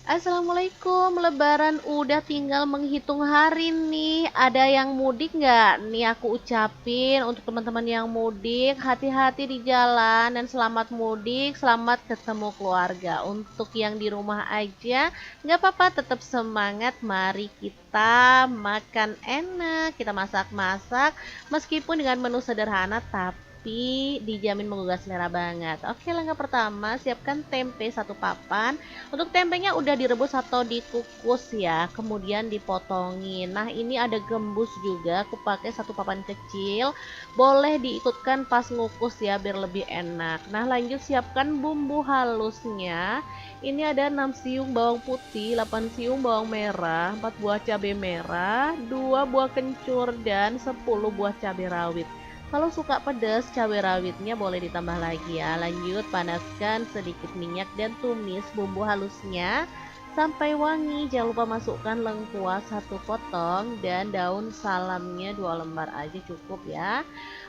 Assalamualaikum, Lebaran udah tinggal menghitung hari nih. Ada yang mudik nggak? Nih aku ucapin untuk teman-teman yang mudik, hati-hati di jalan dan selamat mudik, selamat ketemu keluarga. Untuk yang di rumah aja, nggak apa-apa, tetap semangat. Mari kita makan enak, kita masak-masak, meskipun dengan menu sederhana, tapi dijamin menggugah selera banget. Oke, langkah pertama, siapkan tempe satu papan. Untuk tempenya udah direbus atau dikukus ya, kemudian dipotongin. Nah, ini ada gembus juga, aku pakai satu papan kecil. Boleh diikutkan pas ngukus ya biar lebih enak. Nah, lanjut siapkan bumbu halusnya. Ini ada 6 siung bawang putih, 8 siung bawang merah, 4 buah cabai merah, 2 buah kencur dan 10 buah cabai rawit. Kalau suka pedas, cabai rawitnya boleh ditambah lagi ya. Lanjut panaskan sedikit minyak dan tumis bumbu halusnya sampai wangi. Jangan lupa masukkan lengkuas satu potong dan daun salamnya 2 lembar aja cukup ya.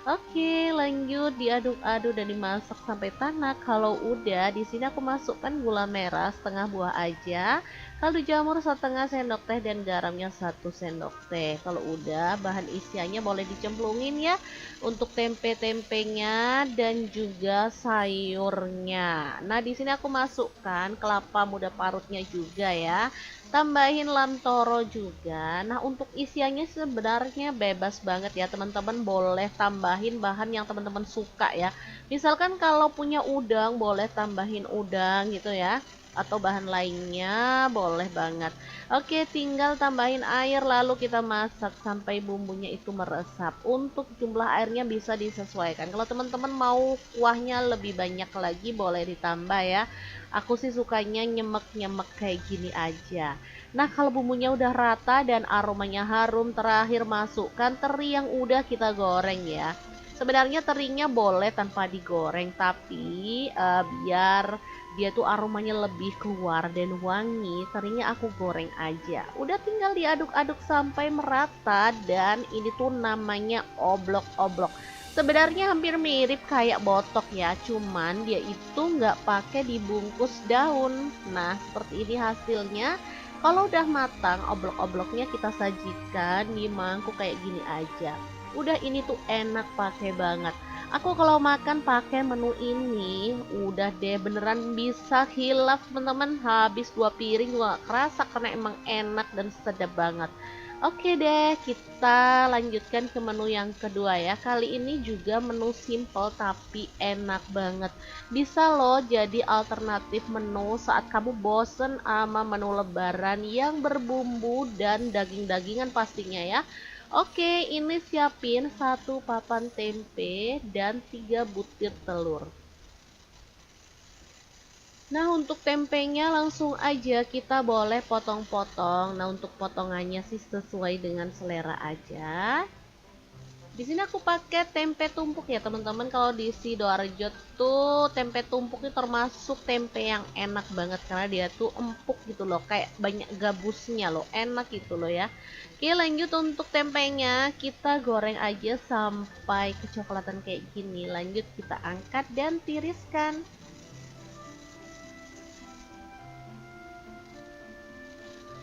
Oke, lanjut diaduk-aduk dan dimasak sampai tanak. Kalau udah, di sini aku masukkan gula merah setengah buah aja, kaldu jamur setengah sendok teh dan garamnya 1 sendok teh. Kalau udah, bahan isiannya boleh dicemplungin ya untuk tempe-tempenya dan juga sayurnya. Nah, di sini aku masukkan kelapa muda parutnya juga ya. Tambahin lamtoro juga. Nah, untuk isiannya sebenarnya bebas banget ya, teman-teman boleh tambahin bahan yang teman-teman suka ya. Misalkan kalau punya udang boleh tambahin udang gitu ya. Atau bahan lainnya boleh banget. Oke, tinggal tambahin air lalu kita masak sampai bumbunya itu meresap. Untuk jumlah airnya bisa disesuaikan. Kalau teman-teman mau kuahnya lebih banyak lagi boleh ditambah ya. Aku sih sukanya nyemek-nyemek kayak gini aja. Nah, kalau bumbunya udah rata dan aromanya harum, terakhir masukkan teri yang udah kita goreng ya. Sebenarnya terinya boleh tanpa digoreng, tapi biar dia tuh aromanya lebih keluar dan wangi, terinya aku goreng aja. Udah tinggal diaduk-aduk sampai merata dan ini tuh namanya oblok-oblok. Sebenarnya hampir mirip kayak botok ya, cuman dia itu nggak pakai dibungkus daun. Nah, seperti ini hasilnya. Kalau udah matang, oblok-obloknya kita sajikan di mangkuk kayak gini aja. Udah ini tuh enak pakai banget. Aku kalau makan pakai menu ini, udah deh beneran bisa hilaf teman-teman. Habis 2 piring juga gak kerasa karena emang enak dan sedap banget. Oke deh, kita lanjutkan ke menu yang kedua ya. Kali ini juga menu simple tapi enak banget. Bisa loh jadi alternatif menu saat kamu bosen sama menu lebaran yang berbumbu dan daging-dagingan pastinya ya. Oke, ini siapin 1 papan tempe dan 3 butir telur. Nah, untuk tempenya langsung aja kita boleh potong-potong. Nah, untuk potongannya sih sesuai dengan selera aja. Di sini aku pakai tempe tumpuk ya teman-teman. Kalau di Sidoarjo tuh tempe tumpuk itu termasuk tempe yang enak banget karena dia tuh empuk gitu loh, kayak banyak gabusnya loh, enak gitu loh ya. Oke, lanjut untuk tempenya kita goreng aja sampai kecoklatan kayak gini. Lanjut kita angkat dan tiriskan.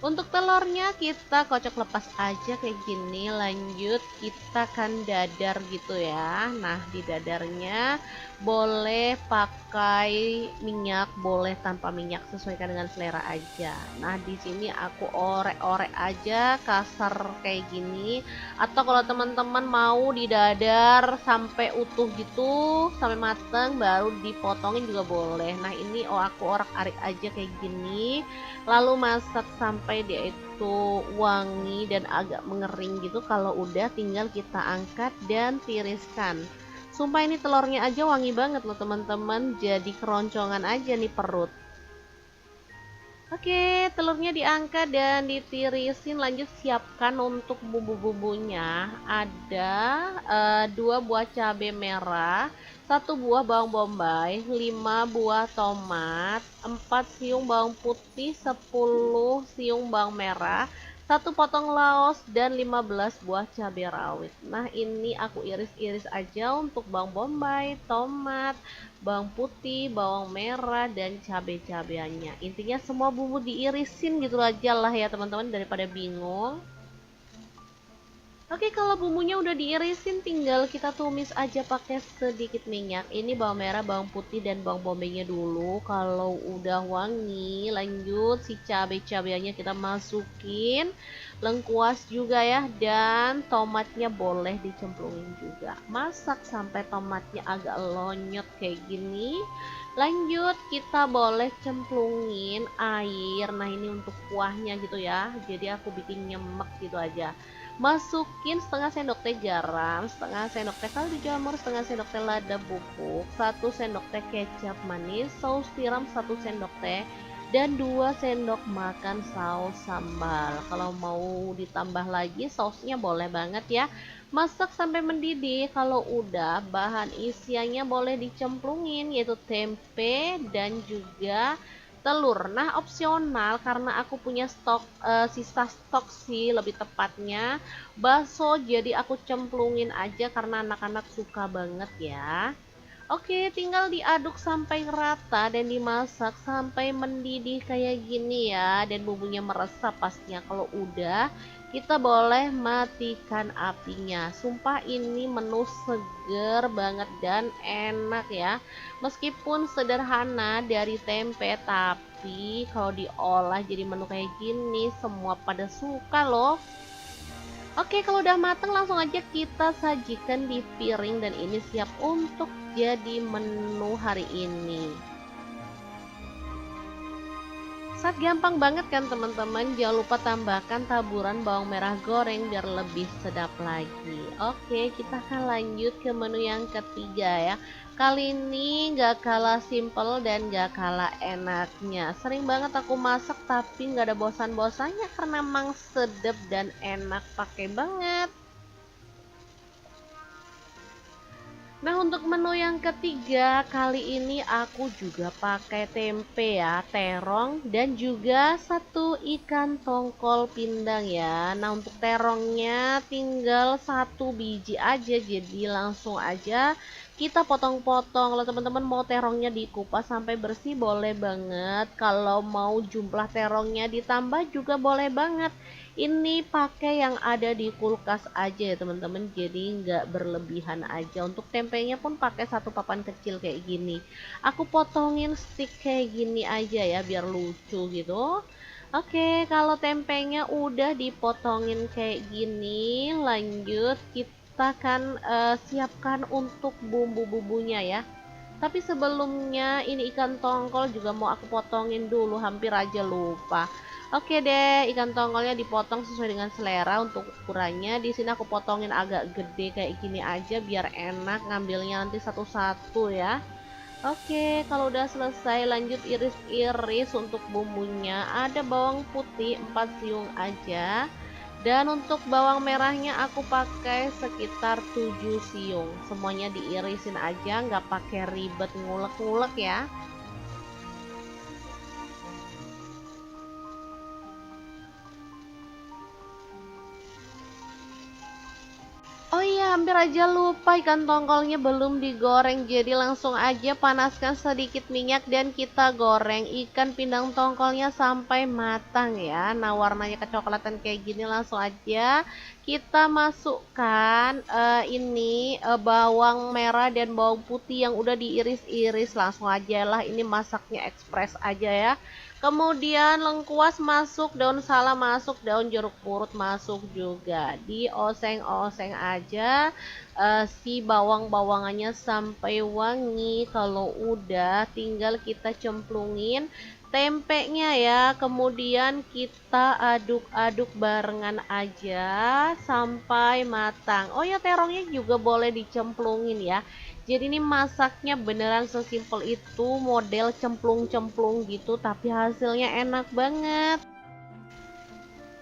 Untuk telurnya kita kocok lepas aja kayak gini. Lanjut kita kan dadar gitu ya. Nah, di dadarnya boleh pakai minyak, boleh tanpa minyak, sesuaikan dengan selera aja. Nah, di sini aku orek-orek aja kasar kayak gini. Atau kalau teman-teman mau didadar sampai utuh gitu, sampai mateng baru dipotongin juga boleh. Nah, ini aku orek-arik aja kayak gini, lalu masak sampai dia itu wangi dan agak mengering gitu. Kalau udah tinggal kita angkat dan tiriskan. Sumpah ini telurnya aja wangi banget loh teman-teman, jadi keroncongan aja nih perut. Oke, telurnya diangkat dan ditirisin. Lanjut siapkan untuk bumbu-bumbunya. Ada 2 buah cabai merah, 1 buah bawang bombay, 5 buah tomat, 4 siung bawang putih, 10 siung bawang merah, 1 potong laos, dan 15 buah cabai rawit. Nah, ini aku iris-iris aja untuk bawang bombay, tomat, bawang putih, bawang merah, dan cabai-cabeannya. Intinya semua bumbu diirisin gitu aja lah ya teman-teman, daripada bingung. Oke, kalau bumbunya udah diirisin, tinggal kita tumis aja pakai sedikit minyak. Ini bawang merah, bawang putih, dan bawang bombaynya dulu. Kalau udah wangi, lanjut si cabai-cabeannya kita masukin. Lengkuas juga ya, dan tomatnya boleh dicemplungin juga. Masak sampai tomatnya agak lonyot kayak gini. Lanjut, kita boleh cemplungin air. Nah, ini untuk kuahnya gitu ya. Jadi aku bikin nyemek gitu aja. Masukin setengah sendok teh garam, setengah sendok teh kaldu jamur, setengah sendok teh lada bubuk, 1 sendok teh kecap manis, saus tiram 1 sendok teh, dan 2 sendok makan saus sambal. Kalau mau ditambah lagi sausnya boleh banget ya. Masak sampai mendidih. Kalau udah, bahan isiannya boleh dicemplungin, yaitu tempe dan juga telur. Nah, opsional karena aku punya stok sisa stok sih lebih tepatnya bakso, jadi aku cemplungin aja karena anak-anak suka banget ya. Oke, tinggal diaduk sampai rata dan dimasak sampai mendidih kayak gini ya, dan bumbunya meresap pastinya. Kalau udah, kita boleh matikan apinya. Sumpah ini menu seger banget dan enak ya. Meskipun sederhana dari tempe, tapi kalau diolah jadi menu kayak gini semua pada suka loh. Oke, kalau udah mateng langsung aja kita sajikan di piring dan ini siap untuk jadi menu hari ini. Saat gampang banget kan teman-teman, jangan lupa tambahkan taburan bawang merah goreng biar lebih sedap lagi. Oke, kita akan lanjut ke menu yang ketiga ya. Kali ini gak kalah simple dan gak kalah enaknya. Sering banget aku masak tapi gak ada bosan-bosannya karena emang sedap dan enak pakai banget. Nah, untuk menu yang ketiga, kali ini aku juga pakai tempe ya, terong, dan juga 1 ikan tongkol pindang ya. Nah, untuk terongnya tinggal 1 biji aja, jadi langsung aja kita potong-potong. Kalau teman-teman mau terongnya dikupas sampai bersih boleh banget. Kalau mau jumlah terongnya ditambah juga boleh banget. Ini pakai yang ada di kulkas aja ya teman-teman, jadi nggak berlebihan aja. Untuk tempenya pun pakai 1 papan kecil kayak gini. Aku potongin stick kayak gini aja ya biar lucu gitu. Oke, kalau tempenya udah dipotongin kayak gini, lanjut kita kan siapkan untuk bumbu-bumbunya ya. Tapi sebelumnya ini ikan tongkol juga mau aku potongin dulu, hampir aja lupa. Oke deh, ikan tongkolnya dipotong sesuai dengan selera untuk ukurannya. Di sini aku potongin agak gede kayak gini aja biar enak ngambilnya nanti satu-satu ya. Oke, kalau udah selesai lanjut iris-iris untuk bumbunya. Ada bawang putih 4 siung aja. Dan untuk bawang merahnya aku pakai sekitar 7 siung. Semuanya diirisin aja, nggak pakai ribet ngulek-ngulek ya. Oh iya, hampir aja lupa ikan tongkolnya belum digoreng. Jadi langsung aja panaskan sedikit minyak dan kita goreng ikan pindang tongkolnya sampai matang ya. Nah, warnanya kecoklatan kayak gini langsung aja kita masukkan ini bawang merah dan bawang putih yang udah diiris-iris. Langsung aja lah, ini masaknya ekspres aja ya. Kemudian lengkuas masuk, daun salam masuk, daun jeruk purut masuk juga. Dioseng-oseng aja si bawang-bawangannya sampai wangi. Kalau udah tinggal kita cemplungin tempenya ya. Kemudian kita aduk-aduk barengan aja sampai matang. Oh ya, terongnya juga boleh dicemplungin ya. Jadi ini masaknya beneran sesimpel itu, model cemplung-cemplung gitu, tapi hasilnya enak banget.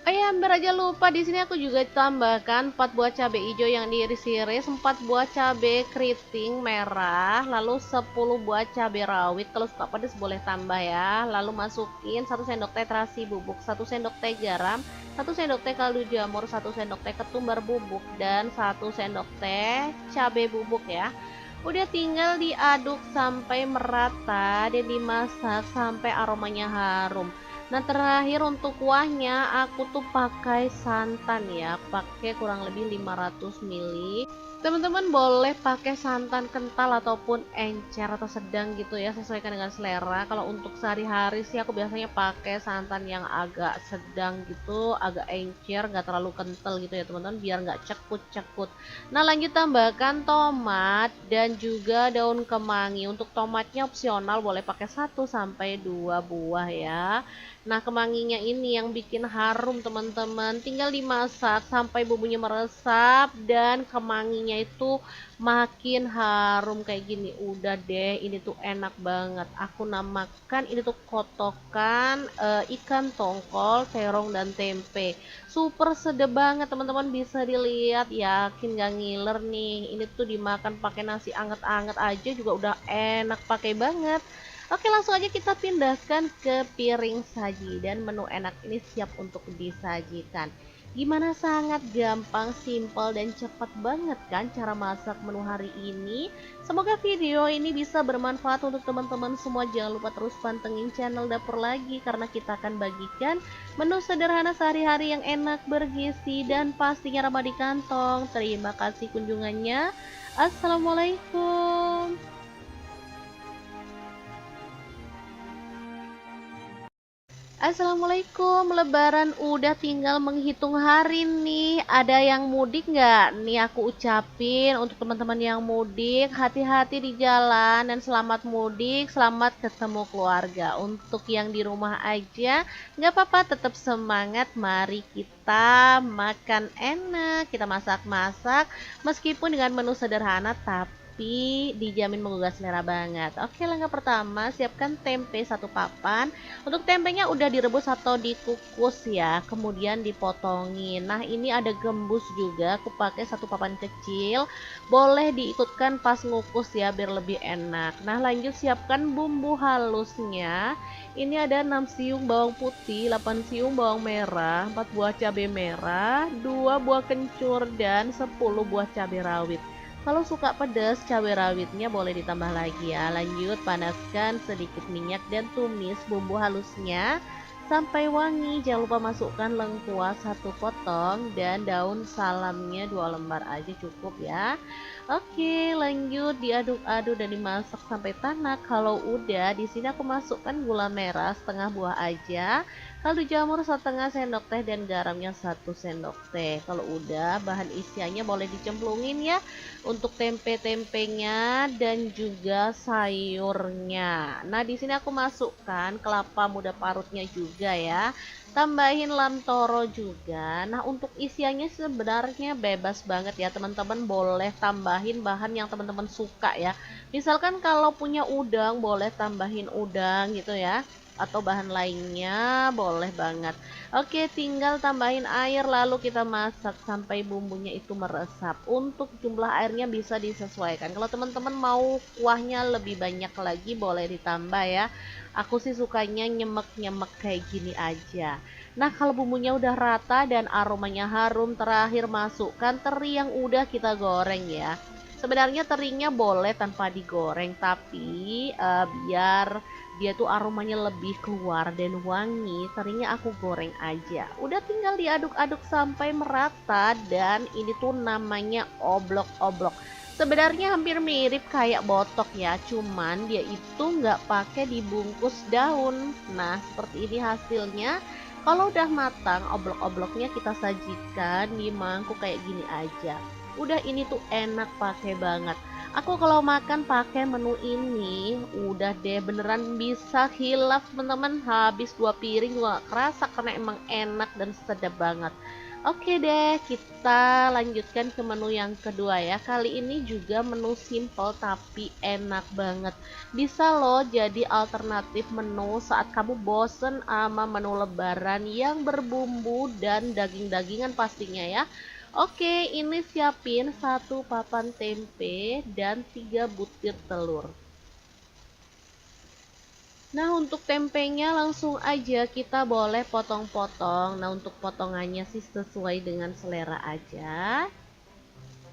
Oh ya, hampir aja lupa. Di sini aku juga tambahkan 4 buah cabai hijau yang diiris-iris, 4 buah cabai keriting merah, lalu 10 buah cabai rawit. Kalau suka pedas boleh tambah ya. Lalu masukin 1 sendok teh terasi bubuk, 1 sendok teh garam, 1 sendok teh kaldu jamur, 1 sendok teh ketumbar bubuk, dan 1 sendok teh cabai bubuk ya. Udah tinggal diaduk sampai merata dan dimasak sampai aromanya harum. Nah, terakhir untuk kuahnya aku tuh pakai santan ya, pakai kurang lebih 500 ml. Teman-teman boleh pakai santan kental ataupun encer atau sedang gitu ya, sesuaikan dengan selera. Kalau untuk sehari-hari sih aku biasanya pakai santan yang agak sedang gitu, agak encer, nggak terlalu kental gitu ya teman-teman, biar nggak cekut-cekut. Nah, lanjut tambahkan tomat dan juga daun kemangi. Untuk tomatnya opsional, boleh pakai 1 sampai 2 buah ya. Nah, kemanginya ini yang bikin harum teman-teman. Tinggal dimasak sampai bumbunya meresap dan kemanginya itu makin harum kayak gini. Udah deh, ini tuh enak banget. Aku namakan ini tuh kotokan ikan tongkol, terong dan tempe. Super sedap banget teman-teman, bisa dilihat, yakin gak ngiler nih. Ini tuh dimakan pakai nasi anget-anget aja juga udah enak pakai banget. Oke, langsung aja kita pindahkan ke piring saji dan menu enak ini siap untuk disajikan. Gimana, sangat gampang, simpel dan cepat banget kan cara masak menu hari ini? Semoga video ini bisa bermanfaat untuk teman-teman semua. Jangan lupa terus pantengin channel Dapur Lagi karena kita akan bagikan menu sederhana sehari-hari yang enak, bergizi, dan pastinya ramah di kantong. Terima kasih kunjungannya. Assalamualaikum. Assalamualaikum, Lebaran udah tinggal menghitung hari nih. Ada yang mudik nggak? Nih aku ucapin untuk teman-teman yang mudik, hati-hati di jalan dan selamat mudik, selamat ketemu keluarga. Untuk yang di rumah aja, nggak apa-apa, tetap semangat. Mari kita makan enak, kita masak-masak, meskipun dengan menu sederhana, tapi dijamin menggugah selera banget. Oke, langkah pertama, siapkan tempe 1 papan. Untuk tempenya udah direbus atau dikukus ya, kemudian dipotongin. Nah, ini ada gembus juga, aku pakai 1 papan kecil. Boleh diikutkan pas ngukus ya biar lebih enak. Nah, lanjut siapkan bumbu halusnya. Ini ada 6 siung bawang putih, 8 siung bawang merah, 4 buah cabai merah, 2 buah kencur, dan 10 buah cabai rawit. Kalau suka pedas, cabai rawitnya boleh ditambah lagi ya. Lanjut panaskan sedikit minyak dan tumis bumbu halusnya sampai wangi. Jangan lupa masukkan lengkuas 1 potong dan daun salamnya 2 lembar aja cukup ya. Oke, lanjut diaduk-aduk dan dimasak sampai tanak. Kalau udah, di sini aku masukkan gula merah setengah buah aja, kaldu jamur setengah sendok teh, dan garamnya 1 sendok teh. Kalau udah, bahan isiannya boleh dicemplungin ya untuk tempe-tempenya dan juga sayurnya. Nah, di sini aku masukkan kelapa muda parutnya juga ya. Tambahin lamtoro juga. Nah, untuk isiannya sebenarnya bebas banget ya teman-teman, boleh tambahin bahan yang teman-teman suka ya. Misalkan kalau punya udang boleh tambahin udang gitu ya, atau bahan lainnya boleh banget. Oke, tinggal tambahin air lalu kita masak sampai bumbunya itu meresap. Untuk jumlah airnya bisa disesuaikan. Kalau teman-teman mau kuahnya lebih banyak lagi boleh ditambah ya. Aku sih sukanya nyemek-nyemek kayak gini aja. Nah, kalau bumbunya udah rata dan aromanya harum, terakhir masukkan teri yang udah kita goreng ya. Sebenarnya terinya boleh tanpa digoreng, tapi biar dia tuh aromanya lebih keluar dan wangi, terinya aku goreng aja. Udah tinggal diaduk-aduk sampai merata dan ini tuh namanya oblok-oblok. Sebenarnya hampir mirip kayak botok ya, cuman dia itu nggak pakai dibungkus daun. Nah, seperti ini hasilnya. Kalau udah matang, oblok-obloknya kita sajikan di mangkuk kayak gini aja. Udah, ini tuh enak pakai banget. Aku kalau makan pakai menu ini, udah deh beneran bisa hilaf teman-teman. Habis 2 piring juga gak kerasa karena emang enak dan sedap banget. Oke deh, kita lanjutkan ke menu yang kedua ya. Kali ini juga menu simple tapi enak banget. Bisa loh jadi alternatif menu saat kamu bosen sama menu lebaran yang berbumbu dan daging-dagingan pastinya ya. Oke, ini siapin satu papan tempe dan 3 butir telur. Nah, untuk tempenya langsung aja kita boleh potong-potong. Nah, untuk potongannya sih sesuai dengan selera aja.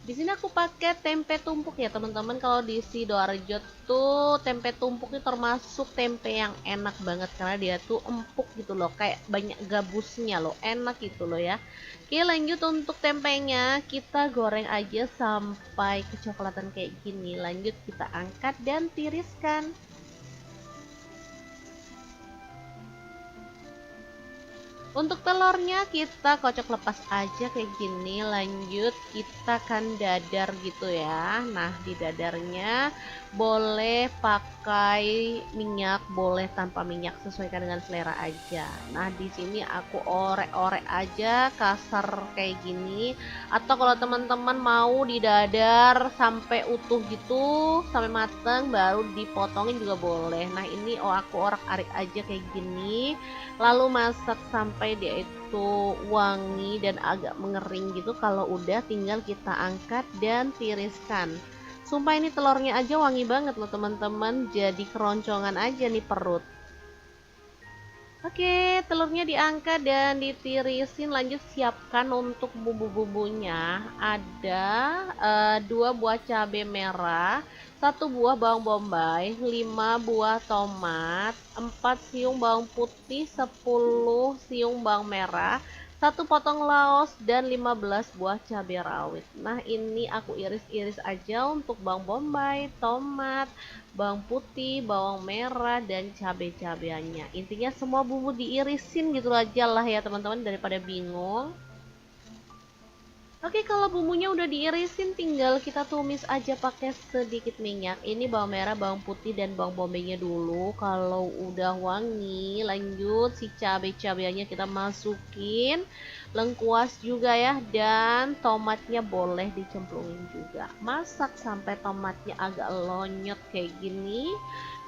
Di sini aku pakai tempe tumpuk ya, teman-teman. Kalau di Sidoarjo tuh tempe tumpuk itu termasuk tempe yang enak banget karena dia tuh empuk gitu loh, kayak banyak gabusnya loh, enak gitu loh ya. Oke, lanjut untuk tempenya kita goreng aja sampai kecoklatan kayak gini. Lanjut kita angkat dan tiriskan. Untuk telurnya kita kocok lepas aja kayak gini. Lanjut kita kan dadar gitu ya. Nah, di dadarnya boleh pakai minyak, boleh tanpa minyak, sesuaikan dengan selera aja. Nah, di sini aku orek-orek aja kasar kayak gini. Atau kalau teman-teman mau di dadar sampai utuh gitu, sampai mateng baru dipotongin juga boleh. Nah, ini aku orek-arik aja kayak gini, lalu masak sampai dia itu wangi dan agak mengering gitu. Kalau udah tinggal kita angkat dan tiriskan. Sumpah ini telurnya aja wangi banget loh teman-teman, jadi keroncongan aja nih perut. Oke, telurnya diangkat dan ditirisin. Lanjut siapkan untuk bumbu-bumbunya. Ada 2 buah cabai merah, 1 buah bawang bombay, 5 buah tomat, 4 siung bawang putih, 10 siung bawang merah, 1 potong laos, dan 15 buah cabai rawit. Nah, ini aku iris-iris aja untuk bawang bombay, tomat, bawang putih, bawang merah, dan cabai-cabeannya. Intinya semua bumbu diirisin gitu aja lah ya teman-teman, daripada bingung. Oke, kalau bumbunya udah diirisin tinggal kita tumis aja pakai sedikit minyak. Ini bawang merah, bawang putih, dan bawang bombaynya dulu. Kalau udah wangi, lanjut si cabai-cabeannya kita masukin. Lengkuas juga ya, dan tomatnya boleh dicemplungin juga. Masak sampai tomatnya agak lonyot kayak gini.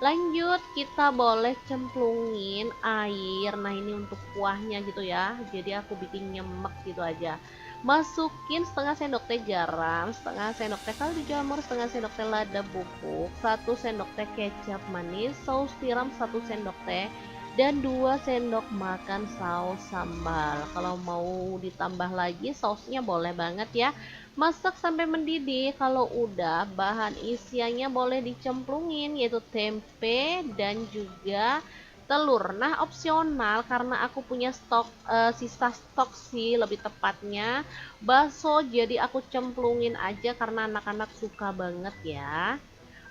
Lanjut kita boleh cemplungin air. Nah, ini untuk kuahnya gitu ya. Jadi aku bikin nyemek gitu aja. Masukin setengah sendok teh garam, setengah sendok teh kaldu jamur, setengah sendok teh lada bubuk, 1 sendok teh kecap manis, saus tiram 1 sendok teh, dan 2 sendok makan saus sambal. Kalau mau ditambah lagi sausnya boleh banget ya. Masak sampai mendidih. Kalau udah, bahan isiannya boleh dicemplungin, yaitu tempe dan juga telur. Nah, opsional karena aku punya stok sisa stok sih lebih tepatnya bakso, jadi aku cemplungin aja karena anak-anak suka banget ya.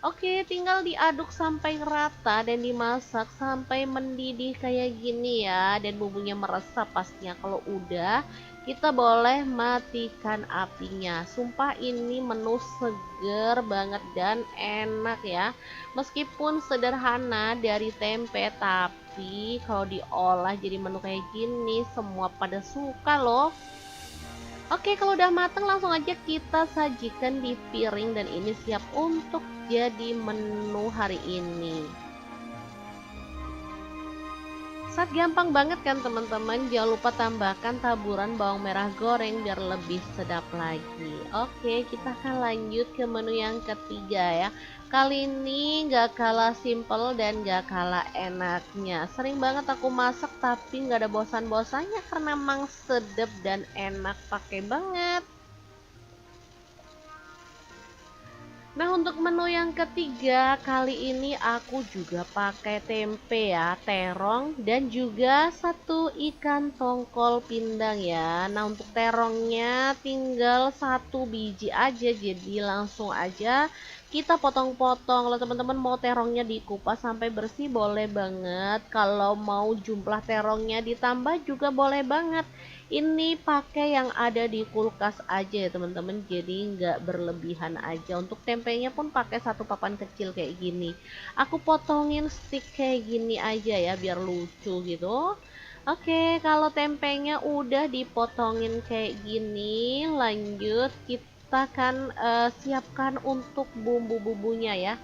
Oke, tinggal diaduk sampai rata dan dimasak sampai mendidih kayak gini ya, dan bumbunya meresap pastinya. Kalau udah, kita boleh matikan apinya. Sumpah ini menu seger banget dan enak ya. Meskipun sederhana dari tempe, tapi kalau diolah jadi menu kayak gini semua pada suka loh. Oke, kalau udah mateng langsung aja kita sajikan di piring dan ini siap untuk jadi menu hari ini. Saat gampang banget kan teman-teman, jangan lupa tambahkan taburan bawang merah goreng biar lebih sedap lagi. Oke, kita akan lanjut ke menu yang ketiga ya. Kali ini gak kalah simple dan gak kalah enaknya. Sering banget aku masak tapi gak ada bosan-bosannya karena emang sedap dan enak pakai banget. Nah, untuk menu yang ketiga kali ini aku juga pakai tempe ya, terong, dan juga 1 ikan tongkol pindang ya. Nah, untuk terongnya tinggal 1 biji aja, jadi langsung aja kita potong-potong. Kalau teman-teman mau terongnya dikupas sampai bersih boleh banget. Kalau mau jumlah terongnya ditambah juga boleh banget. Ini pakai yang ada di kulkas aja ya teman-teman, jadi nggak berlebihan aja. Untuk tempenya pun pakai 1 papan kecil kayak gini. Aku potongin stick kayak gini aja ya biar lucu gitu. Oke, kalau tempenya udah dipotongin kayak gini, lanjut kita kan siapkan untuk bumbu-bumbunya ya.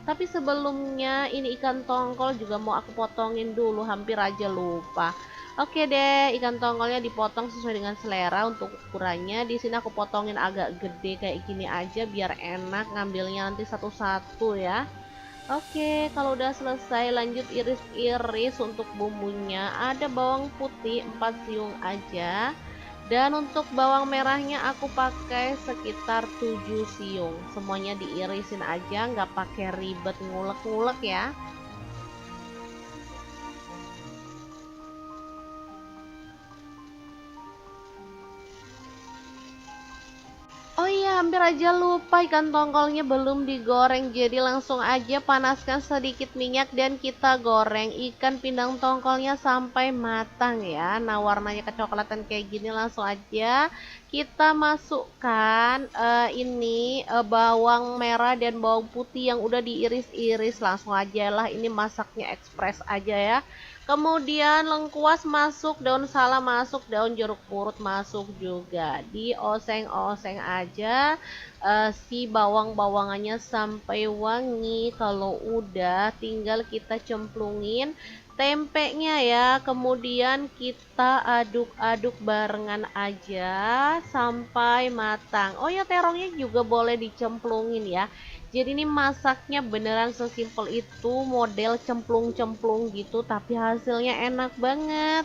Tapi sebelumnya ini ikan tongkol juga mau aku potongin dulu, hampir aja lupa. Oke deh, ikan tongkolnya dipotong sesuai dengan selera untuk ukurannya. Di sini aku potongin agak gede kayak gini aja biar enak ngambilnya nanti satu-satu ya. Oke, kalau udah selesai lanjut iris-iris untuk bumbunya. Ada bawang putih 4 siung aja. Dan untuk bawang merahnya aku pakai sekitar 7 siung. Semuanya diirisin aja, nggak pakai ribet ngulek-ngulek ya. Oh iya, hampir aja lupa ikan tongkolnya belum digoreng. Jadi langsung aja panaskan sedikit minyak dan kita goreng ikan pindang tongkolnya sampai matang ya. Nah, warnanya kecoklatan kayak gini langsung aja kita masukkan bawang merah dan bawang putih yang udah diiris-iris. Langsung aja lah, ini masaknya ekspres aja ya. Kemudian lengkuas masuk, daun salam masuk, daun jeruk purut masuk juga. Dioseng-oseng aja si bawang-bawangannya sampai wangi. Kalau udah tinggal kita cemplungin tempenya ya. Kemudian kita aduk-aduk barengan aja sampai matang. Oh ya, terongnya juga boleh dicemplungin ya. Jadi ini masaknya beneran sesimpel itu, model cemplung-cemplung gitu, tapi hasilnya enak banget.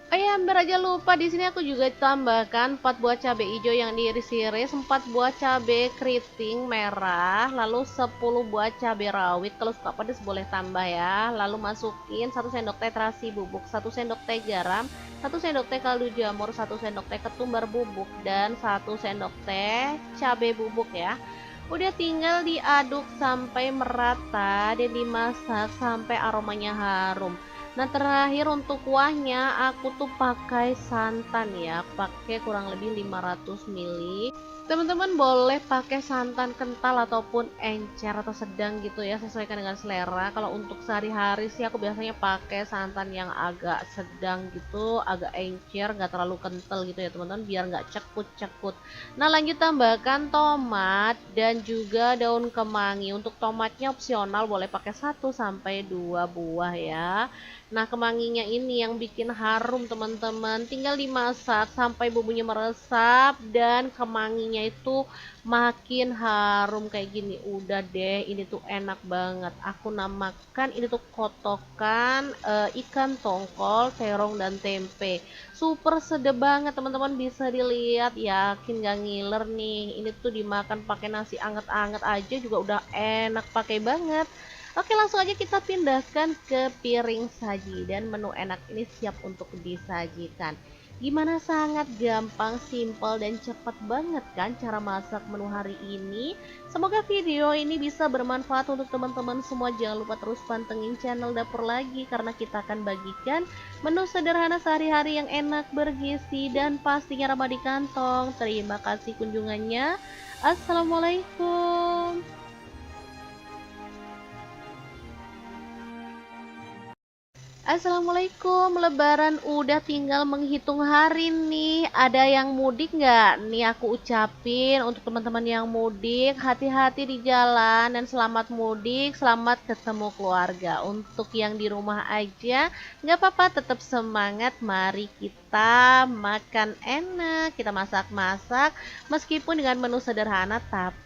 Oh ya, hampir aja lupa, di sini aku juga tambahkan 4 buah cabai hijau yang diiris-iris, 4 buah cabai keriting merah, lalu 10 buah cabai rawit. Kalau suka pedas boleh tambah ya. Lalu masukin 1 sendok teh terasi bubuk, 1 sendok teh garam, 1 sendok teh kaldu jamur, 1 sendok teh ketumbar bubuk, dan 1 sendok teh cabai bubuk ya. Udah tinggal diaduk sampai merata dan dimasak sampai aromanya harum. Nah, terakhir untuk kuahnya aku tuh pakai santan ya, pakai kurang lebih 500 ml. Teman-teman boleh pakai santan kental ataupun encer atau sedang gitu ya, sesuaikan dengan selera. Kalau untuk sehari-hari sih aku biasanya pakai santan yang agak sedang gitu, agak encer, nggak terlalu kental gitu ya teman-teman, biar nggak cekut-cekut. Nah, lanjut tambahkan tomat dan juga daun kemangi. Untuk tomatnya opsional, boleh pakai 1 sampai 2 buah ya. Nah, kemanginya ini yang bikin harum teman-teman. Tinggal dimasak sampai bumbunya meresap dan kemanginya itu makin harum kayak gini. Udah deh, ini tuh enak banget. Aku namakan ini tuh kotokan ikan tongkol, terong dan tempe. Super sedap banget teman-teman, bisa dilihat, yakin gak ngiler nih. Ini tuh dimakan pakai nasi anget-anget aja juga udah enak pakai banget. Oke, langsung aja kita pindahkan ke piring saji dan menu enak ini siap untuk disajikan. Gimana, sangat gampang, simpel dan cepat banget kan cara masak menu hari ini. Semoga video ini bisa bermanfaat untuk teman-teman semua. Jangan lupa terus pantengin channel Dapur Lagi karena kita akan bagikan menu sederhana sehari-hari yang enak, bergizi dan pastinya ramah di kantong. Terima kasih kunjungannya. Assalamualaikum. Assalamualaikum, Lebaran udah tinggal menghitung hari nih. Ada yang mudik nggak? Nih aku ucapin untuk teman-teman yang mudik, hati-hati di jalan dan selamat mudik, selamat ketemu keluarga. Untuk yang di rumah aja, nggak apa-apa, tetap semangat. Mari kita makan enak, kita masak-masak, meskipun dengan menu sederhana, tapi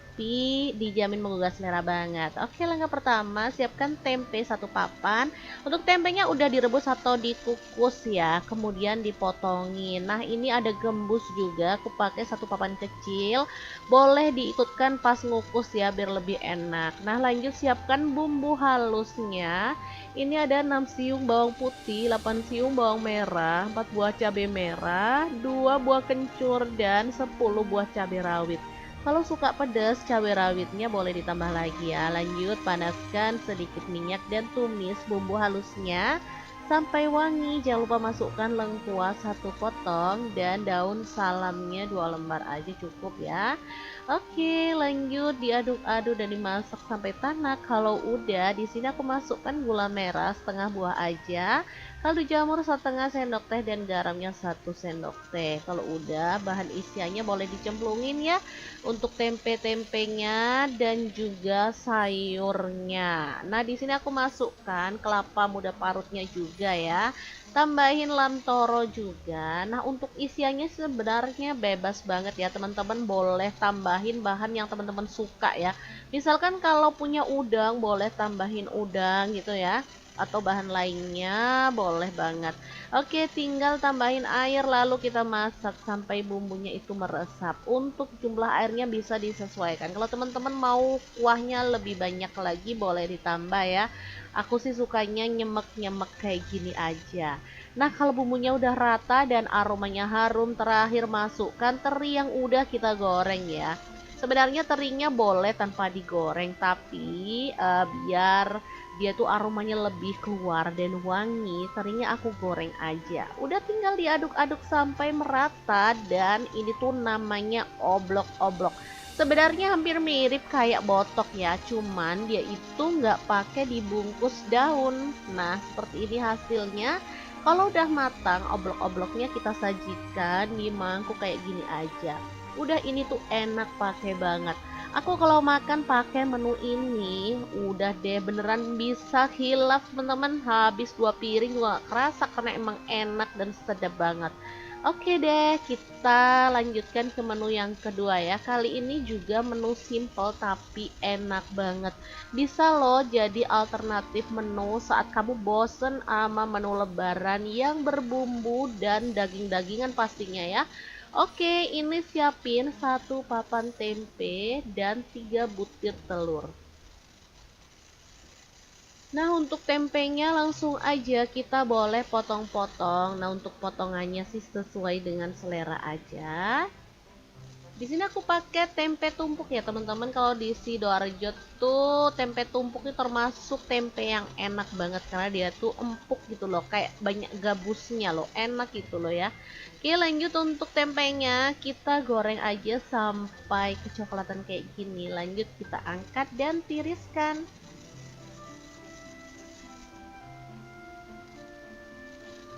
dijamin menggugah selera banget. Oke, langkah pertama, siapkan tempe 1 papan. Untuk tempenya udah direbus atau dikukus ya, kemudian dipotongin. Nah, ini ada gembus juga, aku pakai 1 papan kecil. Boleh diikutkan pas ngukus ya biar lebih enak. Nah, lanjut siapkan bumbu halusnya. Ini ada 6 siung bawang putih, 8 siung bawang merah, 4 buah cabai merah, 2 buah kencur dan 10 buah cabai rawit. Kalau suka pedas, cabai rawitnya boleh ditambah lagi ya. Lanjut panaskan sedikit minyak dan tumis bumbu halusnya sampai wangi. Jangan lupa masukkan lengkuas 1 potong dan daun salamnya 2 lembar aja cukup ya. Oke, lanjut diaduk-aduk dan dimasak sampai tanak. Kalau udah, di sini aku masukkan gula merah setengah buah aja. kaldu jamur setengah sendok teh, dan garamnya 1 sendok teh. Kalau udah, bahan isiannya boleh dicemplungin ya untuk tempe-tempenya dan juga sayurnya. Nah, di sini aku masukkan kelapa muda parutnya juga ya. Tambahin lantoro juga. Nah, untuk isiannya sebenarnya bebas banget ya, teman-teman boleh tambahin bahan yang teman-teman suka ya. Misalkan kalau punya udang, boleh tambahin udang gitu ya, atau bahan lainnya boleh banget. Oke, tinggal tambahin air lalu kita masak sampai bumbunya itu meresap. Untuk jumlah airnya bisa disesuaikan. Kalau teman-teman mau kuahnya lebih banyak lagi boleh ditambah ya. Aku sih sukanya nyemek-nyemek kayak gini aja. Nah, kalau bumbunya udah rata dan aromanya harum, terakhir masukkan teri yang udah kita goreng ya. Sebenarnya terinya boleh tanpa digoreng, tapi biar dia tuh aromanya lebih keluar dan wangi, terinya aku goreng aja. Udah tinggal diaduk-aduk sampai merata, dan ini tuh namanya oblok-oblok. Sebenarnya hampir mirip kayak botok ya, cuman dia itu nggak pakai dibungkus daun. Nah, seperti ini hasilnya. Kalau udah matang, oblok-obloknya kita sajikan di mangkuk kayak gini aja. Udah, ini tuh enak pakai banget. Aku kalau makan pakai menu ini, udah deh beneran bisa hilaf teman-teman. Habis 2 piring juga kerasa karena emang enak dan sedap banget. Oke deh, kita lanjutkan ke menu yang kedua ya. Kali ini juga menu simple tapi enak banget. Bisa loh jadi alternatif menu saat kamu bosen sama menu lebaran yang berbumbu dan daging-dagingan pastinya ya. Oke, ini siapin 1 papan tempe dan 3 butir telur. Nah, untuk tempenya langsung aja kita boleh potong-potong. Nah, untuk potongannya sih sesuai dengan selera aja. Di sini aku pakai tempe tumpuk ya teman-teman. Kalau di Sidoarjo tuh tempe tumpuk itu termasuk tempe yang enak banget karena dia tuh empuk gitu loh, kayak banyak gabusnya loh, enak gitu loh ya. Oke, lanjut untuk tempenya kita goreng aja sampai kecoklatan kayak gini. Lanjut kita angkat dan tiriskan.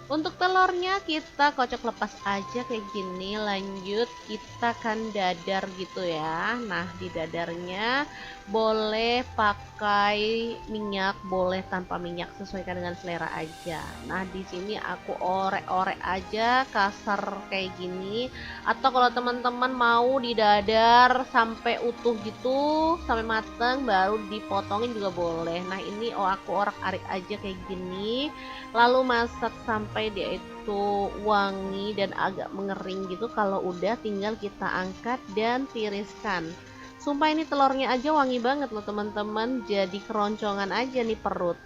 Untuk telurnya kita kocok lepas aja kayak gini. Lanjut kita kan dadar gitu ya. Nah, di dadarnya boleh pakai minyak, boleh tanpa minyak, sesuaikan dengan selera aja. Nah, di sini aku orek-orek aja kasar kayak gini. Atau kalau teman-teman mau di dadar sampai utuh gitu, sampai mateng baru dipotongin juga boleh. Nah, ini aku orek-arik aja kayak gini. Lalu masak sampai dia itu wangi dan agak mengering gitu. Kalau udah tinggal kita angkat dan tiriskan. Sumpah ini telurnya aja wangi banget loh teman-teman, jadi keroncongan aja nih perut.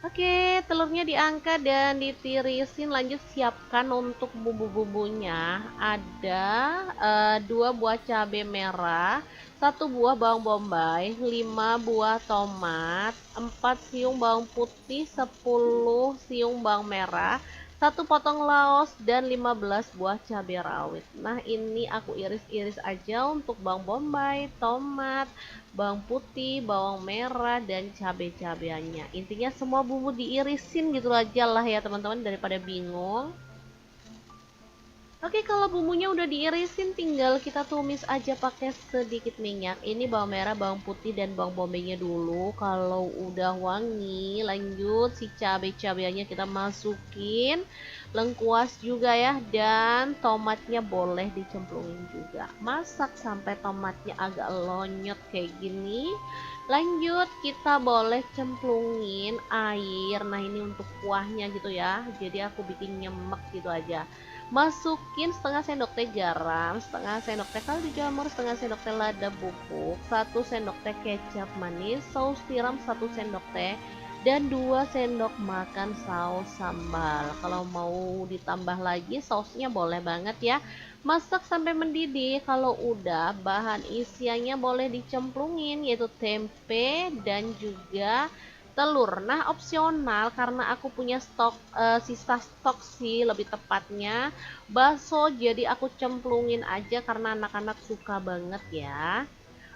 Oke, telurnya diangkat dan ditirisin. Lanjut siapkan untuk bumbu-bumbunya. Ada 2 buah cabai merah, 1 buah bawang bombay, 5 buah tomat, 4 siung bawang putih, 10 siung bawang merah, 1 potong laos, dan 15 buah cabai rawit. Nah, ini aku iris-iris aja untuk bawang bombay, tomat, bawang putih, bawang merah, dan cabai-cabeannya. Intinya semua bumbu diirisin gitu aja lah ya teman-teman, daripada bingung. Oke, kalau bumbunya udah diirisin tinggal kita tumis aja pakai sedikit minyak. Ini bawang merah, bawang putih, dan bawang bombaynya dulu. Kalau udah wangi, lanjut si cabai-cabeannya kita masukin. Lengkuas juga ya, dan tomatnya boleh dicemplungin juga. Masak sampai tomatnya agak lonyot kayak gini. Lanjut kita boleh cemplungin air. Nah, ini untuk kuahnya gitu ya. Jadi aku bikin nyemek gitu aja. Masukin setengah sendok teh garam, setengah sendok teh kaldu jamur, setengah sendok teh lada bubuk, 1 sendok teh kecap manis, saus tiram 1 sendok teh, dan 2 sendok makan saus sambal. Kalau mau ditambah lagi sausnya boleh banget ya. Masak sampai mendidih. Kalau udah, bahan isiannya boleh dicemplungin, yaitu tempe dan juga telur. Nah, opsional karena aku punya sisa stok sih lebih tepatnya bakso, jadi aku cemplungin aja karena anak-anak suka banget ya.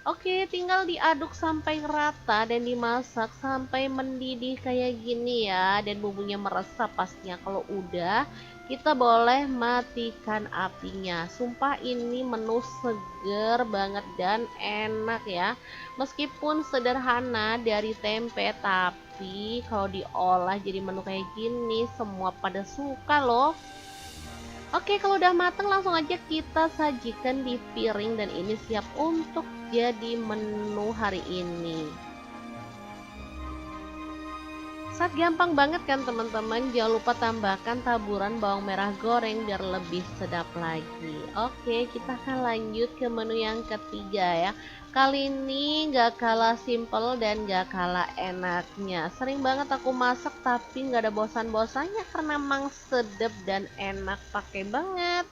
Oke, tinggal diaduk sampai rata dan dimasak sampai mendidih kayak gini ya. Dan bumbunya meresap pastinya. Kalau udah, kita boleh matikan apinya. Sumpah ini menu seger banget dan enak ya. Meskipun sederhana dari tempe, tapi kalau diolah jadi menu kayak gini, semua pada suka loh. Oke, kalau udah mateng langsung aja kita sajikan di piring dan ini siap untuk jadi menu hari ini. Sangat gampang banget kan teman-teman. Jangan lupa tambahkan taburan bawang merah goreng biar lebih sedap lagi. Oke, kita akan lanjut ke menu yang ketiga ya. Kali ini gak kalah simple dan gak kalah enaknya. Sering banget aku masak tapi gak ada bosan-bosannya karena emang sedap dan enak, pakai banget.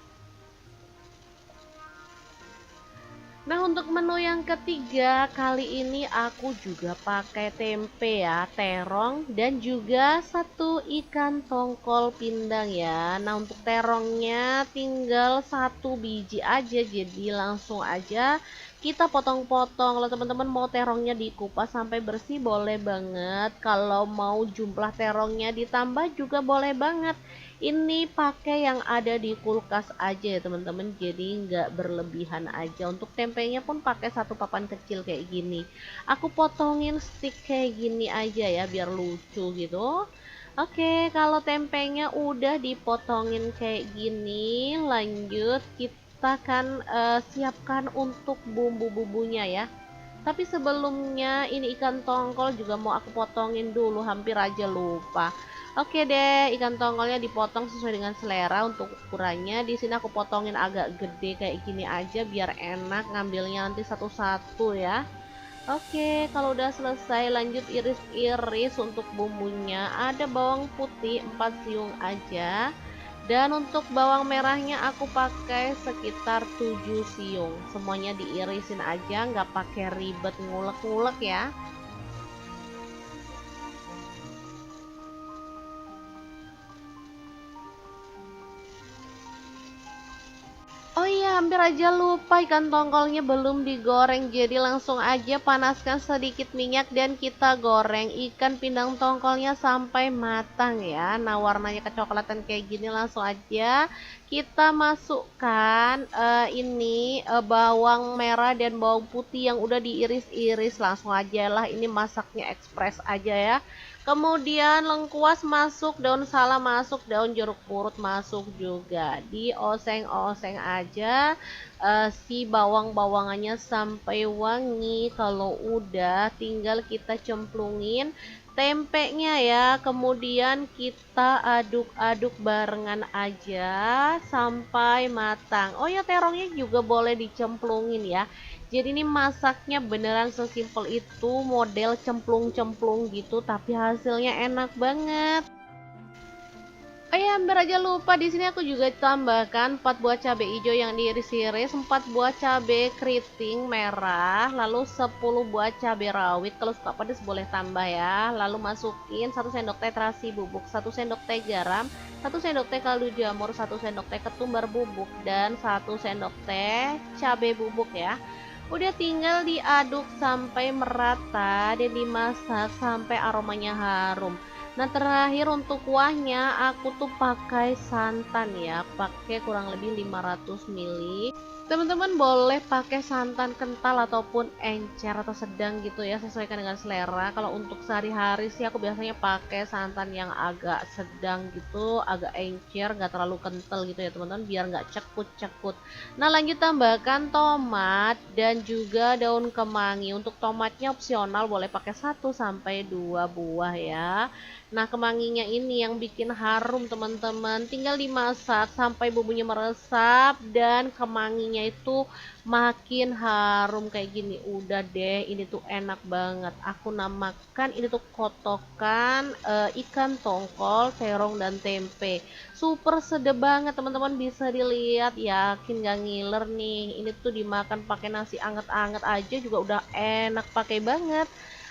Nah, untuk menu yang ketiga kali ini aku juga pakai tempe ya, terong dan juga satu ikan tongkol pindang ya. Nah, untuk terongnya tinggal satu biji aja, jadi langsung aja kita potong-potong. Kalau teman-teman mau terongnya dikupas sampai bersih boleh banget. Kalau mau jumlah terongnya ditambah juga boleh banget. Ini pakai yang ada di kulkas aja ya teman-teman, jadi nggak berlebihan aja. Untuk tempenya pun pakai satu papan kecil kayak gini. Aku potongin stick kayak gini aja ya biar lucu gitu. Oke, kalau tempenya udah dipotongin kayak gini, lanjut kita kan siapkan untuk bumbu-bumbunya ya. Tapi sebelumnya ini ikan tongkol juga mau aku potongin dulu, hampir aja lupa. Oke deh, ikan tongkolnya dipotong sesuai dengan selera untuk ukurannya. Di sini aku potongin agak gede kayak gini aja biar enak ngambilnya nanti satu-satu ya. Oke, kalau udah selesai lanjut iris-iris untuk bumbunya. Ada bawang putih 4 siung aja. Dan untuk bawang merahnya aku pakai sekitar 7 siung. Semuanya diirisin aja, nggak pakai ribet ngulek-ngulek ya. Oh iya, hampir aja lupa ikan tongkolnya belum digoreng. Jadi langsung aja panaskan sedikit minyak dan kita goreng ikan pindang tongkolnya sampai matang ya. Nah, warnanya kecoklatan kayak gini langsung aja kita masukkan bawang merah dan bawang putih yang udah diiris-iris. Langsung aja lah, ini masaknya ekspres aja ya. Kemudian lengkuas masuk, daun salam masuk, daun jeruk purut masuk juga. Dioseng-oseng aja si bawang-bawangannya sampai wangi. Kalau udah tinggal kita cemplungin tempenya ya. Kemudian kita aduk-aduk barengan aja sampai matang. Oh ya, terongnya juga boleh dicemplungin ya. Jadi ini masaknya beneran sesimpel itu, model cemplung-cemplung gitu, tapi hasilnya enak banget. Oh ya, hampir aja lupa, di sini aku juga tambahkan 4 buah cabai hijau yang diiris-iris, 4 buah cabai keriting merah, lalu 10 buah cabai rawit. Kalau suka pedas boleh tambah ya. Lalu masukin 1 sendok teh terasi bubuk, 1 sendok teh garam, 1 sendok teh kaldu jamur, 1 sendok teh ketumbar bubuk, dan 1 sendok teh cabai bubuk ya. Udah tinggal diaduk sampai merata dan dimasak sampai aromanya harum. Nah, terakhir untuk kuahnya aku tuh pakai santan ya, pakai kurang lebih 500 ml. Teman-teman boleh pakai santan kental ataupun encer atau sedang gitu ya, sesuaikan dengan selera. Kalau untuk sehari-hari sih aku biasanya pakai santan yang agak sedang gitu, agak encer, nggak terlalu kental gitu ya teman-teman, biar nggak cekut-cekut. Nah, lanjut tambahkan tomat dan juga daun kemangi. Untuk tomatnya opsional, boleh pakai 1 sampai 2 buah ya. Nah, kemanginya ini yang bikin harum teman-teman. Tinggal dimasak sampai bumbunya meresap dan kemanginya itu makin harum kayak gini. Udah deh, ini tuh enak banget. Aku namakan ini tuh kotokan ikan tongkol, terong dan tempe. Super sedap banget teman-teman, bisa dilihat, yakin gak ngiler nih. Ini tuh dimakan pakai nasi anget-anget aja juga udah enak, pakai banget.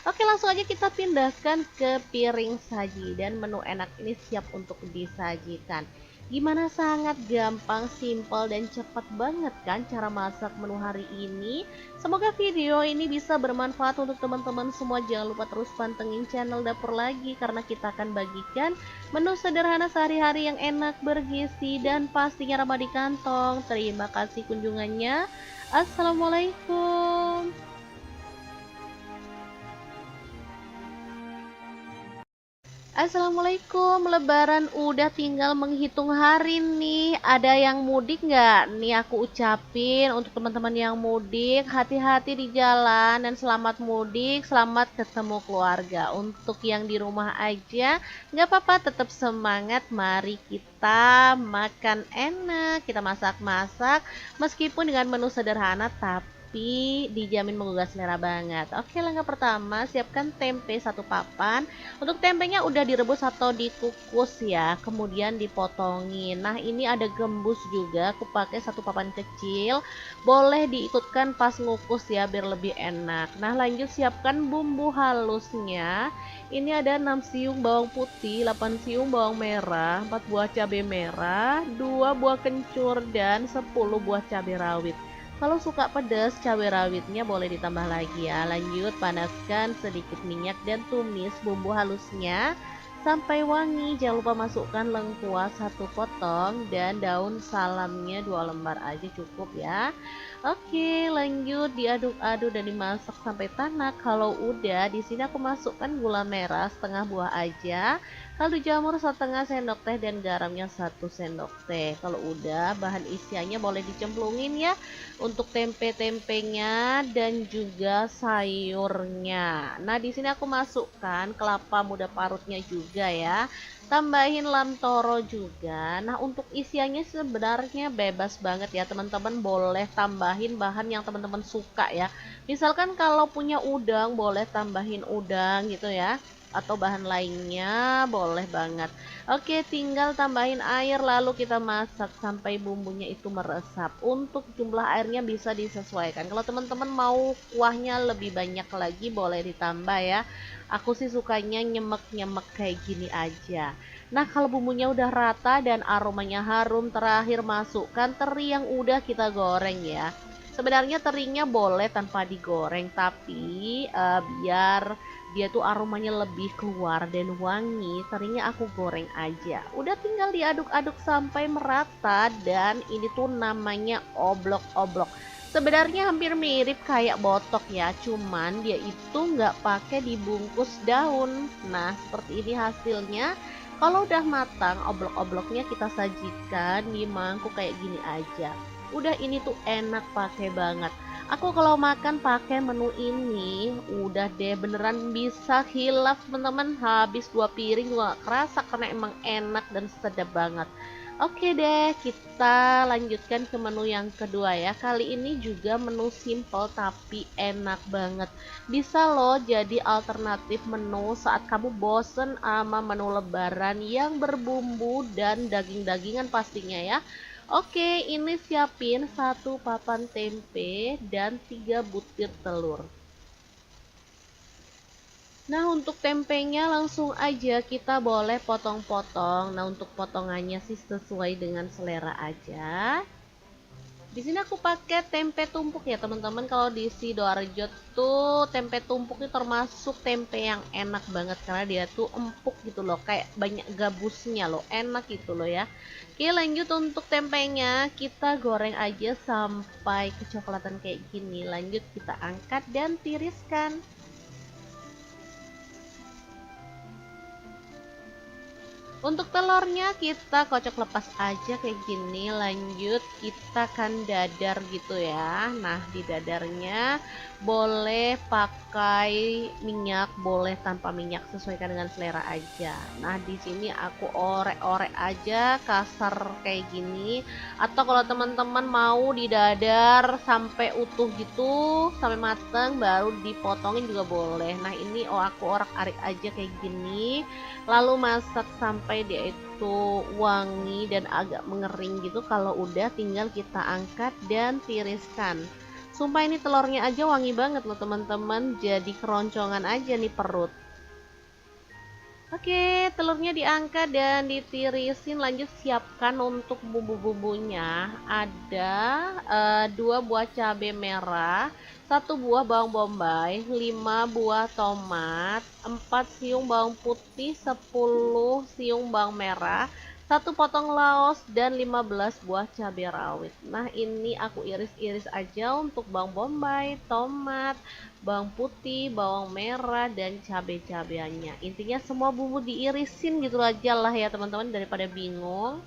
Oke, langsung aja kita pindahkan ke piring saji dan menu enak ini siap untuk disajikan. Gimana, sangat gampang, simpel, dan cepat banget kan cara masak menu hari ini. Semoga video ini bisa bermanfaat untuk teman-teman semua. Jangan lupa terus pantengin channel Dapur Lagi, karena kita akan bagikan menu sederhana sehari-hari yang enak, bergizi, dan pastinya ramah di kantong. Terima kasih kunjungannya. Assalamualaikum. Assalamualaikum, Lebaran udah tinggal menghitung hari nih. Ada yang mudik nggak? Nih aku ucapin untuk teman-teman yang mudik, hati-hati di jalan dan selamat mudik, selamat ketemu keluarga. Untuk yang di rumah aja, nggak apa-apa, tetap semangat. Mari kita makan enak, kita masak-masak, meskipun dengan menu sederhana, tapi dijamin menggugah selera banget. Oke, langkah pertama, siapkan tempe satu papan. Untuk tempenya udah direbus atau dikukus ya, kemudian dipotongin. Nah, ini ada gembus juga, aku pakai satu papan kecil. Boleh diikutkan pas ngukus ya, biar lebih enak. Nah, lanjut siapkan bumbu halusnya. Ini ada 6 siung bawang putih, 8 siung bawang merah, 4 buah cabai merah, 2 buah kencur, dan 10 buah cabai rawit. Kalau suka pedas, cabai rawitnya boleh ditambah lagi ya. Lanjut panaskan sedikit minyak dan tumis bumbu halusnya sampai wangi. Jangan lupa masukkan lengkuas satu potong dan daun salamnya 2 lembar aja cukup ya. Oke, lanjut diaduk-aduk dan dimasak sampai tanak. Kalau udah, di sini aku masukkan gula merah setengah buah aja, kaldu jamur setengah sendok teh, dan garamnya 1 sendok teh. Kalau udah, bahan isiannya boleh dicemplungin ya untuk tempe-tempenya dan juga sayurnya. Nah, di sini aku masukkan kelapa muda parutnya juga ya. Tambahin lamtoro juga. Nah, untuk isiannya sebenarnya bebas banget ya, teman-teman boleh tambahin bahan yang teman-teman suka ya. Misalkan kalau punya udang, boleh tambahin udang gitu ya, atau bahan lainnya boleh banget. Oke, tinggal tambahin air lalu kita masak sampai bumbunya itu meresap. Untuk jumlah airnya bisa disesuaikan. Kalau teman-teman mau kuahnya lebih banyak lagi boleh ditambah ya. Aku sih sukanya nyemek-nyemek kayak gini aja. Nah, kalau bumbunya udah rata dan aromanya harum, terakhir masukkan teri yang udah kita goreng ya. Sebenarnya terinya boleh tanpa digoreng, tapi biar dia tuh aromanya lebih keluar dan wangi, terinya aku goreng aja. Udah tinggal diaduk-aduk sampai merata, dan ini tuh namanya oblok-oblok. Sebenarnya hampir mirip kayak botok ya, cuman dia itu nggak pakai dibungkus daun. Nah, seperti ini hasilnya. Kalau udah matang, oblok-obloknya kita sajikan di mangkuk kayak gini aja. Udah, ini tuh enak pakai banget. Aku kalau makan pakai menu ini, udah deh beneran bisa hilaf teman-teman. Habis 2 piring juga gak kerasa karena emang enak dan sedap banget. Oke deh, kita lanjutkan ke menu yang kedua ya. Kali ini juga menu simple tapi enak banget. Bisa loh jadi alternatif menu saat kamu bosen sama menu lebaran yang berbumbu dan daging-dagingan pastinya ya. Oke, ini siapin 1 papan tempe dan 3 butir telur. Nah, untuk tempenya langsung aja kita boleh potong-potong. Nah, untuk potongannya sih sesuai dengan selera aja. Di sini aku pakai tempe tumpuk ya, teman-teman. Kalau di Sidoarjo tuh tempe tumpuk itu termasuk tempe yang enak banget karena dia tuh empuk gitu loh, kayak banyak gabusnya loh, enak gitu loh ya. Oke, lanjut untuk tempenya kita goreng aja sampai kecoklatan kayak gini. Lanjut kita angkat dan tiriskan. Untuk telurnya kita kocok lepas aja kayak gini. Lanjut kita kan dadar gitu ya. Nah, di dadarnya boleh pakai minyak, boleh tanpa minyak, sesuaikan dengan selera aja. Nah, di sini aku orek-orek aja kasar kayak gini. Atau kalau teman-teman mau didadar sampai utuh gitu, sampai mateng baru dipotongin juga boleh. Nah, ini aku orek-arik aja kayak gini. Lalu masak sampai dia itu wangi dan agak mengering gitu. Kalau udah tinggal kita angkat dan tiriskan. Sumpah ini telurnya aja wangi banget loh teman-teman, jadi keroncongan aja nih perut. Oke, telurnya diangkat dan ditirisin. Lanjut siapkan untuk bumbu-bumbunya. Ada 2 buah cabai merah, 1 buah bawang bombay, 5 buah tomat, 4 siung bawang putih, 10 siung bawang merah, 1 potong laos, dan 15 buah cabai rawit. Nah, ini aku iris-iris aja untuk bawang bombay, tomat, bawang putih, bawang merah, dan cabai-cabeannya. Intinya semua bumbu diirisin gitu aja lah ya teman-teman, daripada bingung.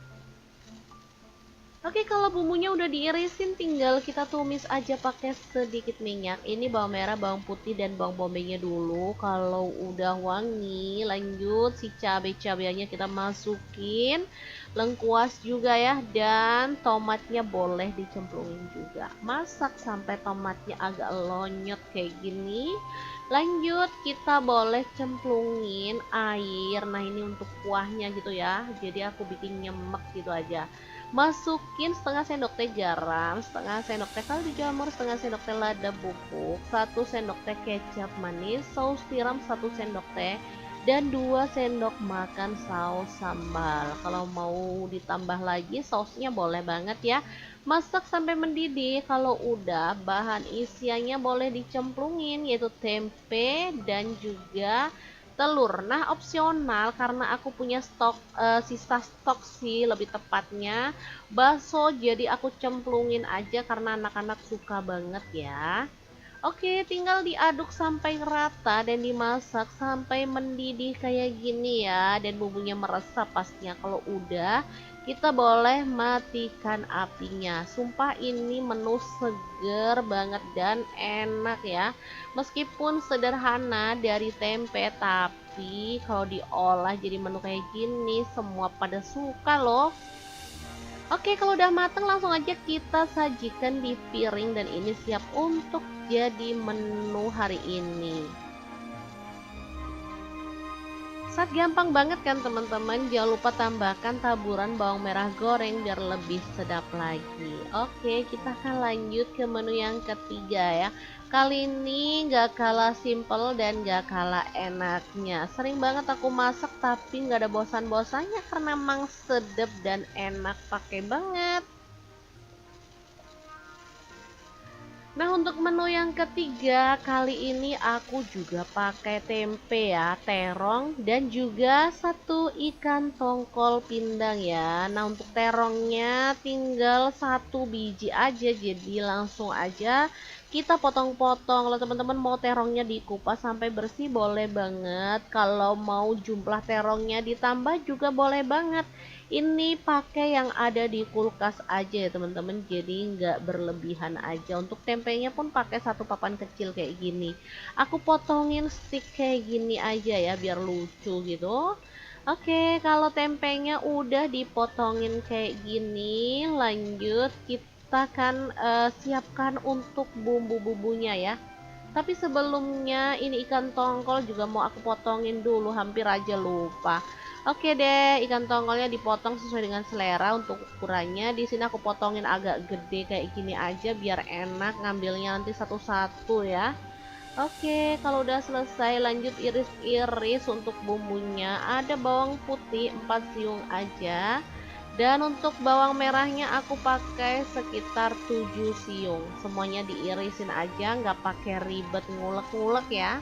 Oke, kalau bumbunya udah diirisin, tinggal kita tumis aja pakai sedikit minyak. Ini bawang merah, bawang putih, dan bawang bombaynya dulu. Kalau udah wangi, lanjut si cabai-cabeannya kita masukin. Lengkuas juga ya, dan tomatnya boleh dicemplungin juga. Masak sampai tomatnya agak lonyot kayak gini. Lanjut kita boleh cemplungin air. Nah, ini untuk kuahnya gitu ya. Jadi aku bikin nyemek gitu aja. Masukin setengah sendok teh garam, setengah sendok teh kaldu jamur, setengah sendok teh lada bubuk, 1 sendok teh kecap manis, saus tiram 1 sendok teh, dan 2 sendok makan saus sambal. Kalau mau ditambah lagi sausnya boleh banget ya. Masak sampai mendidih. Kalau udah, bahan isiannya boleh dicemplungin, yaitu tempe dan juga telur. Nah, opsional karena aku punya sisa stok sih lebih tepatnya bakso, jadi aku cemplungin aja karena anak-anak suka banget ya. Oke, tinggal diaduk sampai rata dan dimasak sampai mendidih kayak gini ya, dan bumbunya meresap pastinya. Kalau udah, kita boleh matikan apinya. Sumpah ini menu seger banget dan enak ya. Meskipun sederhana dari tempe, tapi kalau diolah jadi menu kayak gini semua pada suka loh. Oke, kalau udah mateng langsung aja kita sajikan di piring, dan ini siap untuk jadi menu hari ini. Saat gampang banget kan teman-teman, jangan lupa tambahkan taburan bawang merah goreng biar lebih sedap lagi. Oke, kita akan lanjut ke menu yang ketiga ya. Kali ini gak kalah simple dan gak kalah enaknya. Sering banget aku masak tapi gak ada bosan-bosannya karena emang sedap dan enak, pakai banget. Nah, untuk menu yang ketiga kali ini aku juga pakai tempe ya, terong, dan juga 1 ikan tongkol pindang ya. Nah, untuk terongnya tinggal 1 biji aja, jadi langsung aja kita potong-potong. Kalau teman-teman mau terongnya dikupas sampai bersih boleh banget. Kalau mau jumlah terongnya ditambah juga boleh banget. Ini pakai yang ada di kulkas aja ya teman-teman, jadi nggak berlebihan aja. Untuk tempenya pun pakai 1 papan kecil kayak gini. Aku potongin stick kayak gini aja ya biar lucu gitu. Oke, kalau tempenya udah dipotongin kayak gini, lanjut kita kan siapkan untuk bumbu-bumbunya ya. Tapi sebelumnya ini ikan tongkol juga mau aku potongin dulu, hampir aja lupa. Oke deh, ikan tongkolnya dipotong sesuai dengan selera untuk ukurannya. Di sini aku potongin agak gede kayak gini aja biar enak ngambilnya nanti satu-satu ya. Oke, kalau udah selesai lanjut iris-iris untuk bumbunya. Ada bawang putih 4 siung aja. Dan untuk bawang merahnya aku pakai sekitar 7 siung. Semuanya diirisin aja, nggak pakai ribet ngulek-ngulek ya.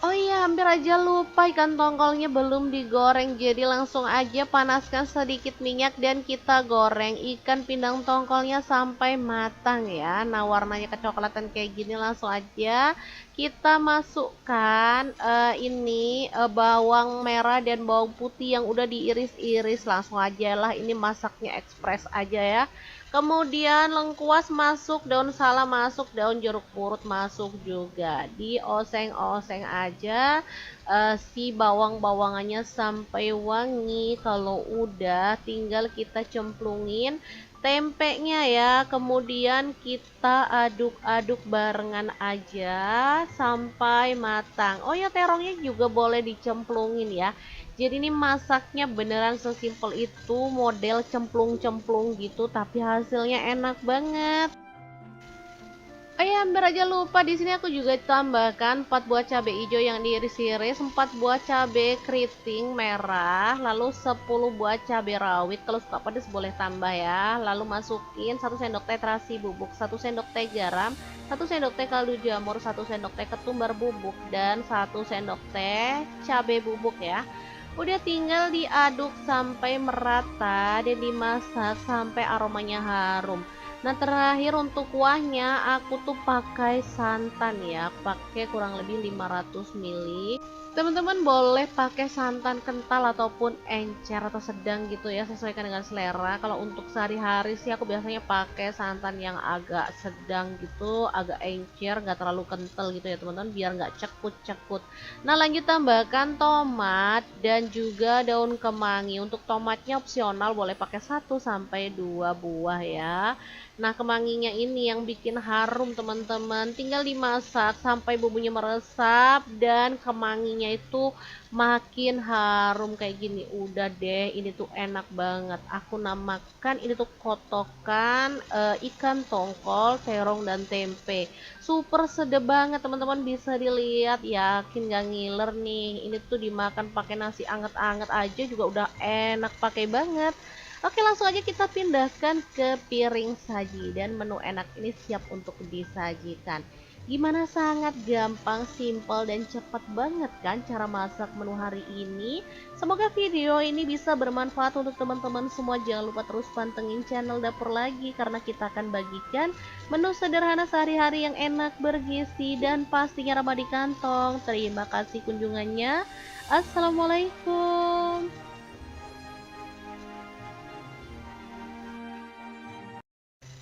Oh iya, hampir aja lupa, ikan tongkolnya belum digoreng. Jadi langsung aja panaskan sedikit minyak dan kita goreng ikan pindang tongkolnya sampai matang ya. Nah, warnanya kecoklatan kayak gini, langsung aja kita masukkan bawang merah dan bawang putih yang udah diiris-iris. Langsung aja lah, ini masaknya ekspres aja ya. Kemudian lengkuas masuk, daun salam masuk, daun jeruk purut masuk juga. Dioseng-oseng aja si bawang-bawangannya sampai wangi. Kalau udah, tinggal kita cemplungin tempenya ya. Kemudian kita aduk-aduk barengan aja sampai matang. Oh ya, terongnya juga boleh dicemplungin ya. Jadi ini masaknya beneran sesimpel itu, model cemplung-cemplung gitu, tapi hasilnya enak banget. Oh ya, hampir aja lupa, di sini aku juga tambahkan 4 buah cabai hijau yang diiris-iris, 4 buah cabai keriting merah, lalu 10 buah cabai rawit. Kalau suka pedas boleh tambah ya. Lalu masukin 1 sendok teh terasi bubuk, 1 sendok teh garam, 1 sendok teh kaldu jamur, 1 sendok teh ketumbar bubuk, dan 1 sendok teh cabai bubuk ya. Udah tinggal diaduk sampai merata dan dimasak sampai aromanya harum. Nah, terakhir untuk kuahnya aku tuh pakai santan ya, pakai kurang lebih 500 ml. Teman-teman boleh pakai santan kental ataupun encer atau sedang gitu ya, sesuaikan dengan selera. Kalau untuk sehari-hari sih aku biasanya pakai santan yang agak sedang gitu, agak encer, nggak terlalu kental gitu ya teman-teman, biar nggak cekut-cekut. Nah, lanjut tambahkan tomat dan juga daun kemangi. Untuk tomatnya opsional, boleh pakai 1 sampai 2 buah ya. Nah, kemanginya ini yang bikin harum teman-teman. Tinggal dimasak sampai bumbunya meresap dan kemanginya itu makin harum kayak gini. Udah deh, ini tuh enak banget. Aku namakan ini tuh kotokan ikan tongkol, terong dan tempe. Super sedap banget teman-teman, bisa dilihat, yakin gak ngiler nih. Ini tuh dimakan pakai nasi anget-anget aja juga udah enak pakai banget. Oke, langsung aja kita pindahkan ke piring saji dan menu enak ini siap untuk disajikan. Gimana, sangat gampang, simple dan cepat banget kan cara masak menu hari ini. Semoga video ini bisa bermanfaat untuk teman-teman semua. Jangan lupa terus pantengin channel Dapur Lagi karena kita akan bagikan menu sederhana sehari-hari yang enak, bergizi dan pastinya ramah di kantong. Terima kasih kunjungannya. Assalamualaikum.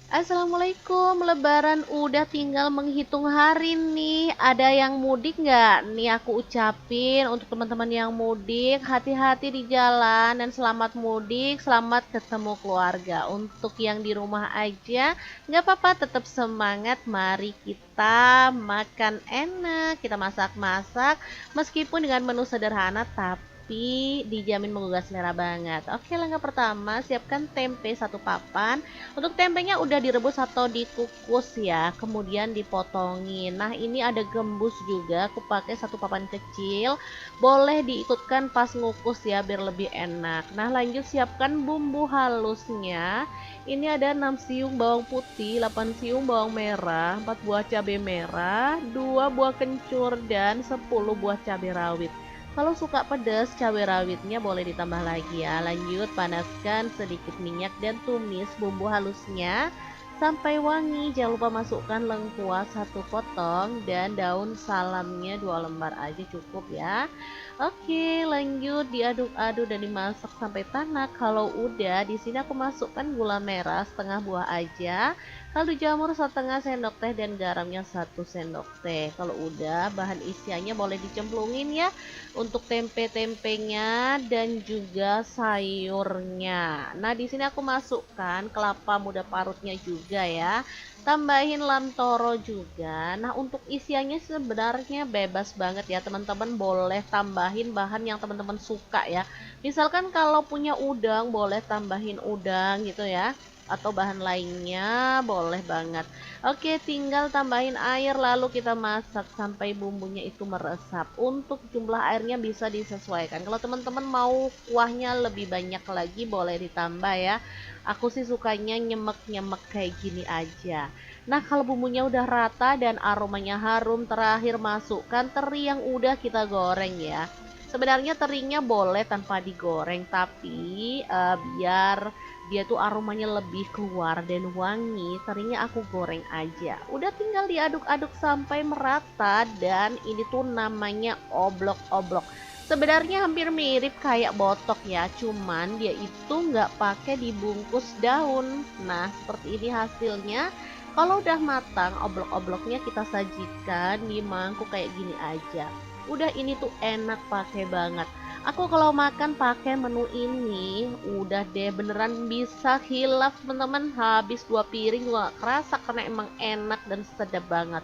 Assalamualaikum, Lebaran udah tinggal menghitung hari nih. Ada yang mudik nggak? Nih aku ucapin untuk teman-teman yang mudik, hati-hati di jalan dan selamat mudik, selamat ketemu keluarga. Untuk yang di rumah aja, nggak apa-apa, tetap semangat. Mari kita makan enak, kita masak-masak, meskipun dengan menu sederhana, tapi dijamin menggugah selera banget. Oke, langkah pertama, siapkan tempe 1 papan. Untuk tempenya udah direbus atau dikukus ya, kemudian dipotongin. Nah, ini ada gembus juga, aku pakai 1 papan kecil. Boleh diikutkan pas ngukus ya biar lebih enak. Nah, lanjut siapkan bumbu halusnya. Ini ada 6 siung bawang putih, 8 siung bawang merah, 4 buah cabai merah, 2 buah kencur dan 10 buah cabai rawit. Kalau suka pedas, cabai rawitnya boleh ditambah lagi ya. Lanjut panaskan sedikit minyak dan tumis bumbu halusnya sampai wangi. Jangan lupa masukkan lengkuas 1 potong dan daun salamnya 2 lembar aja cukup ya. Oke, lanjut diaduk-aduk dan dimasak sampai tanak. Kalau udah, di sini aku masukkan gula merah setengah buah aja, kaldu jamur setengah sendok teh dan garamnya 1 sendok teh. Kalau udah, bahan isiannya boleh dicemplungin ya untuk tempe-tempenya dan juga sayurnya. Nah, di sini aku masukkan kelapa muda parutnya juga ya. Tambahin lam toro juga. Nah, untuk isiannya sebenarnya bebas banget ya, teman-teman boleh tambahin bahan yang teman-teman suka ya. Misalkan kalau punya udang, boleh tambahin udang gitu ya, atau bahan lainnya boleh banget. Oke, tinggal tambahin air lalu kita masak sampai bumbunya itu meresap. Untuk jumlah airnya bisa disesuaikan. Kalau teman-teman mau kuahnya lebih banyak lagi boleh ditambah ya. Aku sih sukanya nyemek-nyemek kayak gini aja. Nah, kalau bumbunya udah rata dan aromanya harum, terakhir masukkan teri yang udah kita goreng ya. Sebenarnya terinya boleh tanpa digoreng, tapi biar dia tuh aromanya lebih keluar dan wangi, terinya aku goreng aja. Udah tinggal diaduk-aduk sampai merata dan ini tuh namanya oblok-oblok. Sebenarnya hampir mirip kayak botok ya, cuman dia itu nggak pakai dibungkus daun. Nah, seperti ini hasilnya. Kalau udah matang, oblok-obloknya kita sajikan di mangkuk kayak gini aja. Udah, ini tuh enak pakai banget. Aku kalau makan pakai menu ini, udah deh beneran bisa hilaf teman-teman. Habis 2 piring juga gak kerasa karena emang enak dan sedap banget.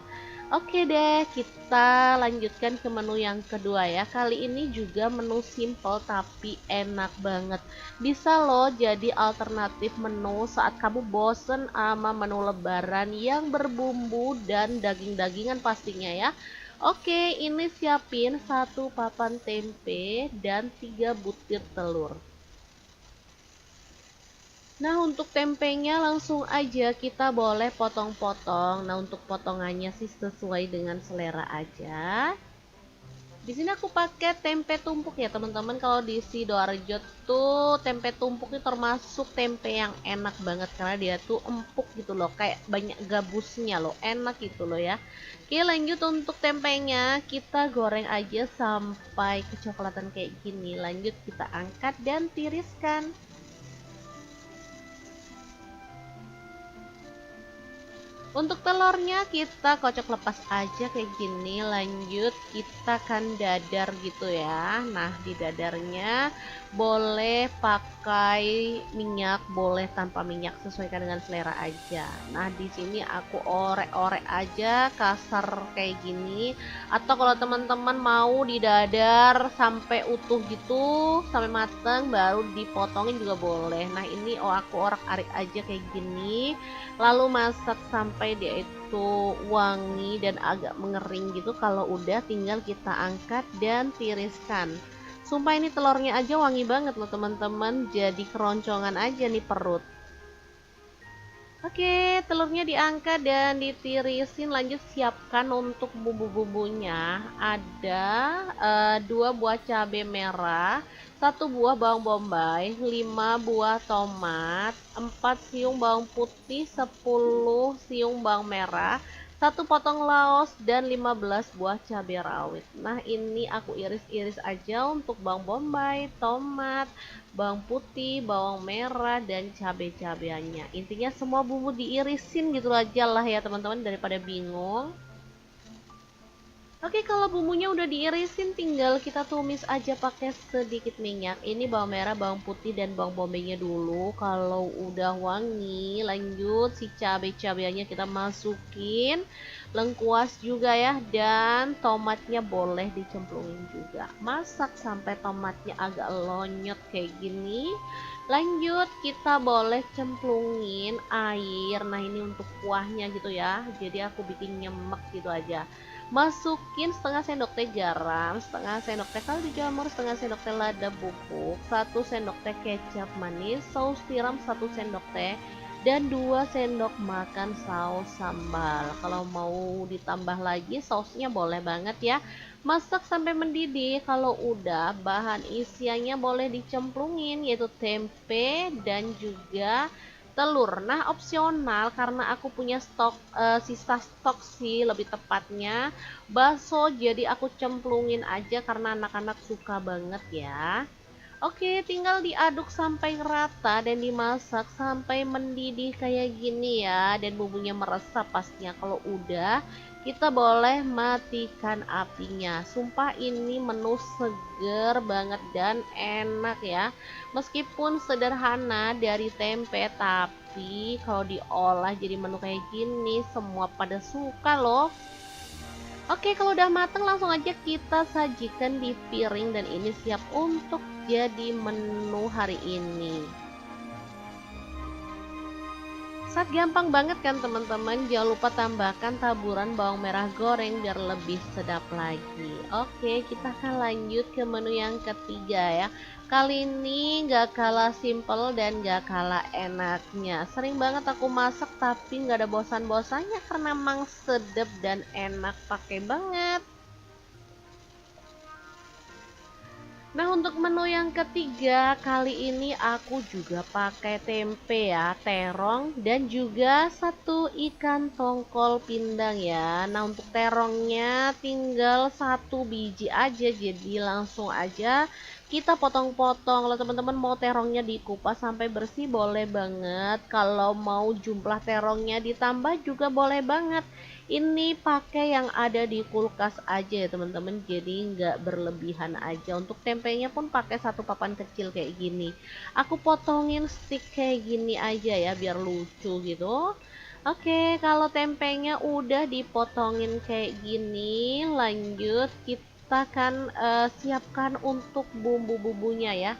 Oke deh, kita lanjutkan ke menu yang kedua ya. Kali ini juga menu simple tapi enak banget. Bisa loh jadi alternatif menu saat kamu bosen sama menu lebaran yang berbumbu dan daging-dagingan pastinya ya. Oke, ini siapin satu papan tempe dan 3 butir telur. Nah, untuk tempenya langsung aja kita boleh potong-potong. Nah, untuk potongannya sih sesuai dengan selera aja. Di sini aku pakai tempe tumpuk ya, teman-teman. Kalau di Sidoarjo tuh tempe tumpuk itu termasuk tempe yang enak banget karena dia tuh empuk gitu loh, kayak banyak gabusnya loh, enak gitu loh ya. Oke, lanjut untuk tempenya kita goreng aja sampai kecoklatan kayak gini. Lanjut kita angkat dan tiriskan. Untuk telurnya kita kocok lepas aja kayak gini. Lanjut kita kan dadar gitu ya. Nah, di dadarnya boleh pakai minyak, boleh tanpa minyak, sesuaikan dengan selera aja. Nah, di sini aku orek-orek aja kasar kayak gini. Atau kalau teman-teman mau didadar sampai utuh gitu, sampai mateng baru dipotongin juga boleh. Nah, ini aku orek-arik aja kayak gini. Lalu masak sampai dia itu wangi dan agak mengering gitu. Kalau udah tinggal kita angkat dan tiriskan. Sumpah ini telurnya aja wangi banget loh teman-teman, jadi keroncongan aja nih perut. Oke, telurnya diangkat dan ditirisin. Lanjut siapkan untuk bumbu-bumbunya. Ada 2 buah cabai merah, 1 buah bawang bombay, 5 buah tomat, 4 siung bawang putih, 10 siung bawang merah, 1 potong laos, dan 15 buah cabai rawit. Nah, ini aku iris-iris aja untuk bawang bombay, tomat, bawang putih, bawang merah, dan cabai-cabeannya. Intinya semua bumbu diirisin gitu aja lah ya teman-teman, daripada bingung. Oke, kalau bumbunya udah diirisin tinggal kita tumis aja pakai sedikit minyak. Ini bawang merah, bawang putih, dan bawang bombaynya dulu. Kalau udah wangi, lanjut si cabai-cabeannya kita masukin. Lengkuas juga ya, dan tomatnya boleh dicemplungin juga. Masak sampai tomatnya agak lonyot kayak gini. Lanjut kita boleh cemplungin air. Nah, ini untuk kuahnya gitu ya. Jadi aku bikin nyemek gitu aja. Masukin setengah sendok teh garam, setengah sendok teh kaldu jamur, setengah sendok teh lada bubuk, 1 sendok teh kecap manis, saus tiram 1 sendok teh, dan 2 sendok makan saus sambal. Kalau mau ditambah lagi sausnya boleh banget ya. Masak sampai mendidih. Kalau udah, bahan isiannya boleh dicemplungin, yaitu tempe dan juga telur. Nah, opsional karena aku punya sisa stok sih lebih tepatnya bakso, jadi aku cemplungin aja karena anak-anak suka banget ya. Oke, tinggal diaduk sampai rata dan dimasak sampai mendidih kayak gini ya, dan bumbunya meresap pastinya. Kalau udah, kita boleh matikan apinya. Sumpah ini menu seger banget dan enak ya. Meskipun sederhana dari tempe, tapi kalau diolah jadi menu kayak gini semua pada suka loh. Oke, kalau udah mateng langsung aja kita sajikan di piring dan ini siap untuk jadi menu hari ini. Sangat gampang banget kan teman-teman. Jangan lupa tambahkan taburan bawang merah goreng biar lebih sedap lagi. Oke, kita akan lanjut ke menu yang ketiga ya. Kali ini gak kalah simple dan gak kalah enaknya. Sering banget aku masak tapi gak ada bosan-bosannya karena emang sedap dan enak, pakai banget. Nah, untuk menu yang ketiga kali ini aku juga pakai tempe ya, terong, dan juga 1 ikan tongkol pindang ya. Nah, untuk terongnya tinggal 1 biji aja, jadi langsung aja kita potong-potong. Kalau teman-teman mau terongnya dikupas sampai bersih boleh banget. Kalau mau jumlah terongnya ditambah juga boleh banget. Ini pakai yang ada di kulkas aja ya teman-teman, jadi nggak berlebihan aja. Untuk tempenya pun pakai 1 papan kecil kayak gini. Aku potongin stick kayak gini aja ya biar lucu gitu. Oke, kalau tempenya udah dipotongin kayak gini, lanjut kita kan siapkan untuk bumbu-bumbunya ya.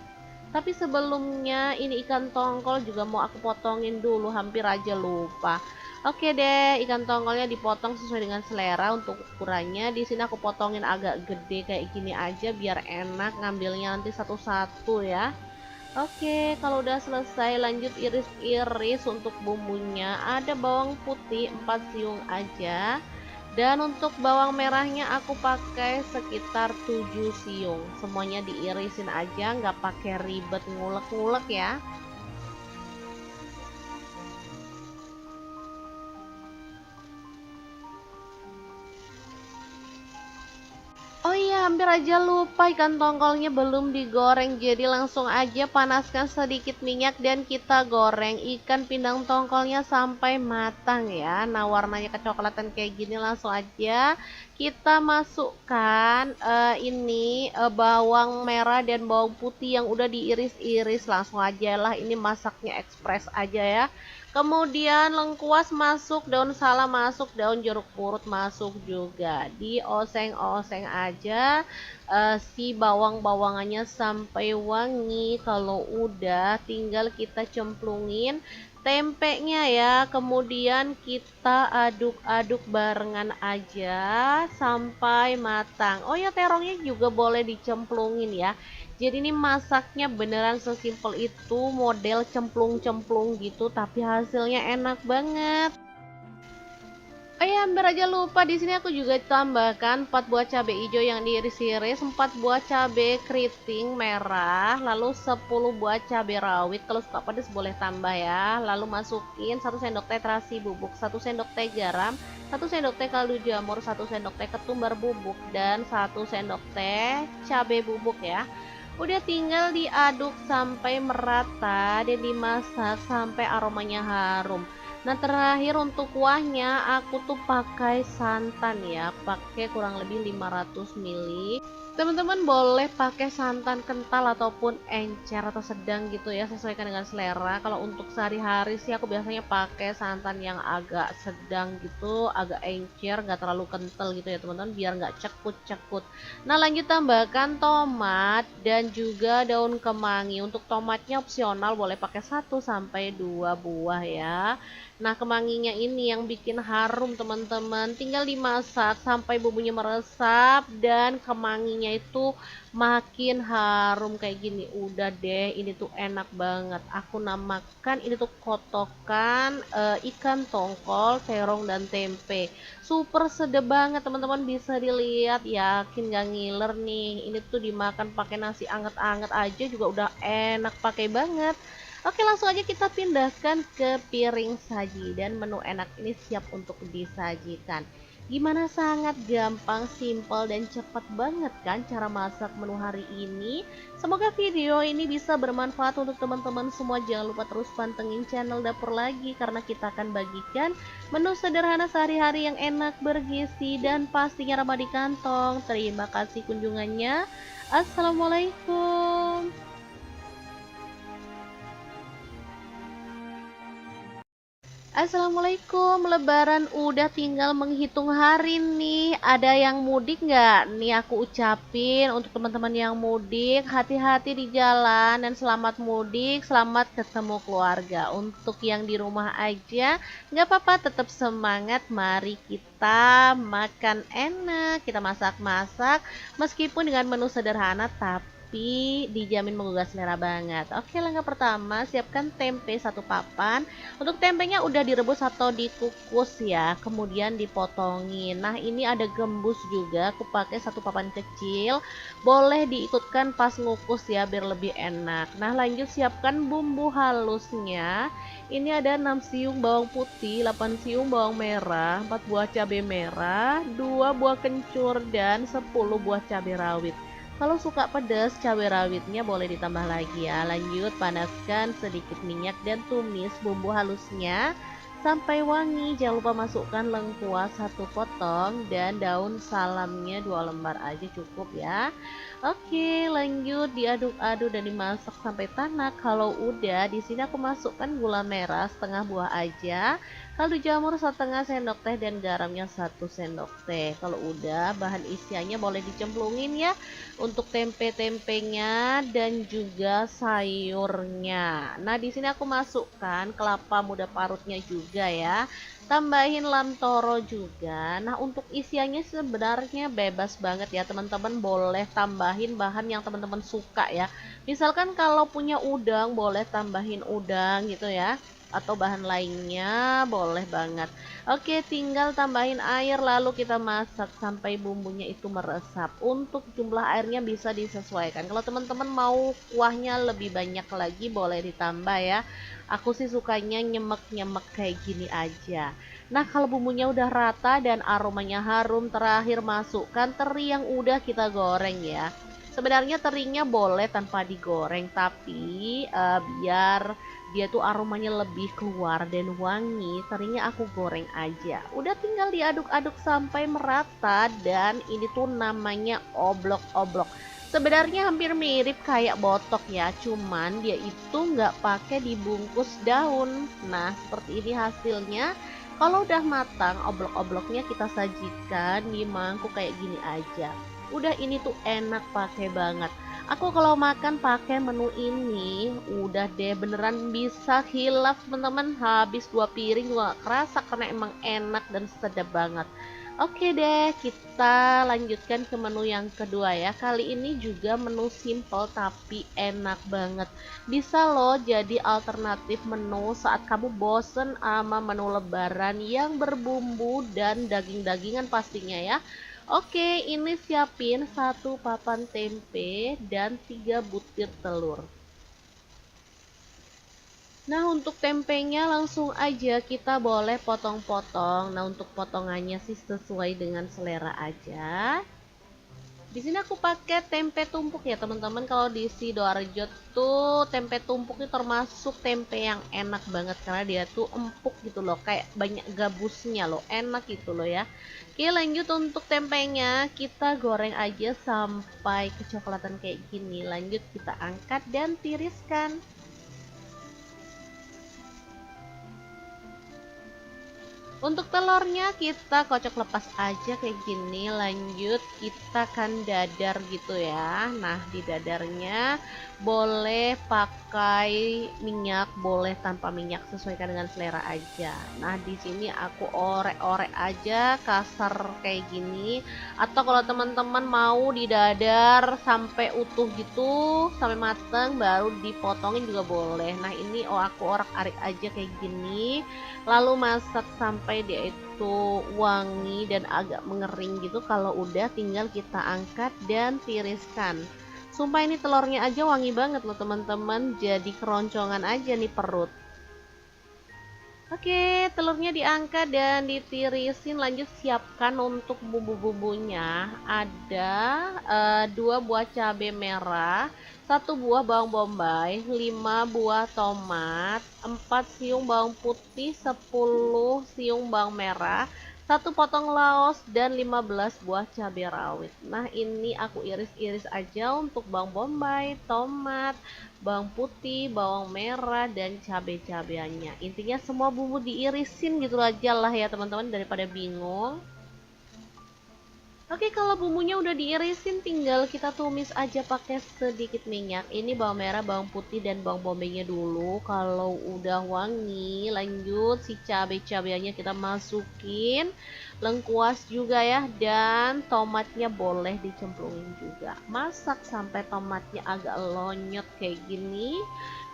Tapi sebelumnya ini ikan tongkol juga mau aku potongin dulu, hampir aja lupa. Oke deh, ikan tongkolnya dipotong sesuai dengan selera untuk ukurannya. Di sini aku potongin agak gede kayak gini aja biar enak ngambilnya nanti satu-satu ya. Oke, kalau udah selesai lanjut iris-iris untuk bumbunya. Ada bawang putih 4 siung aja. Dan untuk bawang merahnya aku pakai sekitar 7 siung. Semuanya diirisin aja, nggak pakai ribet ngulek-ngulek ya. Oh iya, hampir aja lupa ikan tongkolnya belum digoreng. Jadi langsung aja panaskan sedikit minyak dan kita goreng ikan pindang tongkolnya sampai matang ya. Nah, warnanya kecoklatan kayak gini langsung aja kita masukkan bawang merah dan bawang putih yang udah diiris-iris. Langsung aja lah, ini masaknya ekspres aja ya. Kemudian lengkuas masuk, daun salam masuk, daun jeruk purut masuk juga. Dioseng-oseng aja si bawang-bawangannya sampai wangi. Kalau udah tinggal kita cemplungin tempenya ya. Kemudian kita aduk-aduk barengan aja sampai matang. Oh ya, terongnya juga boleh dicemplungin ya. Jadi ini masaknya beneran sesimpel itu, model cemplung-cemplung gitu, tapi hasilnya enak banget. Oh ya, hampir aja lupa, di sini aku juga tambahkan 4 buah cabai hijau yang diiris-iris, 4 buah cabai keriting merah, lalu 10 buah cabai rawit. Kalau suka pedas boleh tambah ya. Lalu masukin 1 sendok teh terasi bubuk, 1 sendok teh garam, 1 sendok teh kaldu jamur, 1 sendok teh ketumbar bubuk, dan 1 sendok teh cabai bubuk ya. Udah tinggal diaduk sampai merata dan dimasak sampai aromanya harum. Nah, terakhir untuk kuahnya aku tuh pakai santan ya, pakai kurang lebih 500 ml. Teman-teman boleh pakai santan kental ataupun encer atau sedang gitu ya, sesuaikan dengan selera. Kalau untuk sehari-hari sih aku biasanya pakai santan yang agak sedang gitu, agak encer, nggak terlalu kental gitu ya teman-teman, biar nggak cekut-cekut. Nah, lanjut tambahkan tomat dan juga daun kemangi. Untuk tomatnya opsional, boleh pakai 1 sampai 2 buah ya. Nah, kemanginya ini yang bikin harum teman-teman. Tinggal dimasak sampai bumbunya meresap dan kemanginya itu makin harum kayak gini. Udah deh, ini tuh enak banget. Aku namakan ini tuh kotokan ikan tongkol, terong dan tempe. Super sedap banget teman-teman, bisa dilihat, yakin gak ngiler nih. Ini tuh dimakan pakai nasi anget-anget aja juga udah enak pakai banget. Oke, langsung aja kita pindahkan ke piring saji dan menu enak ini siap untuk disajikan. Gimana, sangat gampang, simpel dan cepat banget kan cara masak menu hari ini? Semoga video ini bisa bermanfaat untuk teman-teman semua. Jangan lupa terus pantengin channel Dapur Lagi karena kita akan bagikan menu sederhana sehari-hari yang enak, bergizi dan pastinya ramah di kantong. Terima kasih kunjungannya. Assalamualaikum. Assalamualaikum, Lebaran udah tinggal menghitung hari nih. Ada yang mudik nggak? Nih aku ucapin untuk teman-teman yang mudik, hati-hati di jalan dan selamat mudik, selamat ketemu keluarga. Untuk yang di rumah aja, nggak apa-apa, tetap semangat. Mari kita makan enak, kita masak-masak, meskipun dengan menu sederhana, tapi dijamin menggugah selera banget. Oke, langkah pertama, siapkan tempe 1 papan. Untuk tempenya udah direbus atau dikukus ya, kemudian dipotongin. Nah, ini ada gembus juga, aku pakai 1 papan kecil. Boleh diikutkan pas ngukus ya biar lebih enak. Nah, lanjut siapkan bumbu halusnya. Ini ada 6 siung bawang putih, 8 siung bawang merah, 4 buah cabai merah, 2 buah kencur dan 10 buah cabai rawit. Kalau suka pedas, cabai rawitnya boleh ditambah lagi ya. Lanjut panaskan sedikit minyak dan tumis bumbu halusnya sampai wangi. Jangan lupa masukkan lengkuas 1 potong dan daun salamnya 2 lembar aja cukup ya. Oke, lanjut diaduk-aduk dan dimasak sampai tanak. Kalau udah, di sini aku masukkan gula merah 1/2 buah aja. kaldu jamur setengah sendok teh, dan garamnya 1 sendok teh. Kalau udah, bahan isiannya boleh dicemplungin ya untuk tempe-tempenya dan juga sayurnya. Nah, di sini aku masukkan kelapa muda parutnya juga ya. Tambahin lantoro juga. Nah, untuk isiannya sebenarnya bebas banget ya teman-teman, boleh tambahin bahan yang teman-teman suka ya. Misalkan kalau punya udang boleh tambahin udang gitu ya, atau bahan lainnya boleh banget. Oke, tinggal tambahin air lalu kita masak sampai bumbunya itu meresap. Untuk jumlah airnya bisa disesuaikan. Kalau teman-teman mau kuahnya lebih banyak lagi boleh ditambah ya. Aku sih sukanya nyemek-nyemek kayak gini aja. Nah, kalau bumbunya udah rata dan aromanya harum, terakhir masukkan teri yang udah kita goreng ya. Sebenarnya terinya boleh tanpa digoreng, tapi biar dia tuh aromanya lebih keluar dan wangi, terinya aku goreng aja. Udah tinggal diaduk-aduk sampai merata, dan ini tuh namanya oblok-oblok. Sebenarnya hampir mirip kayak botok ya, cuman dia itu nggak pakai dibungkus daun. Nah, seperti ini hasilnya. Kalau udah matang, oblok-obloknya kita sajikan di mangkuk kayak gini aja. Udah, ini tuh enak pakai banget. Aku kalau makan pakai menu ini, udah deh beneran bisa hilaf teman-teman. Habis 2 piring juga gak kerasa karena emang enak dan sedap banget. Oke deh, kita lanjutkan ke menu yang kedua ya. Kali ini juga menu simple tapi enak banget. Bisa loh jadi alternatif menu saat kamu bosen sama menu lebaran yang berbumbu dan daging-dagingan pastinya ya. Oke, ini siapin 1 papan tempe dan 3 butir telur. Nah, untuk tempenya langsung aja kita boleh potong-potong. Nah, untuk potongannya sih sesuai dengan selera aja. Di sini aku pakai tempe tumpuk ya teman-teman. Kalau di Sidoarjo tuh tempe tumpuk itu termasuk tempe yang enak banget karena dia tuh empuk gitu loh, kayak banyak gabusnya loh, enak gitu loh ya. Oke, lanjut untuk tempenya kita goreng aja sampai kecoklatan kayak gini. Lanjut kita angkat dan tiriskan. Untuk telurnya kita kocok lepas aja kayak gini. Lanjut kita kan dadar gitu ya. Nah, di dadarnya boleh pakai minyak, boleh tanpa minyak, sesuaikan dengan selera aja. Nah, di sini aku orek-orek aja kasar kayak gini. Atau kalau teman-teman mau di dadar sampai utuh gitu, sampai mateng baru dipotongin juga boleh. Nah, ini aku orek-arik aja kayak gini. Lalu masak sampai dia itu wangi dan agak mengering gitu. Kalau udah tinggal kita angkat dan tiriskan. Sumpah ini telurnya aja wangi banget loh teman-teman, jadi keroncongan aja nih perut. Oke, telurnya diangkat dan ditirisin. Lanjut siapkan untuk bumbu-bumbunya. Ada 2 buah cabai merah, 1 buah bawang bombay, 5 buah tomat, 4 siung bawang putih, 10 siung bawang merah, 1 potong laos, dan 15 buah cabai rawit. Nah, ini aku iris-iris aja untuk bawang bombay, tomat, bawang putih, bawang merah, dan cabai-cabeannya. Intinya semua bumbu diirisin gitu aja lah ya teman-teman, daripada bingung. Oke, kalau bumbunya udah diirisin tinggal kita tumis aja pakai sedikit minyak. Ini bawang merah, bawang putih, dan bawang bombaynya dulu. Kalau udah wangi, lanjut si cabai-cabeannya kita masukin. Lengkuas juga ya, dan tomatnya boleh dicemplungin juga. Masak sampai tomatnya agak lonyot kayak gini.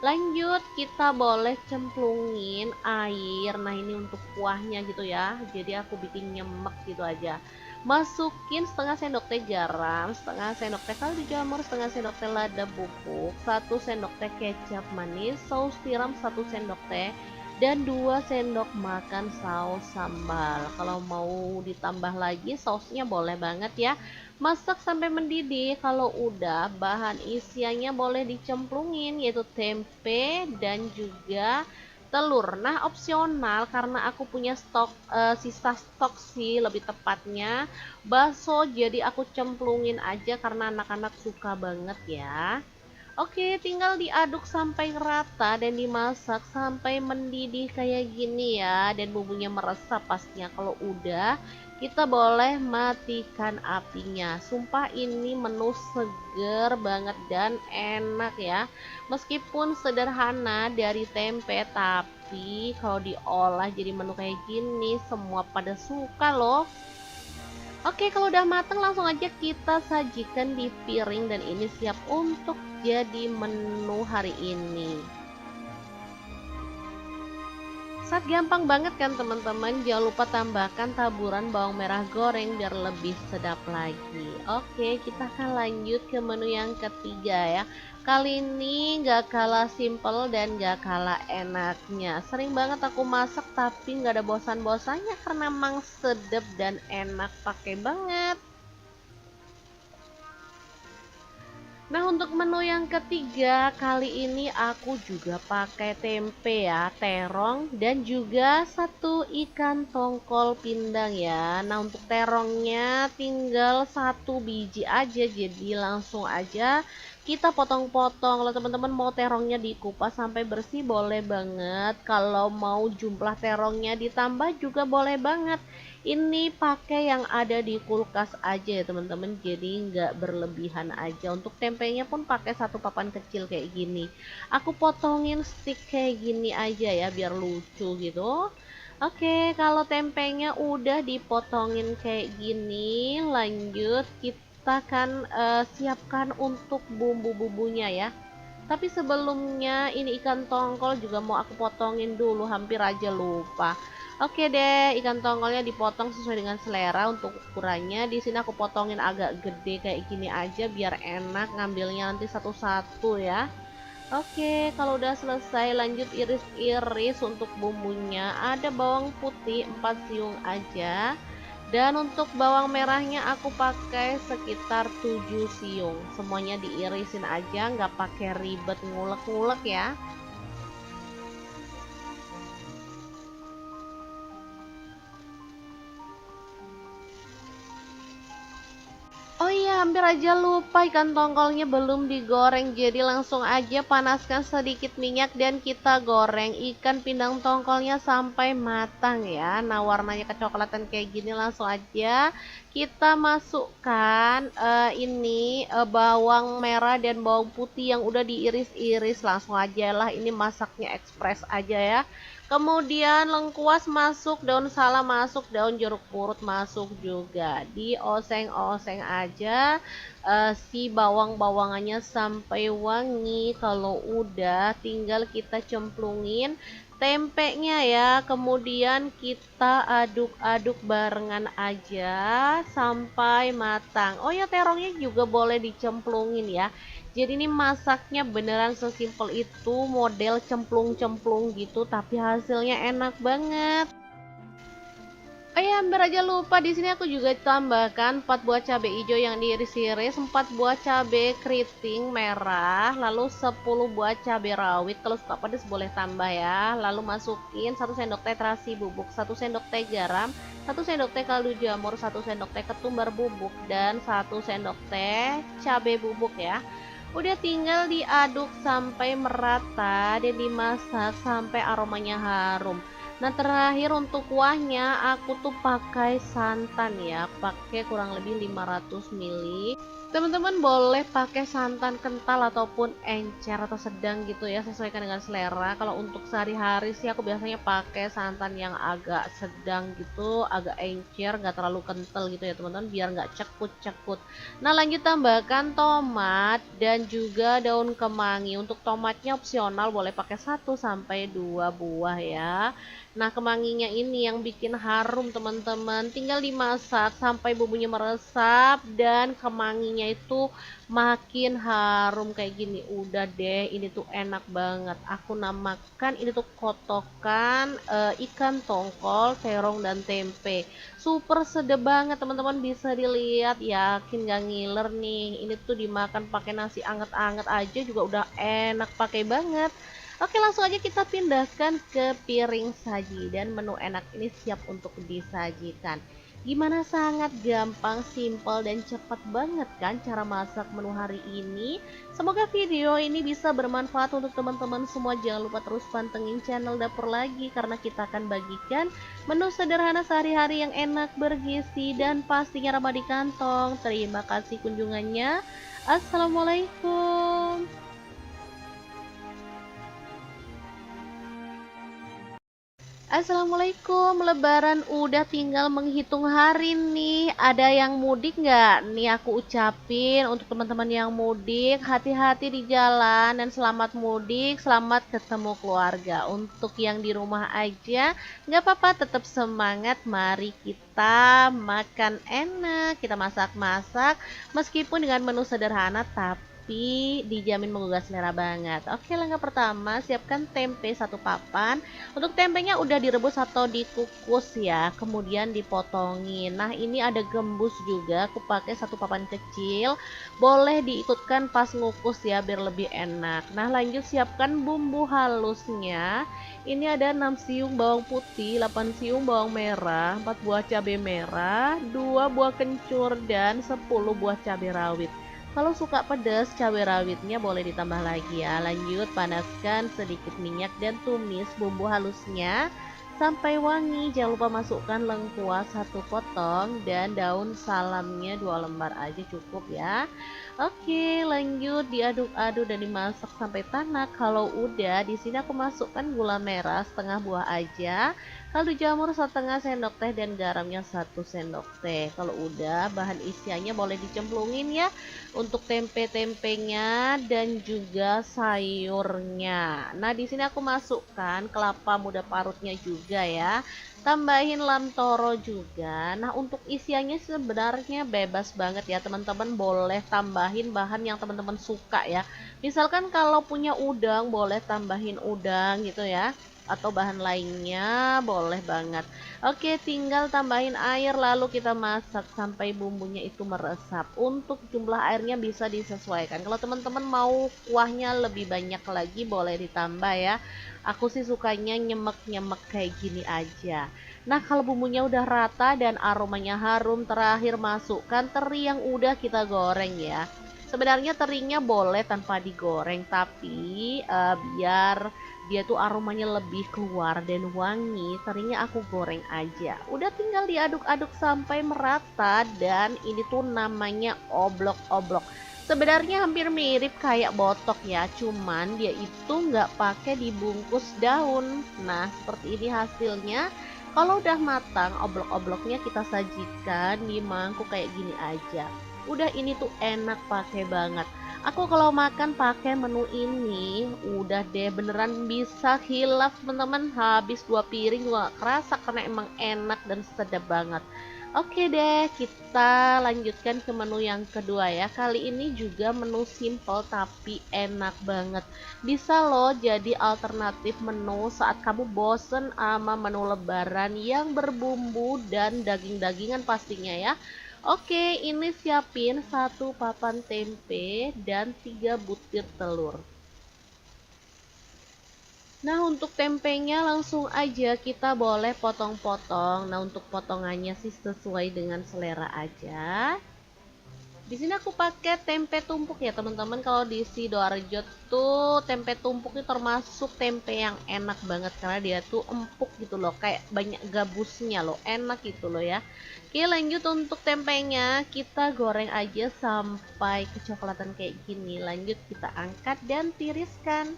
Lanjut kita boleh cemplungin air. Nah, ini untuk kuahnya gitu ya. Jadi aku bikin nyemek gitu aja. Masukin setengah sendok teh garam, setengah sendok teh kaldu jamur, setengah sendok teh lada bubuk, 1 sendok teh kecap manis, saus tiram 1 sendok teh, dan 2 sendok makan saus sambal. Kalau mau ditambah lagi sausnya boleh banget ya. Masak sampai mendidih. Kalau udah, bahan isiannya boleh dicemplungin, yaitu tempe dan juga telur. Nah, opsional karena aku punya sisa stok sih lebih tepatnya bakso, jadi aku cemplungin aja karena anak-anak suka banget ya. Oke, tinggal diaduk sampai rata dan dimasak sampai mendidih kayak gini ya. Dan bumbunya meresap pastinya. Kalau udah, kita boleh matikan apinya. Sumpah ini menu seger banget dan enak ya. Meskipun sederhana dari tempe, tapi kalau diolah jadi menu kayak gini, semua pada suka loh. Oke, kalau udah mateng langsung aja kita sajikan di piring dan ini siap untuk jadi menu hari ini. Saat gampang banget kan teman-teman, jangan lupa tambahkan taburan bawang merah goreng biar lebih sedap lagi. Oke, kita akan lanjut ke menu yang ketiga ya. Kali ini gak kalah simple dan gak kalah enaknya. Sering banget aku masak tapi gak ada bosan-bosannya karena emang sedap dan enak, pakai banget. Nah, untuk menu yang ketiga, kali ini aku juga pakai tempe ya, terong dan juga satu ikan tongkol pindang ya. Nah, untuk terongnya tinggal satu biji aja, jadi langsung aja kita potong-potong. Kalau teman-teman mau terongnya dikupas sampai bersih boleh banget. Kalau mau jumlah terongnya ditambah juga boleh banget. Ini pakai yang ada di kulkas aja ya teman-teman, jadi nggak berlebihan aja. Untuk tempenya pun pakai satu papan kecil kayak gini. Aku potongin stick kayak gini aja ya biar lucu gitu. Oke, kalau tempenya udah dipotongin kayak gini, lanjut kita kan siapkan untuk bumbu-bumbunya ya. Tapi sebelumnya ini ikan tongkol juga mau aku potongin dulu, hampir aja lupa. Oke deh, ikan tongkolnya dipotong sesuai dengan selera untuk ukurannya. Di sini aku potongin agak gede kayak gini aja biar enak ngambilnya nanti satu-satu ya. Oke, kalau udah selesai lanjut iris-iris untuk bumbunya. Ada bawang putih 4 siung aja. Dan untuk bawang merahnya aku pakai sekitar 7 siung. Semuanya diirisin aja, nggak pakai ribet ngulek-ngulek ya. Oh iya, hampir aja lupa ikan tongkolnya belum digoreng. Jadi langsung aja panaskan sedikit minyak dan kita goreng ikan pindang tongkolnya sampai matang ya. Nah, warnanya kecoklatan kayak gini langsung aja kita masukkan bawang merah dan bawang putih yang udah diiris-iris. Langsung aja lah, ini masaknya ekspres aja ya. Kemudian lengkuas masuk, daun salam masuk, daun jeruk purut masuk juga. Dioseng-oseng aja si bawang-bawangannya sampai wangi. Kalau udah tinggal kita cemplungin tempenya ya. Kemudian kita aduk-aduk barengan aja sampai matang. Oh ya, terongnya juga boleh dicemplungin ya. Jadi ini masaknya beneran sesimpel itu, model cemplung-cemplung gitu, tapi hasilnya enak banget. Oh ya, hampir aja lupa, di sini aku juga tambahkan 4 buah cabai hijau yang diiris-iris, 4 buah cabai keriting merah, lalu 10 buah cabai rawit. Kalau suka pedas boleh tambah ya. Lalu masukin 1 sendok teh terasi bubuk, 1 sendok teh garam, 1 sendok teh kaldu jamur, 1 sendok teh ketumbar bubuk, dan 1 sendok teh cabai bubuk ya. Udah tinggal diaduk sampai merata dan dimasak sampai aromanya harum. Nah, terakhir untuk kuahnya aku tuh pakai santan ya, pakai kurang lebih 500 ml. Teman-teman boleh pakai santan kental ataupun encer atau sedang gitu ya, sesuaikan dengan selera. Kalau untuk sehari-hari sih aku biasanya pakai santan yang agak sedang gitu, agak encer, nggak terlalu kental gitu ya teman-teman, biar nggak cekut-cekut. Nah, lanjut tambahkan tomat dan juga daun kemangi. Untuk tomatnya opsional, boleh pakai 1 sampai 2 buah ya. Nah, kemanginya ini yang bikin harum teman-teman. Tinggal dimasak sampai bumbunya meresap dan kemanginya itu makin harum kayak gini. Udah deh, ini tuh enak banget. Aku namakan ini tuh kotokan ikan tongkol, terong dan tempe. Super sedap banget teman-teman, bisa dilihat, yakin gak ngiler nih. Ini tuh dimakan pakai nasi anget-anget aja juga udah enak, pakai banget. Oke, langsung aja kita pindahkan ke piring saji dan menu enak ini siap untuk disajikan. Gimana, sangat gampang, simpel, dan cepat banget kan cara masak menu hari ini. Semoga video ini bisa bermanfaat untuk teman-teman semua. Jangan lupa terus pantengin channel Dapur Lagi karena kita akan bagikan menu sederhana sehari-hari yang enak, bergizi, dan pastinya ramah di kantong. Terima kasih kunjungannya. Assalamualaikum. Assalamualaikum, Lebaran udah tinggal menghitung hari nih. Ada yang mudik nggak? Nih aku ucapin untuk teman-teman yang mudik, hati-hati di jalan dan selamat mudik, selamat ketemu keluarga. Untuk yang di rumah aja, nggak apa-apa, tetap semangat. Mari kita makan enak, kita masak-masak, meskipun dengan menu sederhana, tapi dijamin menggugah selera banget. Oke, langkah pertama, siapkan tempe satu papan. Untuk tempenya udah direbus atau dikukus ya, kemudian dipotongin. Nah, ini ada gembus juga, aku pakai satu papan kecil. Boleh diikutkan pas ngukus ya biar lebih enak. Nah, lanjut siapkan bumbu halusnya. Ini ada 6 siung bawang putih, 8 siung bawang merah, 4 buah cabai merah, 2 buah kencur, dan 10 buah cabai rawit. Kalau suka pedas, cabai rawitnya boleh ditambah lagi ya. Lanjut panaskan sedikit minyak dan tumis bumbu halusnya sampai wangi. Jangan lupa masukkan lengkuas satu potong dan daun salamnya 2 lembar aja cukup ya. Oke, lanjut diaduk-aduk dan dimasak sampai tanak. Kalau udah, di sini aku masukkan gula merah setengah buah aja, kaldu jamur setengah sendok teh, dan garamnya 1 sendok teh. Kalau udah, bahan isiannya boleh dicemplungin ya untuk tempe-tempenya dan juga sayurnya. Nah, di sini aku masukkan kelapa muda parutnya juga ya. Tambahin lamtoro juga. Nah, untuk isiannya sebenarnya bebas banget ya, teman-teman boleh tambahin bahan yang teman-teman suka ya. Misalkan kalau punya udang, boleh tambahin udang gitu ya. Atau bahan lainnya boleh banget. Oke, tinggal tambahin air lalu kita masak sampai bumbunya itu meresap. Untuk jumlah airnya bisa disesuaikan. Kalau teman-teman mau kuahnya lebih banyak lagi boleh ditambah ya. Aku sih sukanya nyemek-nyemek kayak gini aja. Nah, kalau bumbunya udah rata dan aromanya harum, terakhir masukkan teri yang udah kita goreng ya. Sebenarnya terinya boleh tanpa digoreng, tapi biar dia tuh aromanya lebih keluar dan wangi, terinya aku goreng aja. Udah tinggal diaduk-aduk sampai merata dan ini tuh namanya oblok-oblok. Sebenarnya hampir mirip kayak botok ya, cuman dia itu nggak pakai dibungkus daun. Nah, seperti ini hasilnya. Kalau udah matang, oblok-obloknya kita sajikan di mangkuk kayak gini aja. Udah, ini tuh enak pakai banget. Aku kalau makan pakai menu ini, udah deh beneran bisa hilaf teman-teman. Habis 2 piring juga gak kerasa karena emang enak dan sedap banget. Oke deh, kita lanjutkan ke menu yang kedua ya. Kali ini juga menu simple tapi enak banget. Bisa loh jadi alternatif menu saat kamu bosen sama menu lebaran yang berbumbu dan daging-dagingan pastinya ya. Oke, ini siapin 1 papan tempe dan 3 butir telur. Nah, untuk tempenya langsung aja kita boleh potong-potong. Nah, untuk potongannya sih sesuai dengan selera aja. Di sini aku pakai tempe tumpuk ya teman-teman. Kalau di Sidoarjo tuh tempe tumpuk itu termasuk tempe yang enak banget karena dia tuh empuk gitu loh, kayak banyak gabusnya loh, enak gitu loh ya. Oke, lanjut untuk tempenya kita goreng aja sampai kecoklatan kayak gini. Lanjut kita angkat dan tiriskan.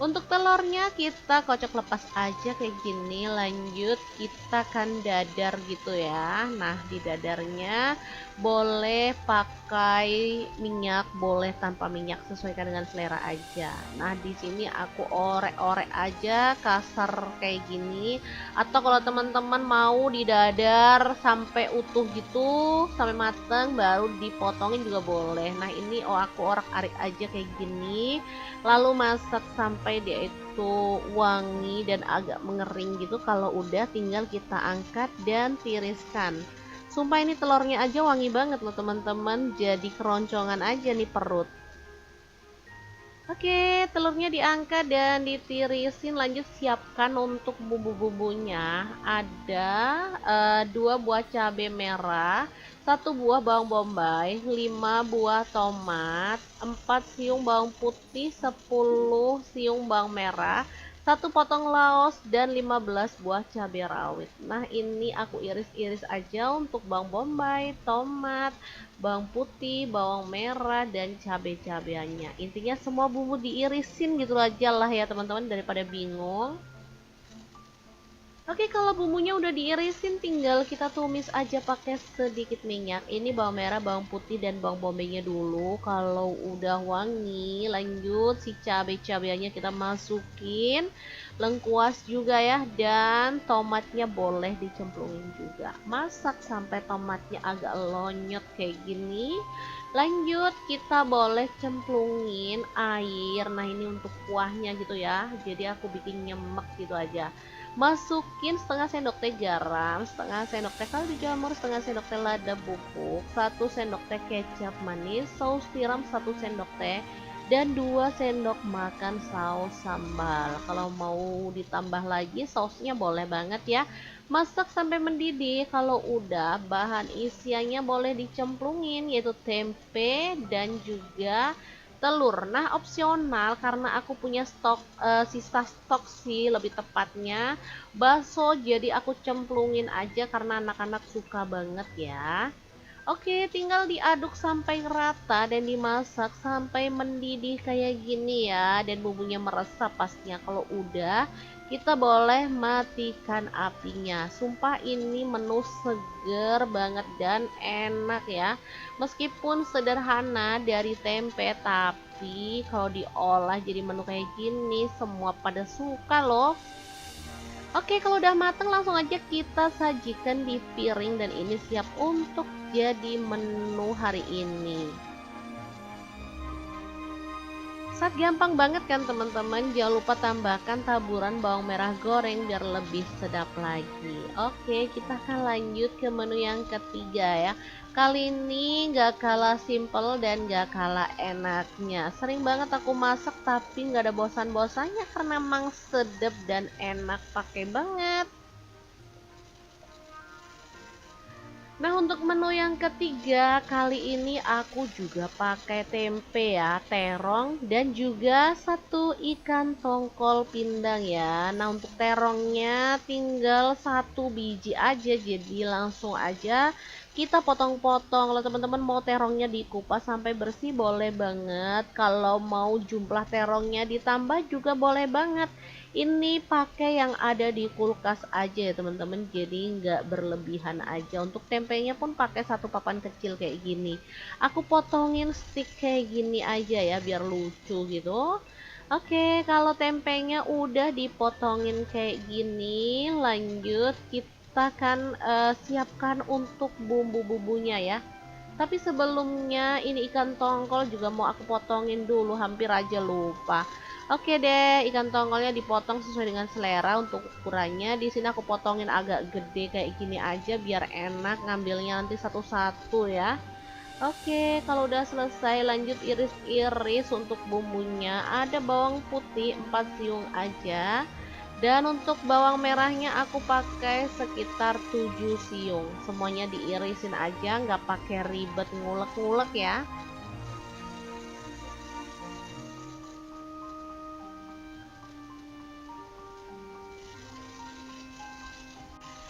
Untuk telurnya kita kocok lepas aja kayak gini. Lanjut kita kan dadar gitu ya. Nah, di dadarnya boleh pakai minyak, boleh tanpa minyak, sesuaikan dengan selera aja. Nah, di sini aku orek-orek aja kasar kayak gini. Atau kalau teman-teman mau di dadar sampai utuh gitu, sampai mateng baru dipotongin juga boleh. Nah, ini aku orek-arik aja kayak gini. Lalu masak sampai dia itu wangi dan agak mengering gitu. Kalau udah tinggal kita angkat dan tiriskan. Sumpah ini telurnya aja wangi banget loh teman-teman, jadi keroncongan aja nih perut. Oke, telurnya diangkat dan ditirisin. Lanjut siapkan untuk bumbu-bumbunya. Ada 2 buah cabai merah, 1 buah bawang bombay, 5 buah tomat, 4 siung bawang putih, 10 siung bawang merah, 1 potong laos, dan 15 buah cabai rawit. Nah, ini aku iris-iris aja untuk bawang bombay, tomat, bawang putih, bawang merah, dan cabai-cabeannya. Intinya semua bumbu diirisin gitu aja lah ya teman-teman, daripada bingung. Oke, kalau bumbunya udah diirisin, tinggal kita tumis aja pakai sedikit minyak. Ini bawang merah, bawang putih, dan bawang bombaynya dulu. Kalau udah wangi, lanjut si cabai-cabeannya kita masukin. Lengkuas juga ya, dan tomatnya boleh dicemplungin juga. Masak sampai tomatnya agak lonyot kayak gini. Lanjut kita boleh cemplungin air. Nah, ini untuk kuahnya gitu ya. Jadi aku bikin nyemek gitu aja. Masukin setengah sendok teh garam, setengah sendok teh kaldu jamur, setengah sendok teh lada bubuk, 1 sendok teh kecap manis, saus tiram 1 sendok teh, dan 2 sendok makan saus sambal. Kalau mau ditambah lagi sausnya boleh banget ya. Masak sampai mendidih. Kalau udah, bahan isiannya boleh dicemplungin, yaitu tempe dan juga telur. Nah, opsional karena aku punya sisa stok sih lebih tepatnya bakso, jadi aku cemplungin aja karena anak-anak suka banget ya. Oke, tinggal diaduk sampai rata dan dimasak sampai mendidih kayak gini ya, dan bumbunya meresap pastinya. Kalau udah, kita boleh matikan apinya. Sumpah ini menu seger banget dan enak ya. Meskipun sederhana dari tempe, tapi kalau diolah jadi menu kayak gini semua pada suka loh. Oke, kalau udah mateng langsung aja kita sajikan di piring dan ini siap untuk jadi menu hari ini. Saat gampang banget kan teman-teman, jangan lupa tambahkan taburan bawang merah goreng biar lebih sedap lagi. Oke, kita akan lanjut ke menu yang ketiga ya. Kali ini gak kalah simple dan gak kalah enaknya. Sering banget aku masak tapi gak ada bosan-bosannya karena emang sedap dan enak pakai banget. Nah, untuk menu yang ketiga kali ini aku juga pakai tempe ya, terong, dan juga 1 ikan tongkol pindang ya. Nah, untuk terongnya tinggal 1 biji aja, jadi langsung aja kita potong-potong. Kalau teman-teman mau terongnya dikupas sampai bersih boleh banget. Kalau mau jumlah terongnya ditambah juga boleh banget. Ini pakai yang ada di kulkas aja ya teman-teman, jadi nggak berlebihan aja. Untuk tempenya pun pakai 1 papan kecil kayak gini. Aku potongin stick kayak gini aja ya biar lucu gitu. Oke, kalau tempenya udah dipotongin kayak gini, lanjut kita kan siapkan untuk bumbu-bumbunya ya. Tapi sebelumnya ini ikan tongkol juga mau aku potongin dulu, hampir aja lupa. Oke deh, ikan tongkolnya dipotong sesuai dengan selera untuk ukurannya. Di sini aku potongin agak gede kayak gini aja biar enak ngambilnya nanti satu-satu ya. Oke, kalau udah selesai lanjut iris-iris untuk bumbunya. Ada bawang putih 4 siung aja. Dan untuk bawang merahnya aku pakai sekitar 7 siung. Semuanya diirisin aja, nggak pakai ribet ngulek-ngulek ya.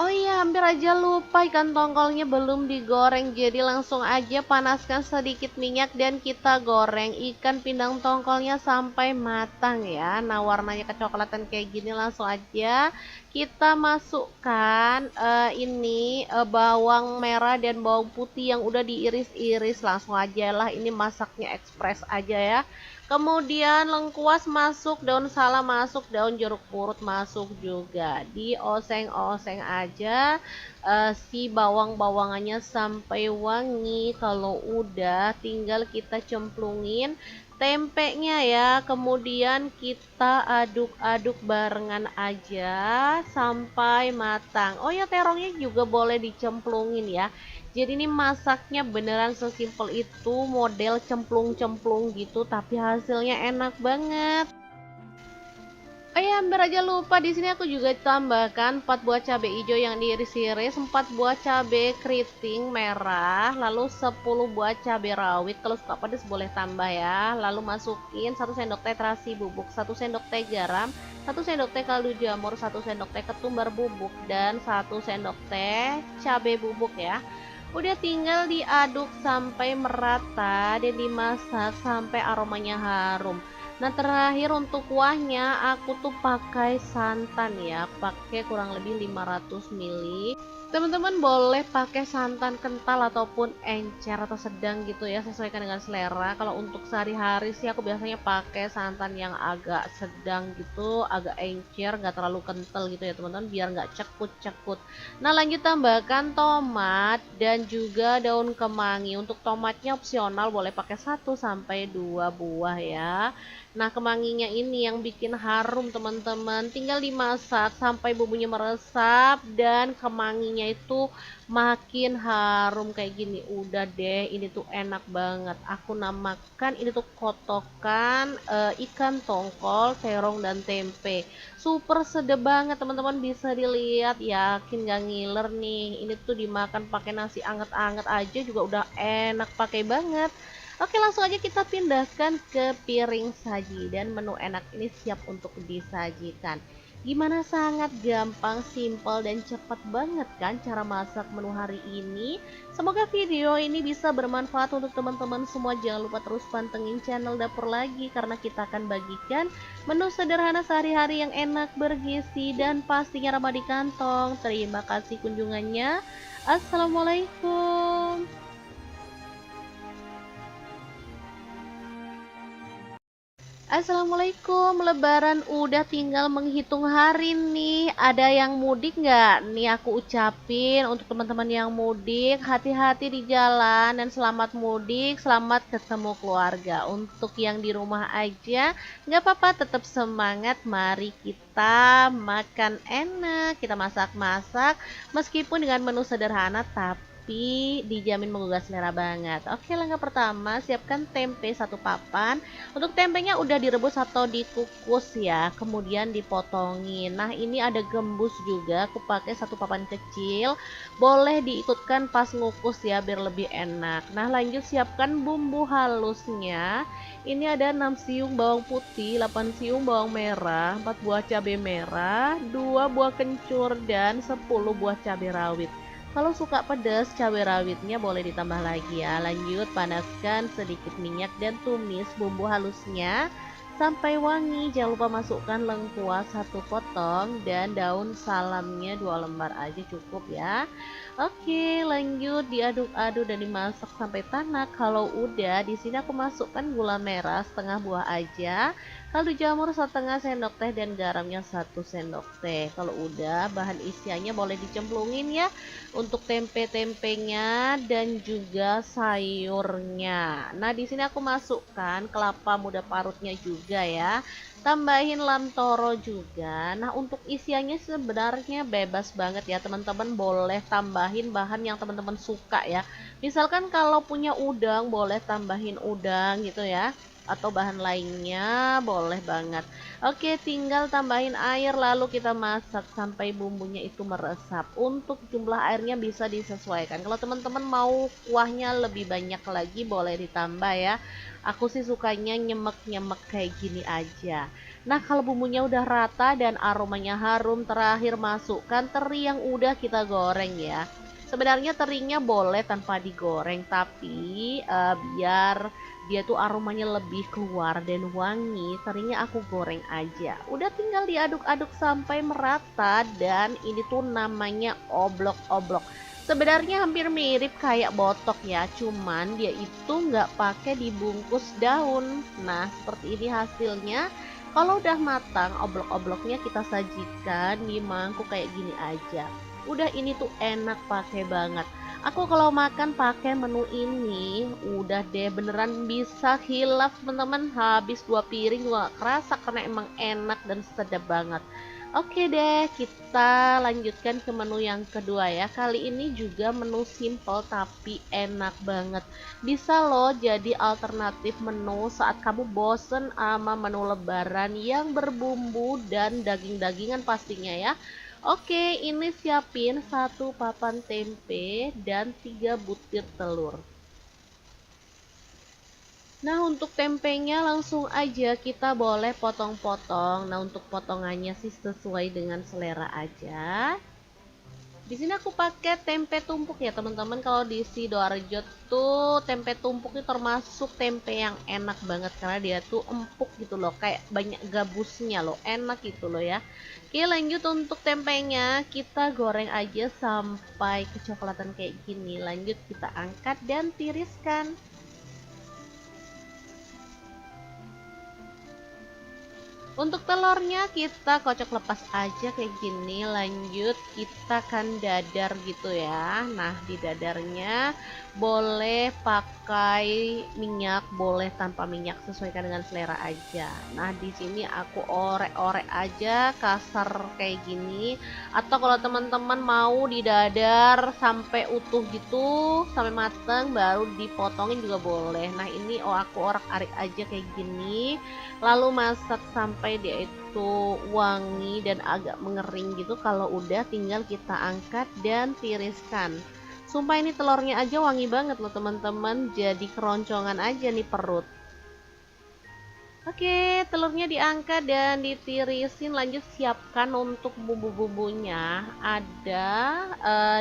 Oh iya, hampir aja lupa ikan tongkolnya belum digoreng. Jadi langsung aja panaskan sedikit minyak dan kita goreng ikan pindang tongkolnya sampai matang ya. Nah, warnanya kecoklatan kayak gini langsung aja kita masukkan bawang merah dan bawang putih yang udah diiris-iris. Langsung aja lah, ini masaknya ekspres aja ya. Kemudian lengkuas masuk, daun salam masuk, daun jeruk purut masuk juga. Dioseng-oseng aja si bawang-bawangannya sampai wangi. Kalau udah tinggal kita cemplungin tempenya ya, kemudian kita aduk-aduk barengan aja sampai matang. Oh ya, terongnya juga boleh dicemplungin ya. Jadi ini masaknya beneran sesimpel itu, model cemplung-cemplung gitu, tapi hasilnya enak banget. Oh ya, hampir aja lupa, di sini aku juga tambahkan 4 buah cabai hijau yang diiris-iris, 4 buah cabai keriting merah, lalu 10 buah cabai rawit. Kalau suka pedas boleh tambah ya. Lalu masukin 1 sendok teh terasi bubuk, 1 sendok teh garam, 1 sendok teh kaldu jamur, 1 sendok teh ketumbar bubuk, dan 1 sendok teh cabai bubuk ya. Udah tinggal diaduk sampai merata dan dimasak sampai aromanya harum. Nah, terakhir untuk kuahnya aku tuh pakai santan ya, pakai kurang lebih 500 ml. Teman-teman boleh pakai santan kental ataupun encer atau sedang gitu ya, sesuaikan dengan selera. Kalau untuk sehari-hari sih aku biasanya pakai santan yang agak sedang gitu, agak encer, nggak terlalu kental gitu ya teman-teman, biar nggak cekut-cekut. Nah, lanjut tambahkan tomat dan juga daun kemangi. Untuk tomatnya opsional, boleh pakai 1 sampai 2 buah ya. Nah, kemanginya ini yang bikin harum teman-teman. Tinggal dimasak sampai bumbunya meresap dan kemanginya itu makin harum kayak gini. Udah deh, ini tuh enak banget. Aku namakan ini tuh kotokan ikan tongkol, terong dan tempe. Super sedap banget teman-teman, bisa dilihat, yakin gak ngiler nih. Ini tuh dimakan pakai nasi anget-anget aja juga udah enak pakai banget. Oke, langsung aja kita pindahkan ke piring saji dan menu enak ini siap untuk disajikan. Gimana, sangat gampang, simpel dan cepat banget kan cara masak menu hari ini. Semoga video ini bisa bermanfaat untuk teman-teman semua. Jangan lupa terus pantengin channel Dapur Lagi, karena kita akan bagikan menu sederhana sehari-hari yang enak, bergizi, dan pastinya ramah di kantong. Terima kasih kunjungannya. Assalamualaikum. Assalamualaikum, Lebaran udah tinggal menghitung hari nih. Ada yang mudik nggak? Nih aku ucapin untuk teman-teman yang mudik, hati-hati di jalan dan selamat mudik, selamat ketemu keluarga. Untuk yang di rumah aja, nggak apa-apa, tetap semangat. Mari kita makan enak, kita masak-masak, meskipun dengan menu sederhana, tapi dijamin menggugah selera banget. Oke, langkah pertama, siapkan tempe 1 papan. Untuk tempenya udah direbus atau dikukus ya, kemudian dipotongin. Nah, ini ada gembus juga, aku pakai 1 papan kecil. Boleh diikutkan pas ngukus ya, biar lebih enak. Nah, lanjut siapkan bumbu halusnya. Ini ada 6 siung bawang putih, 8 siung bawang merah, 4 buah cabai merah, 2 buah kencur, dan 10 buah cabai rawit. Kalau suka pedas, cabai rawitnya boleh ditambah lagi ya. Lanjut panaskan sedikit minyak dan tumis bumbu halusnya sampai wangi. Jangan lupa masukkan lengkuas 1 potong dan daun salamnya 2 lembar aja cukup ya. Oke, lanjut diaduk-aduk dan dimasak sampai tanak. Kalau udah, di sini aku masukkan gula merah setengah buah aja, kaldu jamur setengah sendok teh, dan garamnya 1 sendok teh. Kalau udah, bahan isiannya boleh dicemplungin ya, untuk tempe-tempenya dan juga sayurnya. Nah, di sini aku masukkan kelapa muda parutnya juga ya. Tambahin lantoro juga. Nah, untuk isiannya sebenarnya bebas banget ya, teman-teman boleh tambahin bahan yang teman-teman suka ya. Misalkan kalau punya udang, boleh tambahin udang gitu ya, atau bahan lainnya boleh banget. Oke, tinggal tambahin air lalu kita masak sampai bumbunya itu meresap. Untuk jumlah airnya bisa disesuaikan. Kalau teman-teman mau kuahnya lebih banyak lagi boleh ditambah ya. Aku sih sukanya nyemek-nyemek kayak gini aja. Nah, kalau bumbunya udah rata dan aromanya harum, terakhir masukkan teri yang udah kita goreng ya. Sebenarnya terinya boleh tanpa digoreng, tapi biar dia tuh aromanya lebih keluar dan wangi, terinya aku goreng aja. Udah tinggal diaduk-aduk sampai merata, dan ini tuh namanya oblok-oblok. Sebenarnya hampir mirip kayak botok ya, cuman dia itu nggak pakai dibungkus daun. Nah, seperti ini hasilnya. Kalau udah matang, oblok-obloknya kita sajikan di mangkuk kayak gini aja. Udah, ini tuh enak pakai banget. Aku kalau makan pakai menu ini udah deh beneran bisa hilaf teman-teman, habis 2 piring juga gak kerasa karena emang enak dan sedap banget. Oke deh, kita lanjutkan ke menu yang kedua ya. Kali ini juga menu simple tapi enak banget. Bisa loh jadi alternatif menu saat kamu bosen sama menu lebaran yang berbumbu dan daging-dagingan pastinya ya. Oke, ini siapin 1 papan tempe dan 3 butir telur. Nah, untuk tempenya langsung aja kita boleh potong-potong. Nah, untuk potongannya sih sesuai dengan selera aja. Di sini aku pakai tempe tumpuk ya teman-teman. Kalau di Sidoarjo tuh tempe tumpuk itu termasuk tempe yang enak banget karena dia tuh empuk gitu loh, kayak banyak gabusnya loh, enak gitu loh ya. Oke, lanjut untuk tempenya kita goreng aja sampai kecoklatan kayak gini. Lanjut kita angkat dan tiriskan. Untuk telurnya kita kocok lepas aja kayak gini. Lanjut kita kan dadar gitu ya. Nah, di dadarnya boleh pakai minyak, boleh tanpa minyak, sesuaikan dengan selera aja. Nah, di sini aku orek-orek aja kasar kayak gini. Atau kalau teman-teman mau di dadar sampai utuh gitu, sampai mateng baru dipotongin juga boleh. Nah, ini aku orek-arik aja kayak gini. Lalu masak sampai dia itu wangi dan agak mengering gitu. Kalau udah tinggal kita angkat dan tiriskan. Sumpah ini telurnya aja wangi banget loh teman-teman, jadi keroncongan aja nih perut. Oke, telurnya diangkat dan ditirisin. Lanjut siapkan untuk bumbu-bumbunya. Ada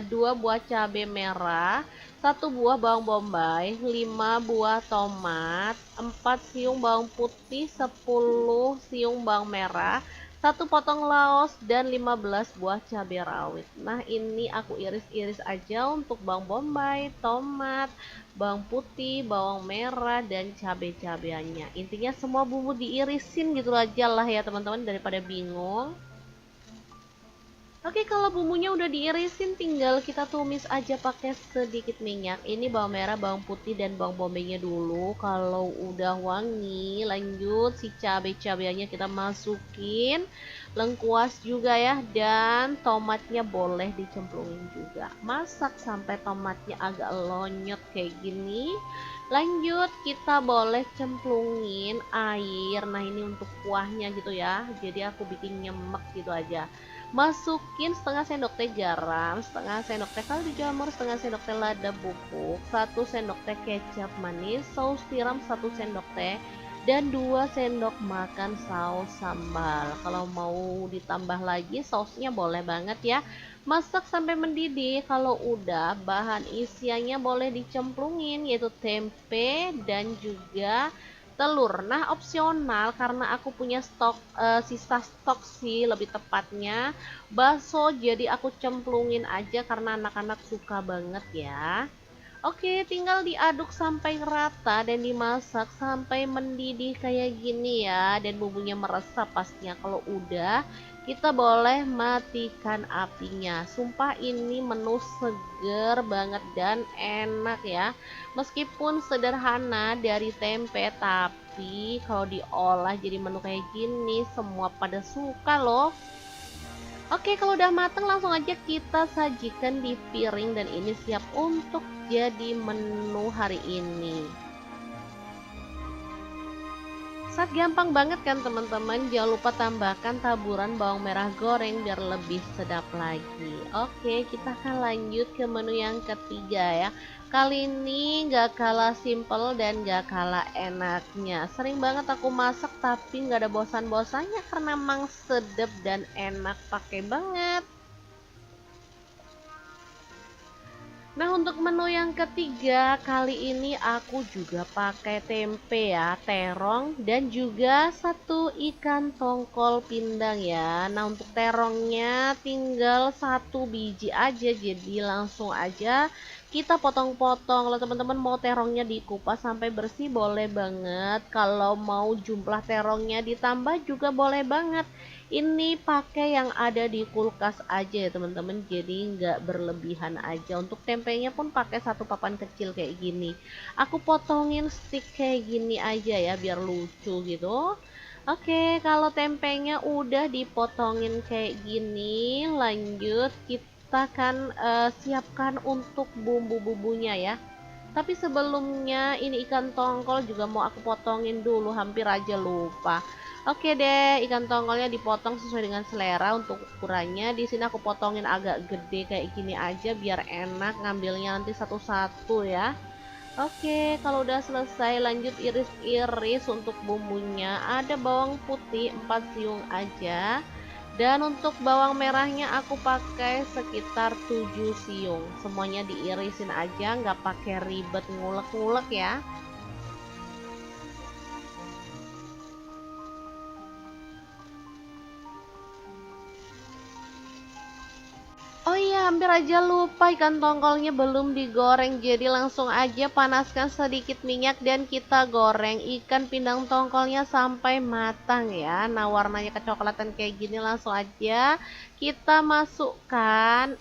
2 buah cabai merah, 1 buah bawang bombay, 5 buah tomat, 4 siung bawang putih, 10 siung bawang merah, 1 potong laos, dan 15 buah cabai rawit. Nah, ini aku iris-iris aja untuk bawang bombay, tomat, bawang putih, bawang merah, dan cabai-cabeannya. Intinya semua bumbu diirisin gitu aja lah ya teman-teman, daripada bingung. Oke, kalau bumbunya udah diirisin tinggal kita tumis aja pakai sedikit minyak. Ini bawang merah, bawang putih, dan bawang bombaynya dulu. Kalau udah wangi, lanjut si cabai-cabeannya kita masukin. Lengkuas juga ya, dan tomatnya boleh dicemplungin juga. Masak sampai tomatnya agak lonyot kayak gini. Lanjut kita boleh cemplungin air. Nah, ini untuk kuahnya gitu ya. Jadi aku bikin nyemek gitu aja. Masukin setengah sendok teh garam, setengah sendok teh kaldu jamur, setengah sendok teh lada bubuk, 1 sendok teh kecap manis, saus tiram 1 sendok teh, dan 2 sendok makan saus sambal. Kalau mau ditambah lagi sausnya boleh banget ya. Masak sampai mendidih. Kalau udah, bahan isiannya boleh dicemplungin, yaitu tempe dan juga telur. Nah, opsional karena aku punya stok sisa stok sih lebih tepatnya bakso, jadi aku cemplungin aja karena anak-anak suka banget ya. Oke, tinggal diaduk sampai rata dan dimasak sampai mendidih kayak gini ya, dan bumbunya meresap pastinya. Kalau udah, kita boleh matikan apinya. Sumpah ini menu seger banget dan enak ya. Meskipun sederhana dari tempe, tapi kalau diolah jadi menu kayak gini semua pada suka loh. Oke, kalau udah mateng langsung aja kita sajikan di piring dan ini siap untuk jadi menu hari ini. Sangat gampang banget kan teman-teman. Jangan lupa tambahkan taburan bawang merah goreng biar lebih sedap lagi. Oke, kita akan lanjut ke menu yang ketiga ya. Kali ini gak kalah simple dan gak kalah enaknya. Sering banget aku masak tapi gak ada bosan-bosannya karena emang sedap dan enak, pakai banget. Nah, untuk menu yang ketiga kali ini aku juga pakai tempe ya, terong, dan juga 1 ikan tongkol pindang ya. Nah, untuk terongnya tinggal 1 biji aja, jadi langsung aja kita potong-potong. Kalau teman-teman mau terongnya dikupas sampai bersih boleh banget. Kalau mau jumlah terongnya ditambah juga boleh banget. Ini pakai yang ada di kulkas aja ya teman-teman, jadi nggak berlebihan aja. Untuk tempenya pun pakai satu papan kecil kayak gini. Aku potongin stick kayak gini aja ya biar lucu gitu. Oke, kalau tempenya udah dipotongin kayak gini, lanjut kita kan siapkan untuk bumbu-bumbunya ya. Tapi sebelumnya ini ikan tongkol juga mau aku potongin dulu, hampir aja lupa. Oke deh, ikan tongkolnya dipotong sesuai dengan selera untuk ukurannya. Di sini aku potongin agak gede kayak gini aja biar enak ngambilnya nanti satu-satu ya. Oke, kalau udah selesai lanjut iris-iris untuk bumbunya. Ada bawang putih 4 siung aja. Dan untuk bawang merahnya aku pakai sekitar 7 siung. Semuanya diirisin aja, nggak pakai ribet ngulek-ngulek ya. Oh iya, hampir aja lupa ikan tongkolnya belum digoreng. Jadi langsung aja panaskan sedikit minyak dan kita goreng ikan pindang tongkolnya sampai matang ya. Nah, warnanya kecoklatan kayak gini langsung aja kita masukkan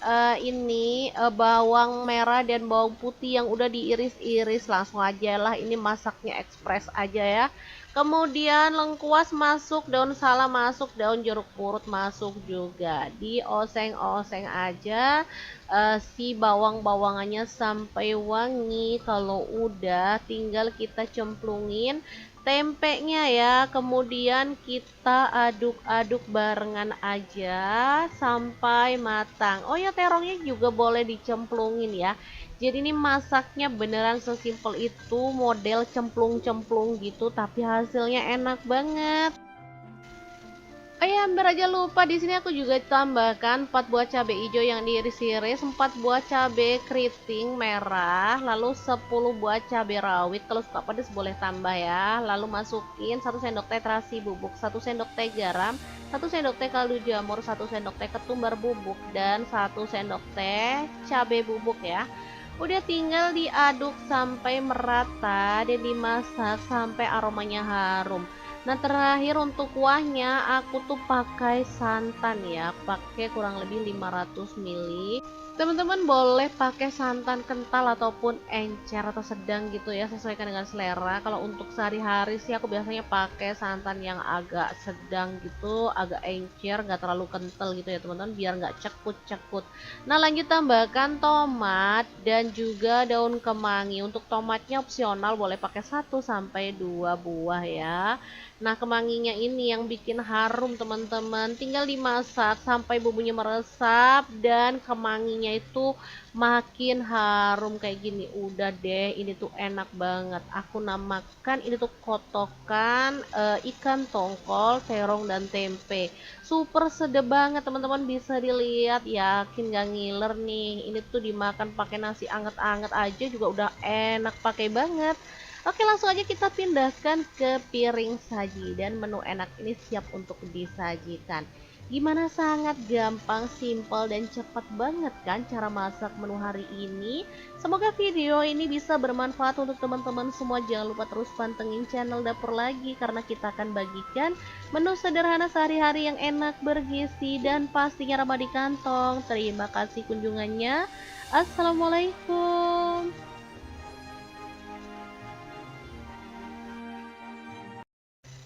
bawang merah dan bawang putih yang udah diiris-iris. Langsung aja lah, ini masaknya ekspres aja ya. Kemudian lengkuas masuk, daun salam masuk, daun jeruk purut masuk juga. Dioseng-oseng aja si bawang-bawangannya sampai wangi. Kalau udah tinggal kita cemplungin tempenya ya. Kemudian kita aduk-aduk barengan aja sampai matang. Oh ya, terongnya juga boleh dicemplungin ya. Jadi ini masaknya beneran sesimpel itu, model cemplung-cemplung gitu, tapi hasilnya enak banget. Oh ya, hampir aja lupa, di sini aku juga tambahkan 4 buah cabai hijau yang diiris-iris, 4 buah cabai keriting merah, lalu 10 buah cabai rawit. Kalau suka pedas boleh tambah ya. Lalu masukin 1 sendok teh terasi bubuk, 1 sendok teh garam, 1 sendok teh kaldu jamur, 1 sendok teh ketumbar bubuk, dan 1 sendok teh cabai bubuk ya. Udah tinggal diaduk sampai merata dan dimasak sampai aromanya harum. Nah, terakhir untuk kuahnya aku tuh pakai santan ya, pakai kurang lebih 500 ml. Teman-teman boleh pakai santan kental ataupun encer atau sedang gitu ya, sesuaikan dengan selera. Kalau untuk sehari-hari sih aku biasanya pakai santan yang agak sedang gitu, agak encer, nggak terlalu kental gitu ya teman-teman, biar nggak cekut-cekut. Nah, lanjut tambahkan tomat dan juga daun kemangi. Untuk tomatnya opsional, boleh pakai 1 sampai 2 buah ya. Nah, kemanginya ini yang bikin harum teman-teman. Tinggal dimasak sampai bumbunya meresap dan kemanginya itu makin harum kayak gini. Udah deh, ini tuh enak banget. Aku namakan ini tuh kotokan ikan tongkol, terong dan tempe. Super sedap banget teman-teman, bisa dilihat, yakin gak ngiler nih. Ini tuh dimakan pakai nasi anget-anget aja juga udah enak pakai banget. Oke, langsung aja kita pindahkan ke piring saji dan menu enak ini siap untuk disajikan. Gimana, sangat gampang, simpel dan cepat banget kan cara masak menu hari ini. Semoga video ini bisa bermanfaat untuk teman-teman semua. Jangan lupa terus pantengin channel Dapur Lagi karena kita akan bagikan menu sederhana sehari-hari yang enak, bergizi dan pastinya ramah di kantong. Terima kasih kunjungannya. Assalamualaikum.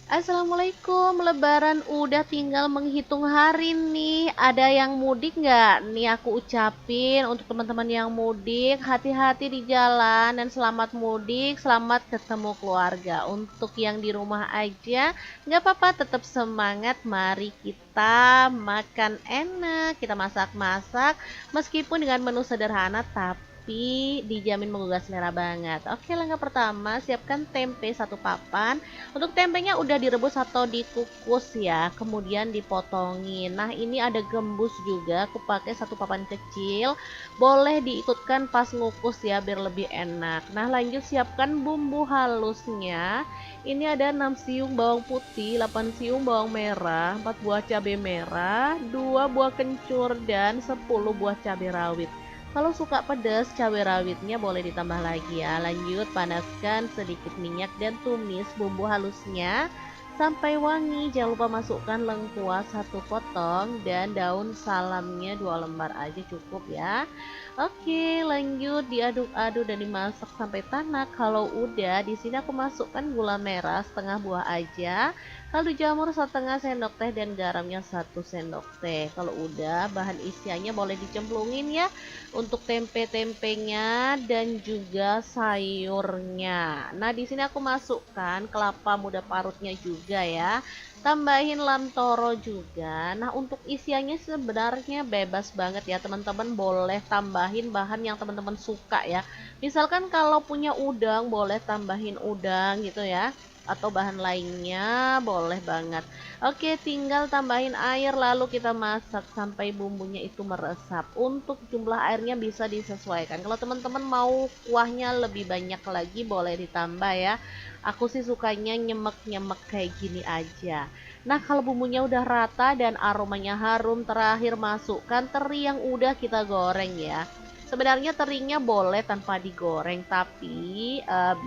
Assalamualaikum, Lebaran udah tinggal menghitung hari nih. Ada yang mudik nggak? Nih aku ucapin untuk teman-teman yang mudik, hati-hati di jalan dan selamat mudik, selamat ketemu keluarga. Untuk yang di rumah aja, nggak apa-apa, tetap semangat. Mari kita makan enak, kita masak-masak, meskipun dengan menu sederhana, tapi dijamin menggugah selera banget. Oke, langkah pertama, siapkan tempe 1 papan. Untuk tempenya udah direbus atau dikukus ya, kemudian dipotongin. Nah, ini ada gembus juga, aku pakai 1 papan kecil. Boleh diikutkan pas ngukus ya biar lebih enak. Nah, lanjut siapkan bumbu halusnya. Ini ada 6 siung bawang putih, 8 siung bawang merah, 4 buah cabai merah, 2 buah kencur dan 10 buah cabai rawit. Kalau suka pedas, cabai rawitnya boleh ditambah lagi ya. Lanjut panaskan sedikit minyak dan tumis bumbu halusnya sampai wangi. Jangan lupa masukkan lengkuas 1 potong dan daun salamnya 2 lembar aja cukup ya. Oke, lanjut diaduk-aduk dan dimasak sampai tanak. Kalau udah, di sini aku masukkan gula merah setengah buah aja, kaldu jamur setengah sendok teh dan garamnya 1 sendok teh. Kalau udah, bahan isiannya boleh dicemplungin ya untuk tempe-tempenya dan juga sayurnya. Nah, di sini aku masukkan kelapa muda parutnya juga ya. Tambahin lamtoro juga. Nah, untuk isiannya sebenarnya bebas banget ya, teman-teman. Boleh tambahin bahan yang teman-teman suka ya. Misalkan kalau punya udang, boleh tambahin udang gitu ya. Atau bahan lainnya boleh banget. Oke, tinggal tambahin air lalu kita masak sampai bumbunya itu meresap. Untuk jumlah airnya bisa disesuaikan. Kalau teman-teman mau kuahnya lebih banyak lagi boleh ditambah ya. Aku sih sukanya nyemek-nyemek kayak gini aja. Nah, kalau bumbunya udah rata dan aromanya harum, terakhir masukkan teri yang udah kita goreng ya. Sebenarnya terinya boleh tanpa digoreng, tapi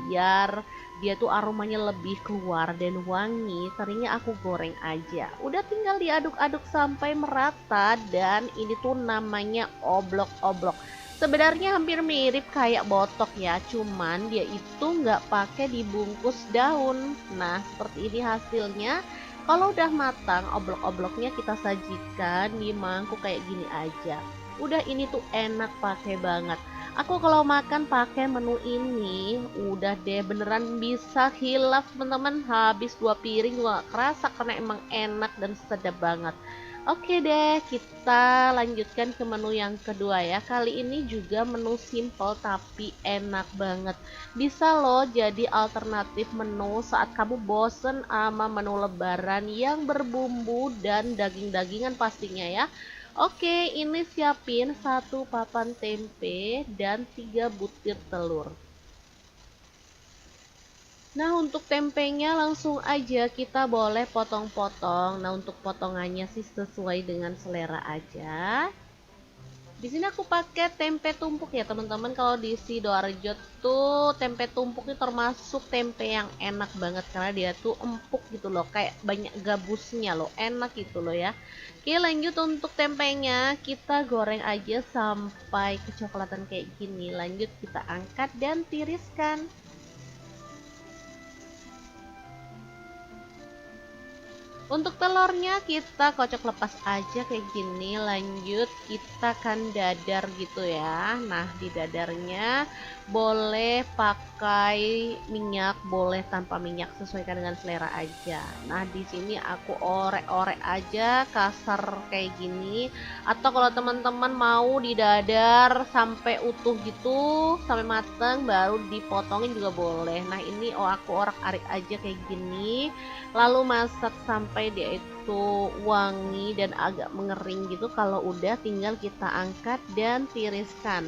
biar dia tuh aromanya lebih keluar dan wangi, terinya aku goreng aja. Udah tinggal diaduk-aduk sampai merata dan ini tuh namanya oblok-oblok. Sebenarnya hampir mirip kayak botok ya, cuman dia itu nggak pakai dibungkus daun. Nah, seperti ini hasilnya. Kalau udah matang, oblok-obloknya kita sajikan di mangkuk kayak gini aja. Udah ini tuh enak pakai banget. Aku kalau makan pakai menu ini, udah deh beneran bisa hilaf teman-teman. Habis 2 piring juga gak kerasa karena emang enak dan sedap banget. Oke deh, kita lanjutkan ke menu yang kedua ya. Kali ini juga menu simple tapi enak banget. Bisa loh jadi alternatif menu saat kamu bosen sama menu lebaran yang berbumbu dan daging-dagingan pastinya ya. Oke, ini siapin 1 papan tempe dan 3 butir telur. Nah, untuk tempenya langsung aja kita boleh potong-potong. Nah, untuk potongannya sih sesuai dengan selera aja. Di sini aku pakai tempe tumpuk ya, teman-teman. Kalau di Sidoarjo tuh tempe tumpuk itu termasuk tempe yang enak banget karena dia tuh empuk gitu loh, kayak banyak gabusnya loh, enak gitu loh ya. Oke, lanjut untuk tempenya kita goreng aja sampai kecoklatan kayak gini. Lanjut kita angkat dan tiriskan. Untuk telurnya kita kocok lepas aja kayak gini. Lanjut kita kan dadar gitu ya. Nah, di dadarnya boleh pakai minyak, boleh tanpa minyak, sesuaikan dengan selera aja. Nah, di sini aku orek-orek aja kasar kayak gini. Atau kalau teman-teman mau didadar sampai utuh gitu, sampai mateng baru dipotongin juga boleh. Nah, ini aku orek-arik aja kayak gini. Lalu masak sampai dia itu wangi dan agak mengering gitu. Kalau udah tinggal kita angkat dan tiriskan.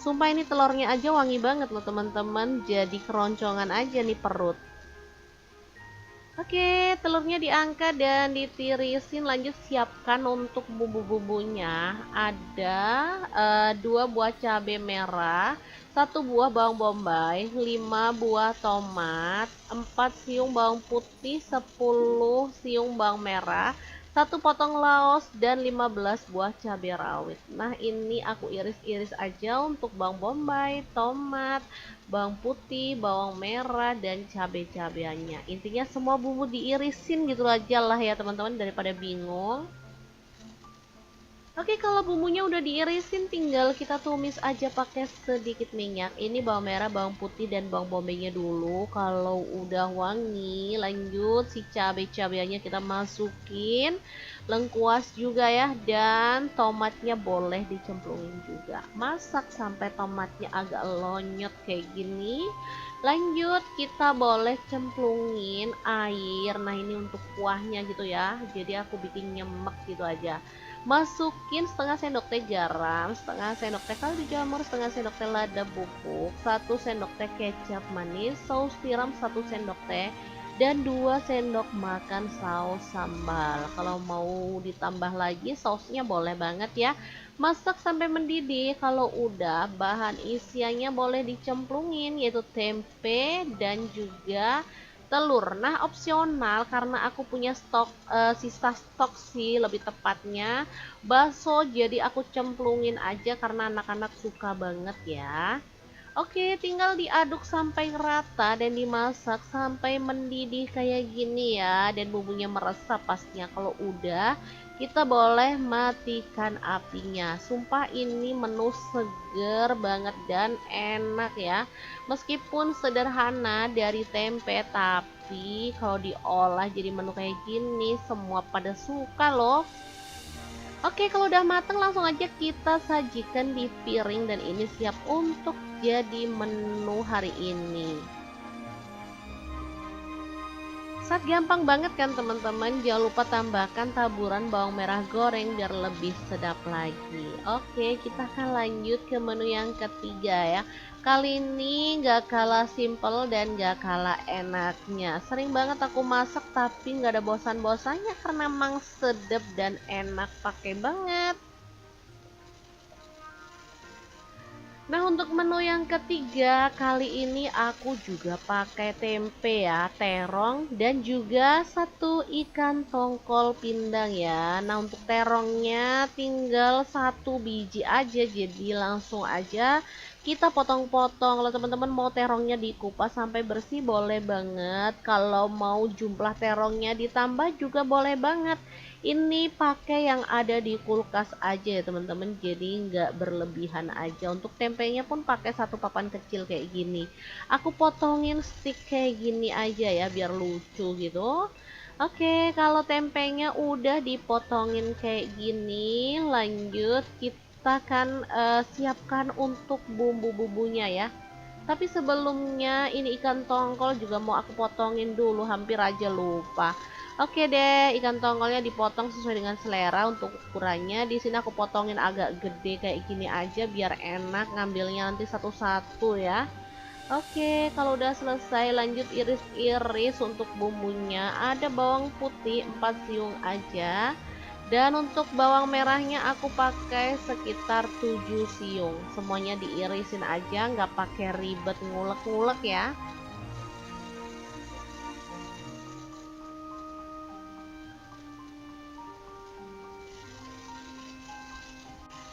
Sumpah ini telurnya aja wangi banget loh teman-teman, jadi keroncongan aja nih perut. Oke, telurnya diangkat dan ditirisin. Lanjut siapkan untuk bumbu-bumbunya. Ada 2 buah cabai merah, 1 buah bawang bombay, 5 buah tomat, 4 siung bawang putih, 10 siung bawang merah, 1 potong laos dan 15 buah cabai rawit. Nah, ini aku iris-iris aja untuk bawang bombay, tomat, bawang putih, bawang merah, dan cabai-cabiannya. Intinya semua bumbu diirisin gitu aja lah ya teman-teman daripada bingung. Oke, kalau bumbunya udah diirisin tinggal kita tumis aja pakai sedikit minyak. Ini bawang merah, bawang putih, dan bawang bombaynya dulu. Kalau udah wangi, lanjut si cabai-cabiannya kita masukin. Lengkuas juga ya, dan tomatnya boleh dicemplungin juga. Masak sampai tomatnya agak lonyot kayak gini. Lanjut kita boleh cemplungin air. Nah, ini untuk kuahnya gitu ya. Jadi aku bikin nyemek gitu aja. Masukin setengah sendok teh garam, setengah sendok teh kaldu jamur, setengah sendok teh lada bubuk, 1 sendok teh kecap manis, saus tiram 1 sendok teh, dan 2 sendok makan saus sambal. Kalau mau ditambah lagi sausnya boleh banget ya. Masak sampai mendidih. Kalau udah, bahan isiannya boleh dicemplungin yaitu tempe dan juga telur. Nah, opsional karena aku punya stok sisa stok sih lebih tepatnya bakso, jadi aku cemplungin aja karena anak-anak suka banget ya. Oke, tinggal diaduk sampai rata dan dimasak sampai mendidih kayak gini ya. Dan bumbunya meresap pastinya. Kalau udah, kita boleh matikan apinya. Sumpah ini menu seger banget dan enak ya. Meskipun sederhana dari tempe, tapi kalau diolah jadi menu kayak gini, semua pada suka loh. Oke, kalau udah mateng langsung aja kita sajikan di piring dan ini siap untuk jadi menu hari ini. Saat gampang banget kan teman-teman, jangan lupa tambahkan taburan bawang merah goreng biar lebih sedap lagi. Oke, kita akan lanjut ke menu yang ketiga ya. Kali ini gak kalah simple dan gak kalah enaknya. Sering banget aku masak tapi gak ada bosan-bosannya karena emang sedap dan enak, pakai banget. Nah, untuk menu yang ketiga kali ini aku juga pakai tempe ya, terong dan juga satu ikan tongkol pindang ya. Nah, untuk terongnya tinggal satu biji aja, jadi langsung aja kita potong-potong. Kalau teman-teman mau terongnya dikupas sampai bersih boleh banget. Kalau mau jumlah terongnya ditambah juga boleh banget. Ini pakai yang ada di kulkas aja ya teman-teman, jadi nggak berlebihan aja. Untuk tempenya pun pakai satu papan kecil kayak gini. Aku potongin stick kayak gini aja ya biar lucu gitu. Oke, kalau tempenya udah dipotongin kayak gini, lanjut kita kan siapkan untuk bumbu-bumbunya ya. Tapi sebelumnya ini ikan tongkol juga mau aku potongin dulu, hampir aja lupa. Oke deh, ikan tongkolnya dipotong sesuai dengan selera untuk ukurannya. Di sini aku potongin agak gede kayak gini aja biar enak ngambilnya nanti satu-satu ya. Oke, kalau udah selesai lanjut iris-iris untuk bumbunya. Ada bawang putih 4 siung aja. Dan untuk bawang merahnya aku pakai sekitar 7 siung. Semuanya diirisin aja, nggak pakai ribet ngulek-ngulek ya.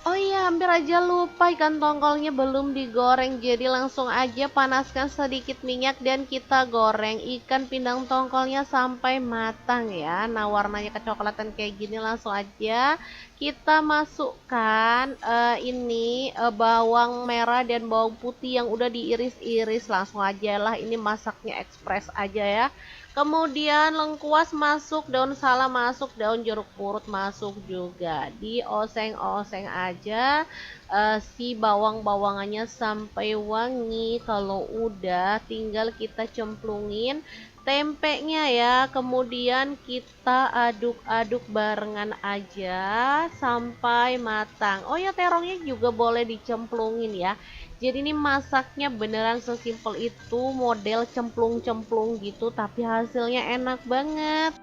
Oh iya, hampir aja lupa ikan tongkolnya belum digoreng. Jadi langsung aja panaskan sedikit minyak dan kita goreng ikan pindang tongkolnya sampai matang ya. Nah, warnanya kecoklatan kayak gini langsung aja kita masukkan bawang merah dan bawang putih yang udah diiris-iris. Langsung aja lah, ini masaknya ekspres aja ya. Kemudian lengkuas masuk, daun salam masuk, daun jeruk purut masuk juga. Dioseng-oseng aja si bawang-bawangannya sampai wangi. Kalau udah tinggal kita cemplungin tempenya ya. Kemudian kita aduk-aduk barengan aja sampai matang. Oh ya, terongnya juga boleh dicemplungin ya. Jadi ini masaknya beneran sesimpel itu, model cemplung-cemplung gitu, tapi hasilnya enak banget.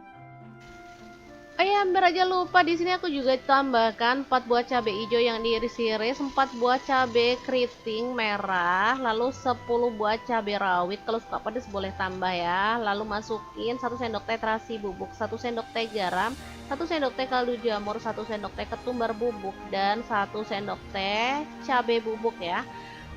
Oh ya, hampir aja lupa, di sini aku juga tambahkan 4 buah cabai hijau yang diiris-iris, 4 buah cabai keriting merah, lalu 10 buah cabai rawit. Kalau suka pedas boleh tambah ya. Lalu masukin 1 sendok teh terasi bubuk, 1 sendok teh garam, 1 sendok teh kaldu jamur, 1 sendok teh ketumbar bubuk, dan 1 sendok teh cabai bubuk ya.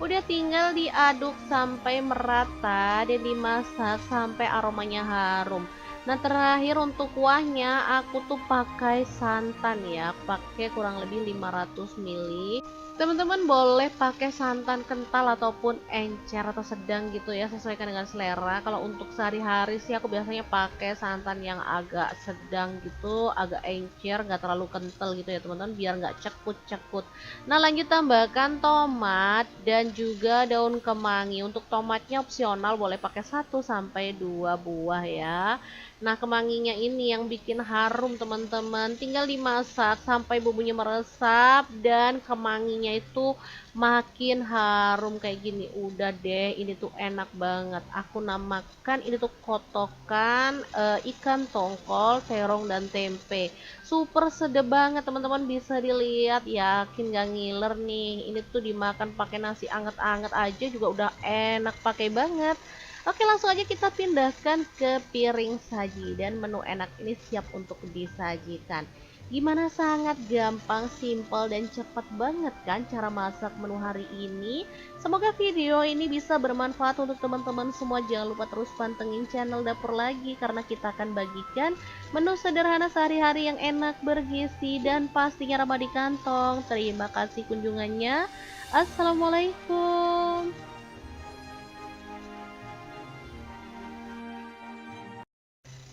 Udah tinggal diaduk sampai merata dan dimasak sampai aromanya harum. Nah, terakhir untuk kuahnya aku tuh pakai santan ya, pakai kurang lebih 500 ml. Teman-teman boleh pakai santan kental ataupun encer atau sedang gitu ya, sesuaikan dengan selera. Kalau untuk sehari-hari sih aku biasanya pakai santan yang agak sedang gitu, agak encer, nggak terlalu kental gitu ya teman-teman, biar nggak cekut-cekut. Nah, lanjut tambahkan tomat dan juga daun kemangi. Untuk tomatnya opsional, boleh pakai 1 sampai 2 buah ya. Nah, kemanginya ini yang bikin harum teman-teman. Tinggal dimasak sampai bumbunya meresap dan kemanginya bumbunya itu makin harum kayak gini. Udah deh, ini tuh enak banget. Aku namakan ini tuh kotokan ikan tongkol, terong dan tempe. Super sedap banget teman-teman, bisa dilihat, yakin gak ngiler nih. Ini tuh dimakan pakai nasi anget-anget aja juga udah enak pakai banget. Oke, langsung aja kita pindahkan ke piring saji dan menu enak ini siap untuk disajikan. Gimana, sangat gampang, simple dan cepat banget kan cara masak menu hari ini. Semoga video ini bisa bermanfaat untuk teman-teman semua. Jangan lupa terus pantengin channel Dapur Lagi karena kita akan bagikan menu sederhana sehari-hari yang enak, bergizi dan pastinya ramah di kantong. Terima kasih kunjungannya. Assalamualaikum.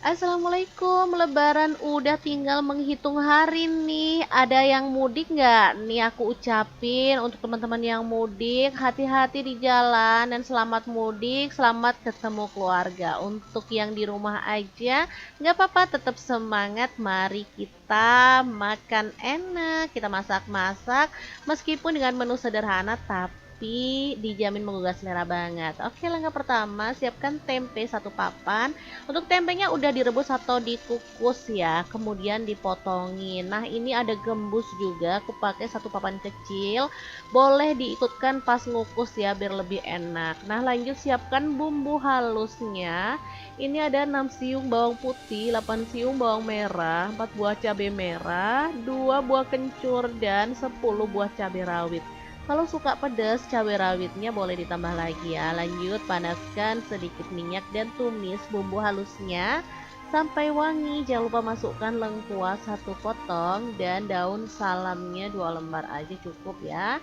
Assalamualaikum, Lebaran udah tinggal menghitung hari nih. Ada yang mudik nggak? Nih aku ucapin untuk teman-teman yang mudik, hati-hati di jalan dan selamat mudik, selamat ketemu keluarga. Untuk yang di rumah aja, nggak apa-apa, tetap semangat. Mari kita makan enak, kita masak-masak, meskipun dengan menu sederhana tapi dijamin menggugah selera banget. Oke, langkah pertama, siapkan tempe satu papan. Untuk tempenya udah direbus atau dikukus ya, kemudian dipotongin. Nah, ini ada gembus juga, aku pakai satu papan kecil. Boleh diikutkan pas ngukus ya biar lebih enak. Nah, lanjut siapkan bumbu halusnya. Ini ada 6 siung bawang putih, 8 siung bawang merah, 4 buah cabai merah, 2 buah kencur dan 10 buah cabai rawit. Kalau suka pedas, cabai rawitnya boleh ditambah lagi ya. Lanjut, panaskan sedikit minyak dan tumis bumbu halusnya sampai wangi. Jangan lupa masukkan lengkuas satu potong dan daun salamnya 2 lembar aja cukup ya.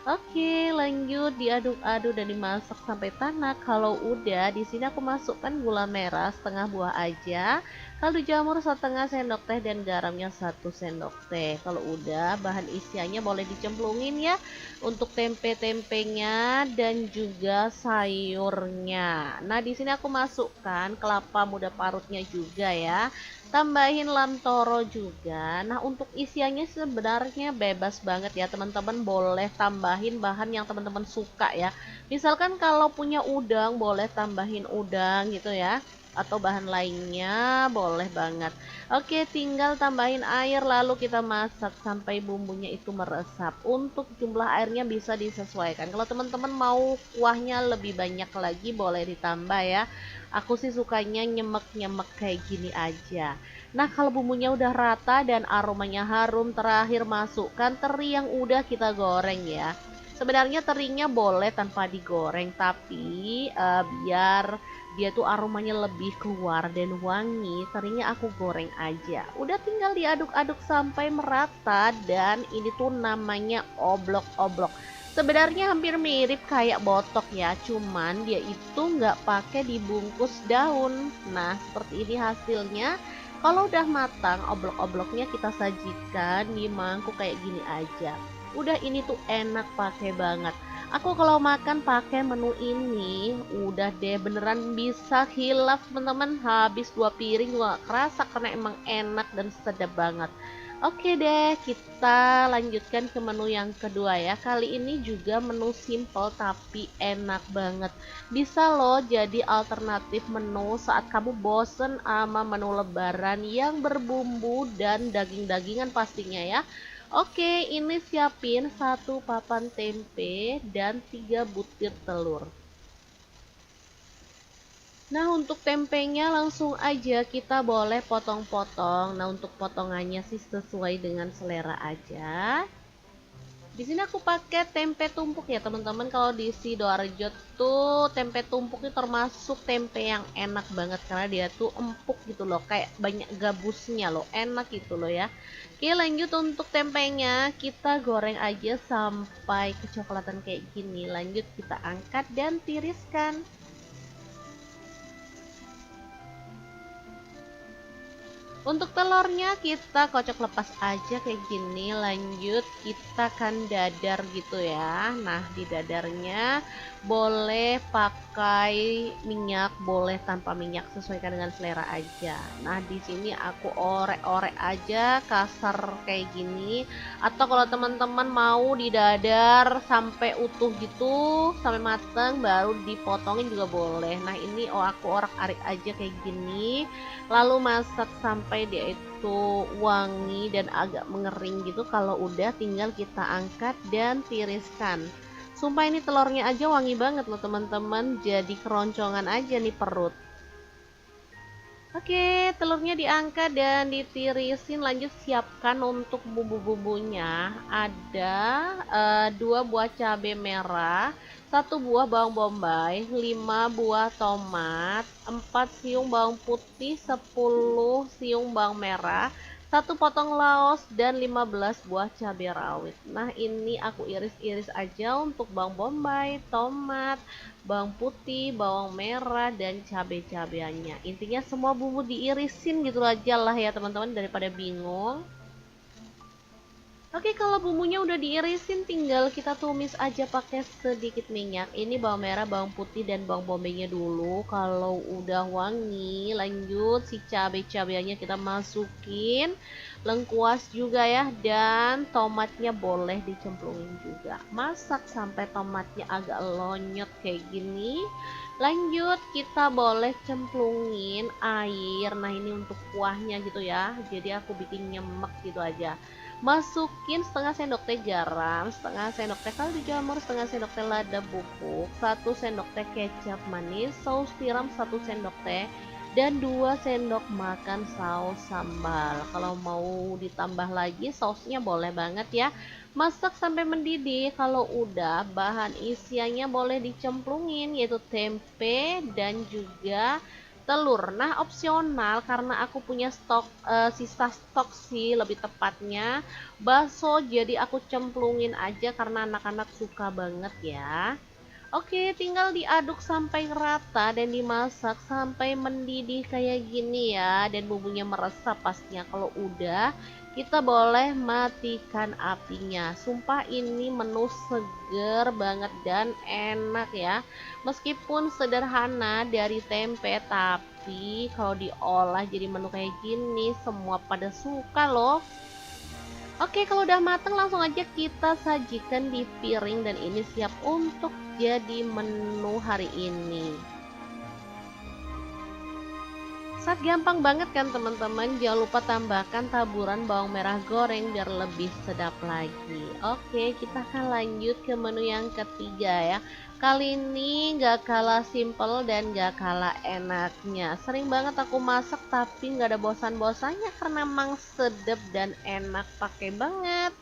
Oke, lanjut diaduk-aduk dan dimasak sampai tanak. Kalau udah, di sini aku masukkan gula merah setengah buah aja, kaldu jamur setengah sendok teh dan garamnya 1 sendok teh. Kalau udah, bahan isiannya boleh dicemplungin ya untuk tempe-tempenya dan juga sayurnya. Nah, di sini aku masukkan kelapa muda parutnya juga ya. Tambahin lamtoro juga. Nah, untuk isiannya sebenarnya bebas banget ya, teman-teman. Boleh tambahin bahan yang teman-teman suka ya. Misalkan kalau punya udang, boleh tambahin udang gitu ya. Atau bahan lainnya boleh banget. Oke, tinggal tambahin air lalu kita masak sampai bumbunya itu meresap. Untuk jumlah airnya bisa disesuaikan. Kalau teman-teman mau kuahnya lebih banyak lagi boleh ditambah ya. Aku sih sukanya nyemek-nyemek kayak gini aja. Nah, kalau bumbunya udah rata dan aromanya harum, terakhir masukkan teri yang udah kita goreng ya. Sebenarnya terinya boleh tanpa digoreng, tapi biar dia tuh aromanya lebih keluar dan wangi, terinya aku goreng aja. Udah tinggal diaduk-aduk sampai merata dan ini tuh namanya oblok-oblok. Sebenarnya hampir mirip kayak botok ya, cuman dia itu nggak pakai dibungkus daun. Nah, seperti ini hasilnya. Kalau udah matang, oblok-obloknya kita sajikan di mangkuk kayak gini aja. Udah, ini tuh enak pakai banget. Aku kalau makan pakai menu ini, udah deh beneran bisa hilaf teman-teman. Habis 2 piring juga gak kerasa karena emang enak dan sedap banget. Oke deh, kita lanjutkan ke menu yang kedua ya. Kali ini juga menu simple tapi enak banget. Bisa loh jadi alternatif menu saat kamu bosen sama menu lebaran yang berbumbu dan daging-dagingan pastinya ya. Oke, ini siapin 1 papan tempe dan 3 butir telur. Nah, untuk tempenya langsung aja kita boleh potong-potong. Nah, untuk potongannya sih sesuai dengan selera aja. Di sini aku pakai tempe tumpuk ya teman-teman. Kalau di Sidoarjo tuh tempe tumpuk itu termasuk tempe yang enak banget karena dia tuh empuk gitu loh, kayak banyak gabusnya loh, enak gitu loh ya. Oke, lanjut untuk tempenya kita goreng aja sampai kecoklatan kayak gini. Lanjut kita angkat dan tiriskan. Untuk telurnya kita kocok lepas aja kayak gini. Lanjut kita kan dadar gitu ya. Nah, di dadarnya boleh pakai minyak, boleh tanpa minyak, sesuaikan dengan selera aja. Nah, di sini aku orek-orek aja kasar kayak gini. Atau kalau teman-teman mau didadar sampai utuh gitu, sampai mateng baru dipotongin juga boleh. Nah, ini aku orek-arik aja kayak gini. Lalu masak sampai dia itu wangi dan agak mengering gitu. Kalau udah tinggal kita angkat dan tiriskan. Sumpah ini telurnya aja wangi banget loh teman-teman. Jadi keroncongan aja nih perut. Oke, telurnya diangkat dan ditirisin. Lanjut siapkan untuk bumbu-bumbunya. Ada 2 buah cabai merah, 1 buah bawang bombay, 5 buah tomat, 4 siung bawang putih, 10 siung bawang merah, 1 potong laos, dan 15 buah cabai rawit. Nah, ini aku iris-iris aja untuk bawang bombay, tomat, bawang putih, bawang merah, dan cabai-cabeannya. Intinya semua bumbu diirisin gitu aja lah ya teman-teman, daripada bingung. Oke, kalau bumbunya udah diirisin tinggal kita tumis aja pakai sedikit minyak. Ini bawang merah, bawang putih, dan bawang bombaynya dulu. Kalau udah wangi, lanjut si cabai-cabeannya kita masukin. Lengkuas juga ya, dan tomatnya boleh dicemplungin juga. Masak sampai tomatnya agak lonyot kayak gini. Lanjut kita boleh cemplungin air. Nah, ini untuk kuahnya gitu ya. Jadi aku bikin nyemek gitu aja. Masukin setengah sendok teh garam, setengah sendok teh kaldu jamur, setengah sendok teh lada bubuk, 1 sendok teh kecap manis, saus tiram 1 sendok teh, dan 2 sendok makan saus sambal. Kalau mau ditambah lagi sausnya boleh banget ya. Masak sampai mendidih. Kalau udah, bahan isiannya boleh dicemplungin, yaitu tempe dan juga telur. Nah, opsional karena aku punya sisa stok sih lebih tepatnya bakso, jadi aku cemplungin aja karena anak-anak suka banget ya. Oke, tinggal diaduk sampai rata dan dimasak sampai mendidih kayak gini ya, dan bumbunya meresap pastinya. Kalau udah, kita boleh matikan apinya. Sumpah ini menu seger banget dan enak ya. Meskipun sederhana dari tempe, tapi kalau diolah jadi menu kayak gini semua pada suka loh. Oke, kalau udah mateng langsung aja kita sajikan di piring dan ini siap untuk jadi menu hari ini. Gampang banget kan teman-teman, jangan lupa tambahkan taburan bawang merah goreng biar lebih sedap lagi. Oke, kita akan lanjut ke menu yang ketiga ya. Kali ini gak kalah simple dan gak kalah enaknya. Sering banget aku masak tapi gak ada bosan-bosannya karena emang sedap dan enak, pakai banget.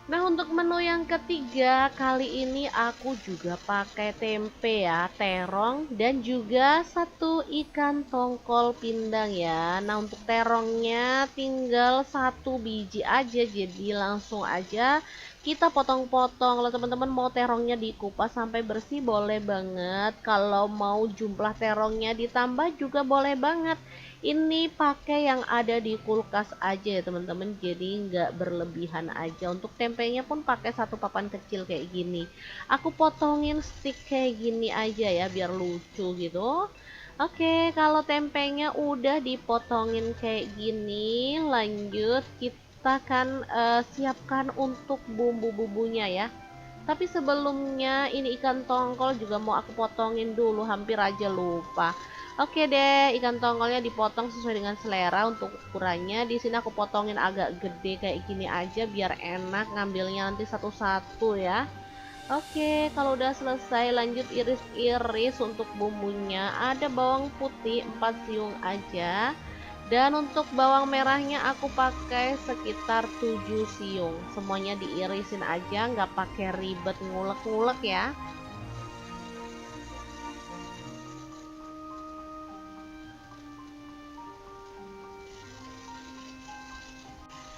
Nah, untuk menu yang ketiga kali ini aku juga pakai tempe ya, terong, dan juga 1 ikan tongkol pindang ya. Nah, untuk terongnya tinggal 1 biji aja, jadi langsung aja kita potong-potong. Kalau teman-teman mau terongnya dikupas sampai bersih boleh banget. Kalau mau jumlah terongnya ditambah juga boleh banget. Ini pakai yang ada di kulkas aja ya teman-teman, jadi nggak berlebihan aja. Untuk tempenya pun pakai 1 papan kecil kayak gini. Aku potongin stick kayak gini aja ya biar lucu gitu. Oke, kalau tempenya udah dipotongin kayak gini, lanjut kita kan siapkan untuk bumbu-bumbunya ya. Tapi sebelumnya ini ikan tongkol juga mau aku potongin dulu, hampir aja lupa. Oke deh, ikan tongkolnya dipotong sesuai dengan selera untuk ukurannya. Di sini aku potongin agak gede kayak gini aja biar enak ngambilnya nanti satu-satu ya. Oke, kalau udah selesai lanjut iris-iris untuk bumbunya. Ada bawang putih 4 siung aja. Dan untuk bawang merahnya aku pakai sekitar 7 siung. Semuanya diirisin aja, nggak pakai ribet ngulek-ngulek ya.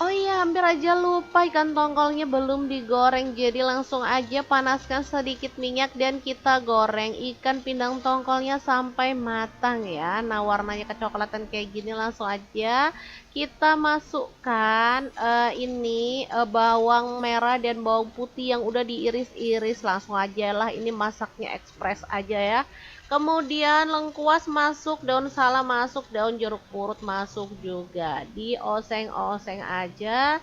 Oh iya, hampir aja lupa, ikan tongkolnya belum digoreng. Jadi langsung aja panaskan sedikit minyak dan kita goreng ikan pindang tongkolnya sampai matang ya. Nah, warnanya kecoklatan kayak gini, langsung aja kita masukkan bawang merah dan bawang putih yang udah diiris-iris. Langsung aja lah, ini masaknya ekspres aja ya. Kemudian lengkuas masuk, daun salam masuk, daun jeruk purut masuk juga. Dioseng-oseng aja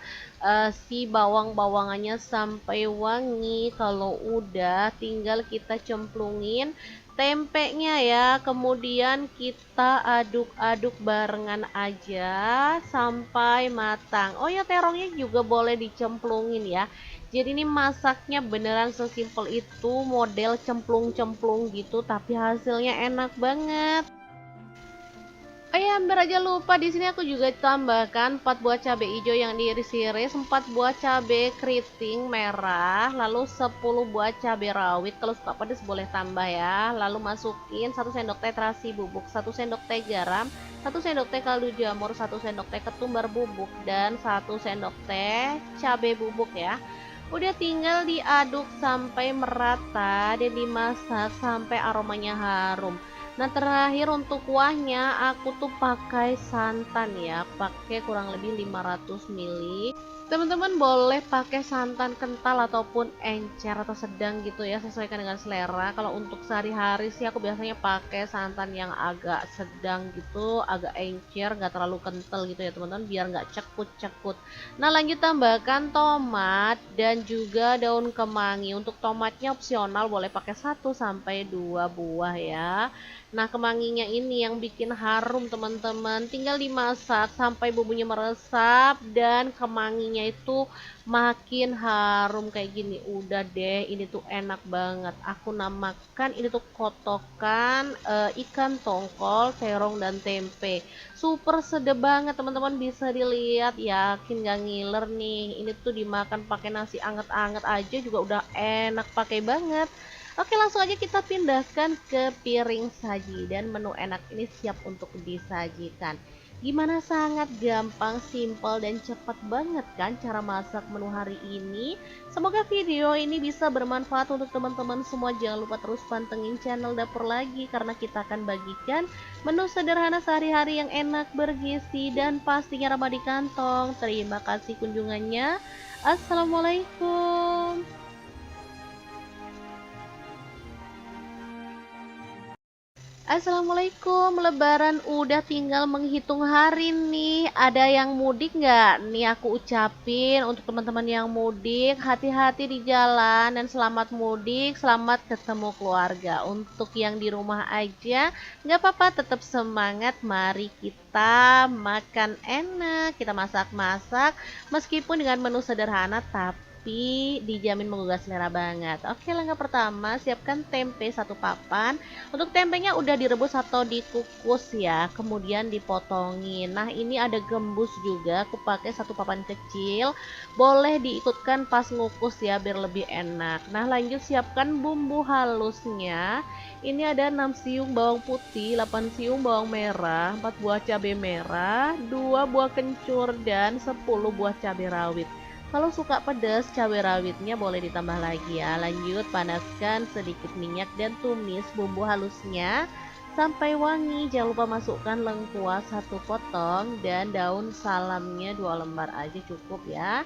si bawang-bawangannya sampai wangi. Kalau udah, tinggal kita cemplungin tempenya ya. Kemudian kita aduk-aduk barengan aja sampai matang. Oh ya, terongnya juga boleh dicemplungin ya. Jadi ini masaknya beneran sesimpel itu, model cemplung-cemplung gitu, tapi hasilnya enak banget. Oh ya, hampir aja lupa, di sini aku juga tambahkan 4 buah cabai hijau yang diiris-iris, 4 buah cabai keriting merah, lalu 10 buah cabai rawit. Kalau suka pedas boleh tambah ya. Lalu masukin 1 sendok teh terasi bubuk, 1 sendok teh garam, 1 sendok teh kaldu jamur, 1 sendok teh ketumbar bubuk, dan 1 sendok teh cabai bubuk ya. Udah tinggal diaduk sampai merata dan dimasak sampai aromanya harum. Nah, terakhir untuk kuahnya aku tuh pakai santan ya, pakai kurang lebih 500 ml. Teman-teman boleh pakai santan kental ataupun encer atau sedang gitu ya, sesuaikan dengan selera. Kalau untuk sehari-hari sih aku biasanya pakai santan yang agak sedang gitu, agak encer, nggak terlalu kental gitu ya teman-teman, biar nggak cekut-cekut. Nah, lanjut tambahkan tomat dan juga daun kemangi. Untuk tomatnya opsional, boleh pakai 1 sampai 2 buah ya. Nah, kemanginya ini yang bikin harum teman-teman. Tinggal dimasak sampai bumbunya meresap dan kemanginya itu makin harum kayak gini. Udah deh, ini tuh enak banget. Aku namakan ini tuh kotokan ikan tongkol, terong dan tempe. Super sedap banget teman-teman, bisa dilihat, yakin gak ngiler nih. Ini tuh dimakan pakai nasi anget-anget aja juga udah enak pakai banget. Oke, langsung aja kita pindahkan ke piring saji dan menu enak ini siap untuk disajikan. Gimana, sangat gampang, simpel dan cepat banget kan cara masak menu hari ini. Semoga video ini bisa bermanfaat untuk teman-teman semua. Jangan lupa terus pantengin channel Dapur Lagi, karena kita akan bagikan menu sederhana sehari-hari yang enak, bergizi, dan pastinya ramah di kantong. Terima kasih kunjungannya. Assalamualaikum. Assalamualaikum, Lebaran udah tinggal menghitung hari nih. Ada yang mudik nggak? Nih aku ucapin untuk teman-teman yang mudik, hati-hati di jalan dan selamat mudik, selamat ketemu keluarga. Untuk yang di rumah aja, nggak apa-apa, tetap semangat. Mari kita makan enak, kita masak-masak, meskipun dengan menu sederhana, tapi dijamin menggugah selera banget. Oke, langkah pertama, siapkan tempe 1 papan. Untuk tempenya udah direbus atau dikukus ya, kemudian dipotongin. Nah, ini ada gembus juga, aku pakai 1 papan kecil. Boleh diikutkan pas ngukus ya, biar lebih enak. Nah, lanjut siapkan bumbu halusnya. Ini ada 6 siung bawang putih, 8 siung bawang merah, 4 buah cabai merah, 2 buah kencur, dan 10 buah cabai rawit. Kalau suka pedas, cabai rawitnya boleh ditambah lagi ya. Lanjut panaskan sedikit minyak dan tumis bumbu halusnya sampai wangi. Jangan lupa masukkan lengkuas 1 potong dan daun salamnya 2 lembar aja cukup ya.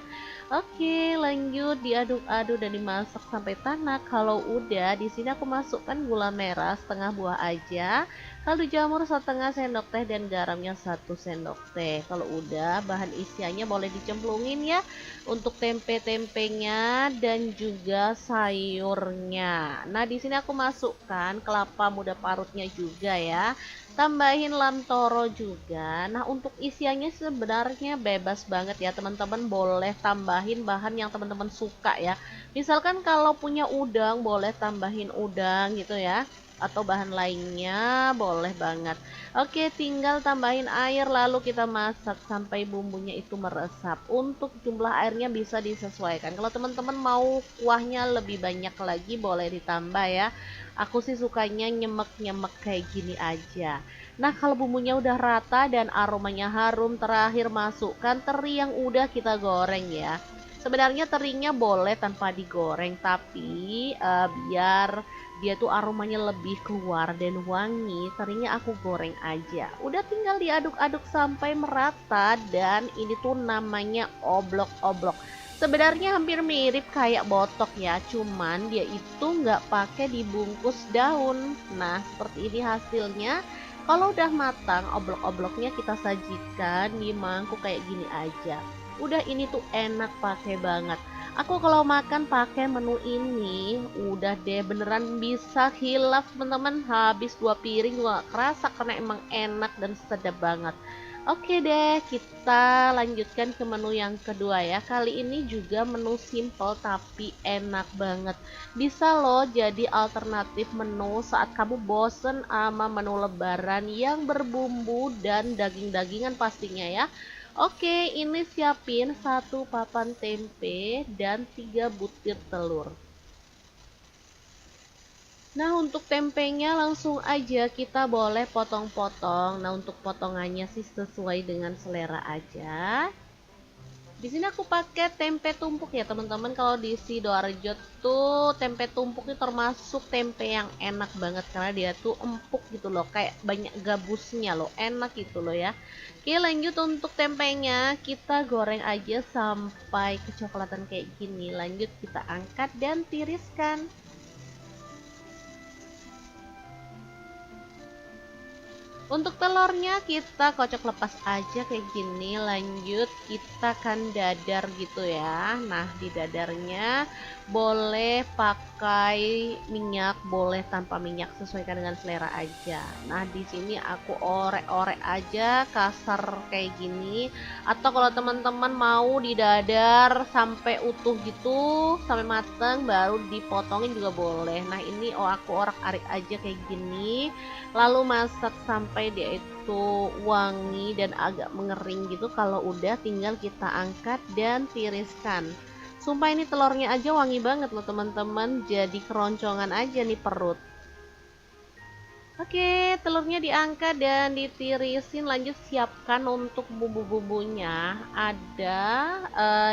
Oke, lanjut diaduk-aduk dan dimasak sampai tanak. Kalau udah, di sini aku masukkan gula merah setengah buah aja, kaldu jamur setengah sendok teh, dan garamnya 1 sendok teh. Kalau udah, bahan isiannya boleh dicemplungin ya, untuk tempe-tempenya dan juga sayurnya. Nah, di sini aku masukkan kelapa muda parutnya juga ya. Tambahin lamtoro juga. Nah, untuk isiannya sebenarnya bebas banget ya teman-teman, boleh tambahin bahan yang teman-teman suka ya. Misalkan kalau punya udang, boleh tambahin udang gitu ya. atau bahan lainnya boleh banget. Oke, tinggal tambahin air lalu kita masak sampai bumbunya itu meresap. Untuk jumlah airnya bisa disesuaikan. Kalau teman-teman mau kuahnya lebih banyak lagi boleh ditambah ya. Aku sih sukanya nyemek-nyemek kayak gini aja. Nah, kalau bumbunya udah rata dan aromanya harum, terakhir masukkan teri yang udah kita goreng ya. Sebenarnya terinya boleh tanpa digoreng, tapi biar dia tuh aromanya lebih keluar dan wangi, terinya aku goreng aja. Udah tinggal diaduk-aduk sampai merata dan ini tuh namanya oblok-oblok. Sebenarnya hampir mirip kayak botok ya, cuman dia itu nggak pakai dibungkus daun. Nah, seperti ini hasilnya. Kalau udah matang, oblok-obloknya kita sajikan di mangkuk kayak gini aja. Udah ini tuh enak pakai banget. Aku kalau makan pakai menu ini, udah deh beneran bisa hilaf teman-teman. Habis 2 piring juga gak kerasa karena emang enak dan sedap banget. Oke deh, kita lanjutkan ke menu yang kedua ya. Kali ini juga menu simple tapi enak banget. Bisa loh jadi alternatif menu saat kamu bosen sama menu lebaran yang berbumbu dan daging-dagingan pastinya ya. Oke, ini siapin 1 papan tempe dan 3 butir telur. Nah, untuk tempenya langsung aja kita boleh potong-potong. Nah, untuk potongannya sih sesuai dengan selera aja. Di sini aku pakai tempe tumpuk ya teman-teman. Kalau di Sidoarjo tuh tempe tumpuk itu termasuk tempe yang enak banget karena dia tuh empuk gitu loh, kayak banyak gabusnya loh, enak gitu loh ya. Oke, lanjut untuk tempenya kita goreng aja sampai kecoklatan kayak gini. Lanjut kita angkat dan tiriskan. Untuk telurnya kita kocok lepas aja kayak gini. Lanjut kita kan dadar gitu ya. Nah, di dadarnya boleh pakai minyak, boleh tanpa minyak, sesuaikan dengan selera aja. Nah, di sini aku orek-orek aja kasar kayak gini. Atau kalau teman-teman mau di dadar sampai utuh gitu, sampai mateng baru dipotongin juga boleh. Nah, ini aku orek-arik aja kayak gini. Lalu masak sampai dia itu wangi dan agak mengering gitu. Kalau udah tinggal kita angkat dan tiriskan. Sumpah ini telurnya aja wangi banget loh teman-teman. Jadi keroncongan aja nih perut. Oke, telurnya diangkat dan ditirisin. Lanjut siapkan untuk bumbu-bumbunya. Ada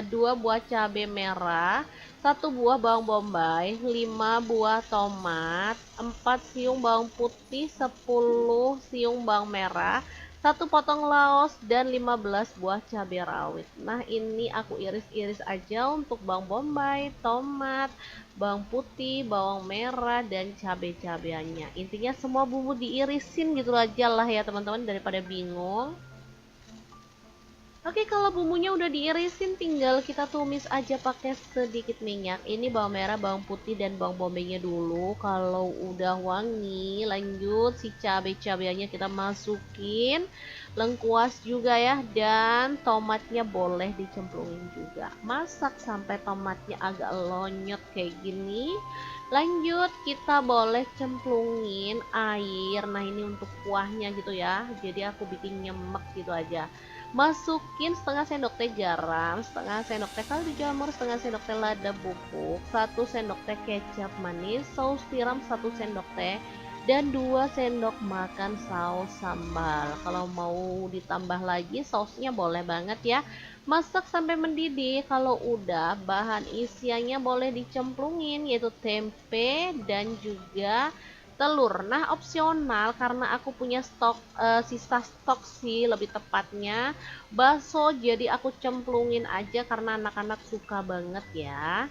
2 buah cabai merah, 1 buah bawang bombay, 5 buah tomat, 4 siung bawang putih, 10 siung bawang merah, 1 potong laos, dan 15 buah cabai rawit. Nah, ini aku iris-iris aja untuk bawang bombay, tomat, bawang putih, bawang merah, dan cabai-cabeannya. Intinya semua bumbu diirisin gitu aja lah ya teman-teman, daripada bingung. Oke, kalau bumbunya udah diirisin tinggal kita tumis aja pakai sedikit minyak. Ini bawang merah, bawang putih, dan bawang bombaynya dulu. Kalau udah wangi, lanjut si cabai-cabeannya kita masukin. Lengkuas juga ya, dan tomatnya boleh dicemplungin juga. Masak sampai tomatnya agak lonyot kayak gini. Lanjut kita boleh cemplungin air. Nah, ini untuk kuahnya gitu ya. Jadi aku bikin nyemek gitu aja. Masukin setengah sendok teh garam, setengah sendok teh kaldu jamur, setengah sendok teh lada bubuk, 1 sendok teh kecap manis, saus tiram 1 sendok teh, dan 2 sendok makan saus sambal. Kalau mau ditambah lagi sausnya boleh banget ya. Masak sampai mendidih. Kalau udah, bahan isiannya boleh dicemplungin, yaitu tempe dan juga telur. Nah, opsional karena aku punya sisa stok sih lebih tepatnya bakso, jadi aku cemplungin aja karena anak-anak suka banget ya.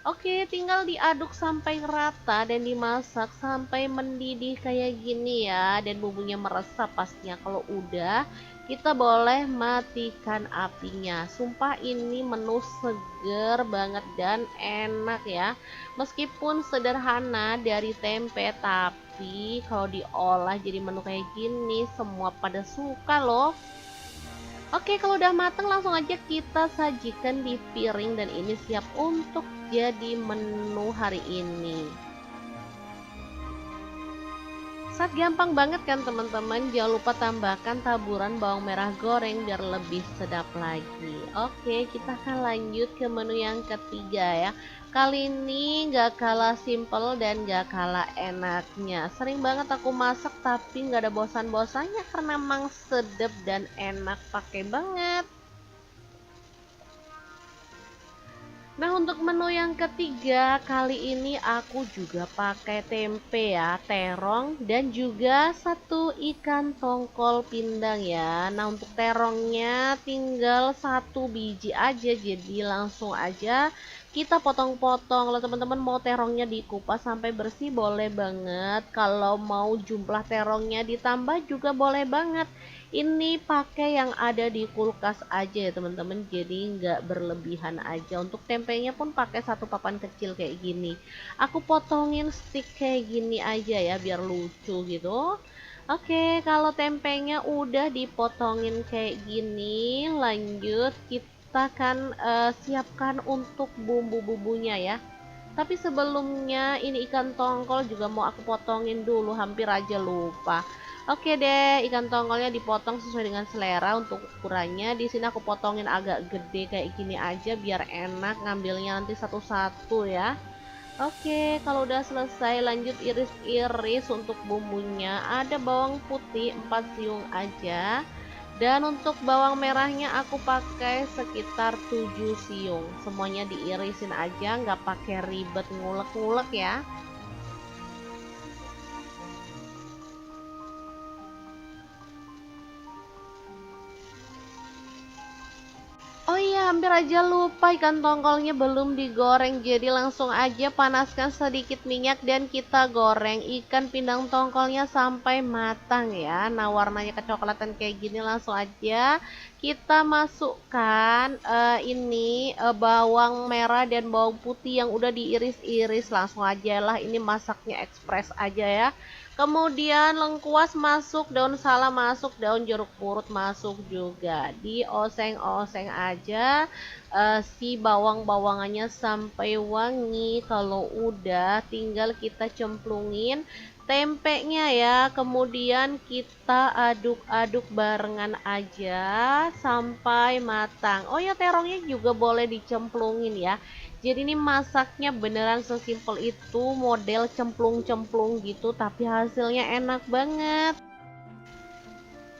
Oke, tinggal diaduk sampai rata dan dimasak sampai mendidih kayak gini ya, dan bumbunya meresap pastinya. Kalau udah, kita boleh matikan apinya. Sumpah ini menu seger banget dan enak ya. Meskipun sederhana dari tempe, tapi kalau diolah jadi menu kayak gini semua pada suka loh. Oke, kalau udah mateng langsung aja kita sajikan di piring dan ini siap untuk jadi menu hari ini. masak gampang banget kan teman-teman. Jangan lupa tambahkan taburan bawang merah goreng biar lebih sedap lagi. Oke, kita akan lanjut ke menu yang ketiga ya. Kali ini gak kalah simple dan gak kalah enaknya. Sering banget aku masak tapi gak ada bosan-bosannya karena emang sedap dan enak pakai banget. Nah, untuk menu yang ketiga, kali ini aku juga pakai tempe ya, terong dan juga satu ikan tongkol pindang ya. Nah, untuk terongnya tinggal satu biji aja, jadi langsung aja kita potong-potong. Kalau teman-teman mau terongnya dikupas sampai bersih boleh banget. Kalau mau jumlah terongnya ditambah juga boleh banget. Ini pakai yang ada di kulkas aja ya teman-teman, jadi nggak berlebihan aja. Untuk tempenya pun pakai satu papan kecil kayak gini. Aku potongin stick kayak gini aja ya biar lucu gitu. Oke, kalau tempenya udah dipotongin kayak gini, lanjut kita kan siapkan untuk bumbu-bumbunya ya. Tapi sebelumnya ini ikan tongkol juga mau aku potongin dulu, hampir aja lupa. Oke deh, ikan tongkolnya dipotong sesuai dengan selera untuk ukurannya. Di sini aku potongin agak gede kayak gini aja biar enak ngambilnya nanti satu-satu ya. Oke, kalau udah selesai lanjut iris-iris untuk bumbunya. Ada bawang putih 4 siung aja. Dan untuk bawang merahnya aku pakai sekitar 7 siung. Semuanya diirisin aja, nggak pakai ribet ngulek-ngulek ya. Oh iya, hampir aja lupa ikan tongkolnya belum digoreng. Jadi langsung aja panaskan sedikit minyak dan kita goreng ikan pindang tongkolnya sampai matang ya. Nah, warnanya kecoklatan kayak gini langsung aja kita masukkan bawang merah dan bawang putih yang udah diiris-iris. Langsung aja lah, ini masaknya ekspres aja ya. Kemudian lengkuas masuk, daun salam masuk, daun jeruk purut masuk juga. Dioseng-oseng aja si bawang-bawangannya sampai wangi. Kalau udah tinggal kita cemplungin tempenya ya. Kemudian kita aduk-aduk barengan aja sampai matang. Oh ya, terongnya juga boleh dicemplungin ya. Jadi ini masaknya beneran sesimpel itu, model cemplung-cemplung gitu, tapi hasilnya enak banget.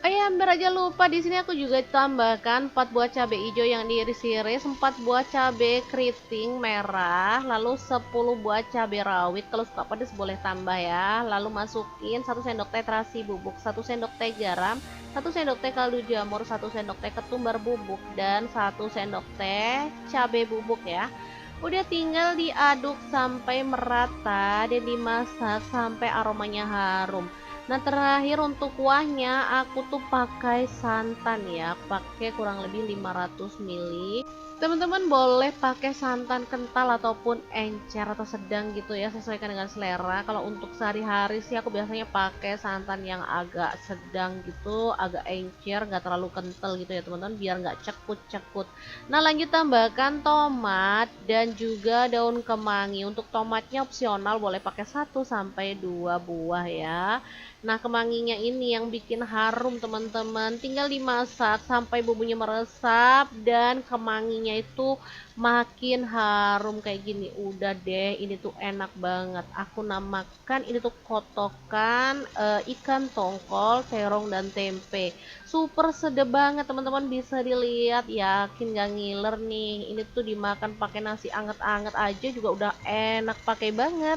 Oh ya, hampir aja lupa, di sini aku juga tambahkan 4 buah cabai hijau yang diiris-iris, 4 buah cabai keriting merah, lalu 10 buah cabai rawit. Kalau suka pedas boleh tambah ya. Lalu masukin 1 sendok teh terasi bubuk, 1 sendok teh garam, 1 sendok teh kaldu jamur, 1 sendok teh ketumbar bubuk, dan 1 sendok teh cabai bubuk ya. Udah tinggal diaduk sampai merata dan dimasak sampai aromanya harum. Nah, terakhir untuk kuahnya aku tuh pakai santan ya, pakai kurang lebih 500 ml. Teman-teman boleh pakai santan kental ataupun encer atau sedang gitu ya, sesuaikan dengan selera. Kalau untuk sehari-hari sih aku biasanya pakai santan yang agak sedang gitu, agak encer, nggak terlalu kental gitu ya teman-teman, biar nggak cekut-cekut. Nah, lanjut tambahkan tomat dan juga daun kemangi. Untuk tomatnya opsional, boleh pakai 1 sampai 2 buah ya. Nah, kemanginya ini yang bikin harum teman-teman. Tinggal dimasak sampai bumbunya meresap dan kemanginya itu makin harum kayak gini. Udah deh, ini tuh enak banget. Aku namakan ini tuh kotokan ikan tongkol, terong dan tempe. Super sedap banget teman-teman, bisa dilihat, yakin gak ngiler nih. Ini tuh dimakan pakai nasi anget-anget aja juga udah enak pakai banget.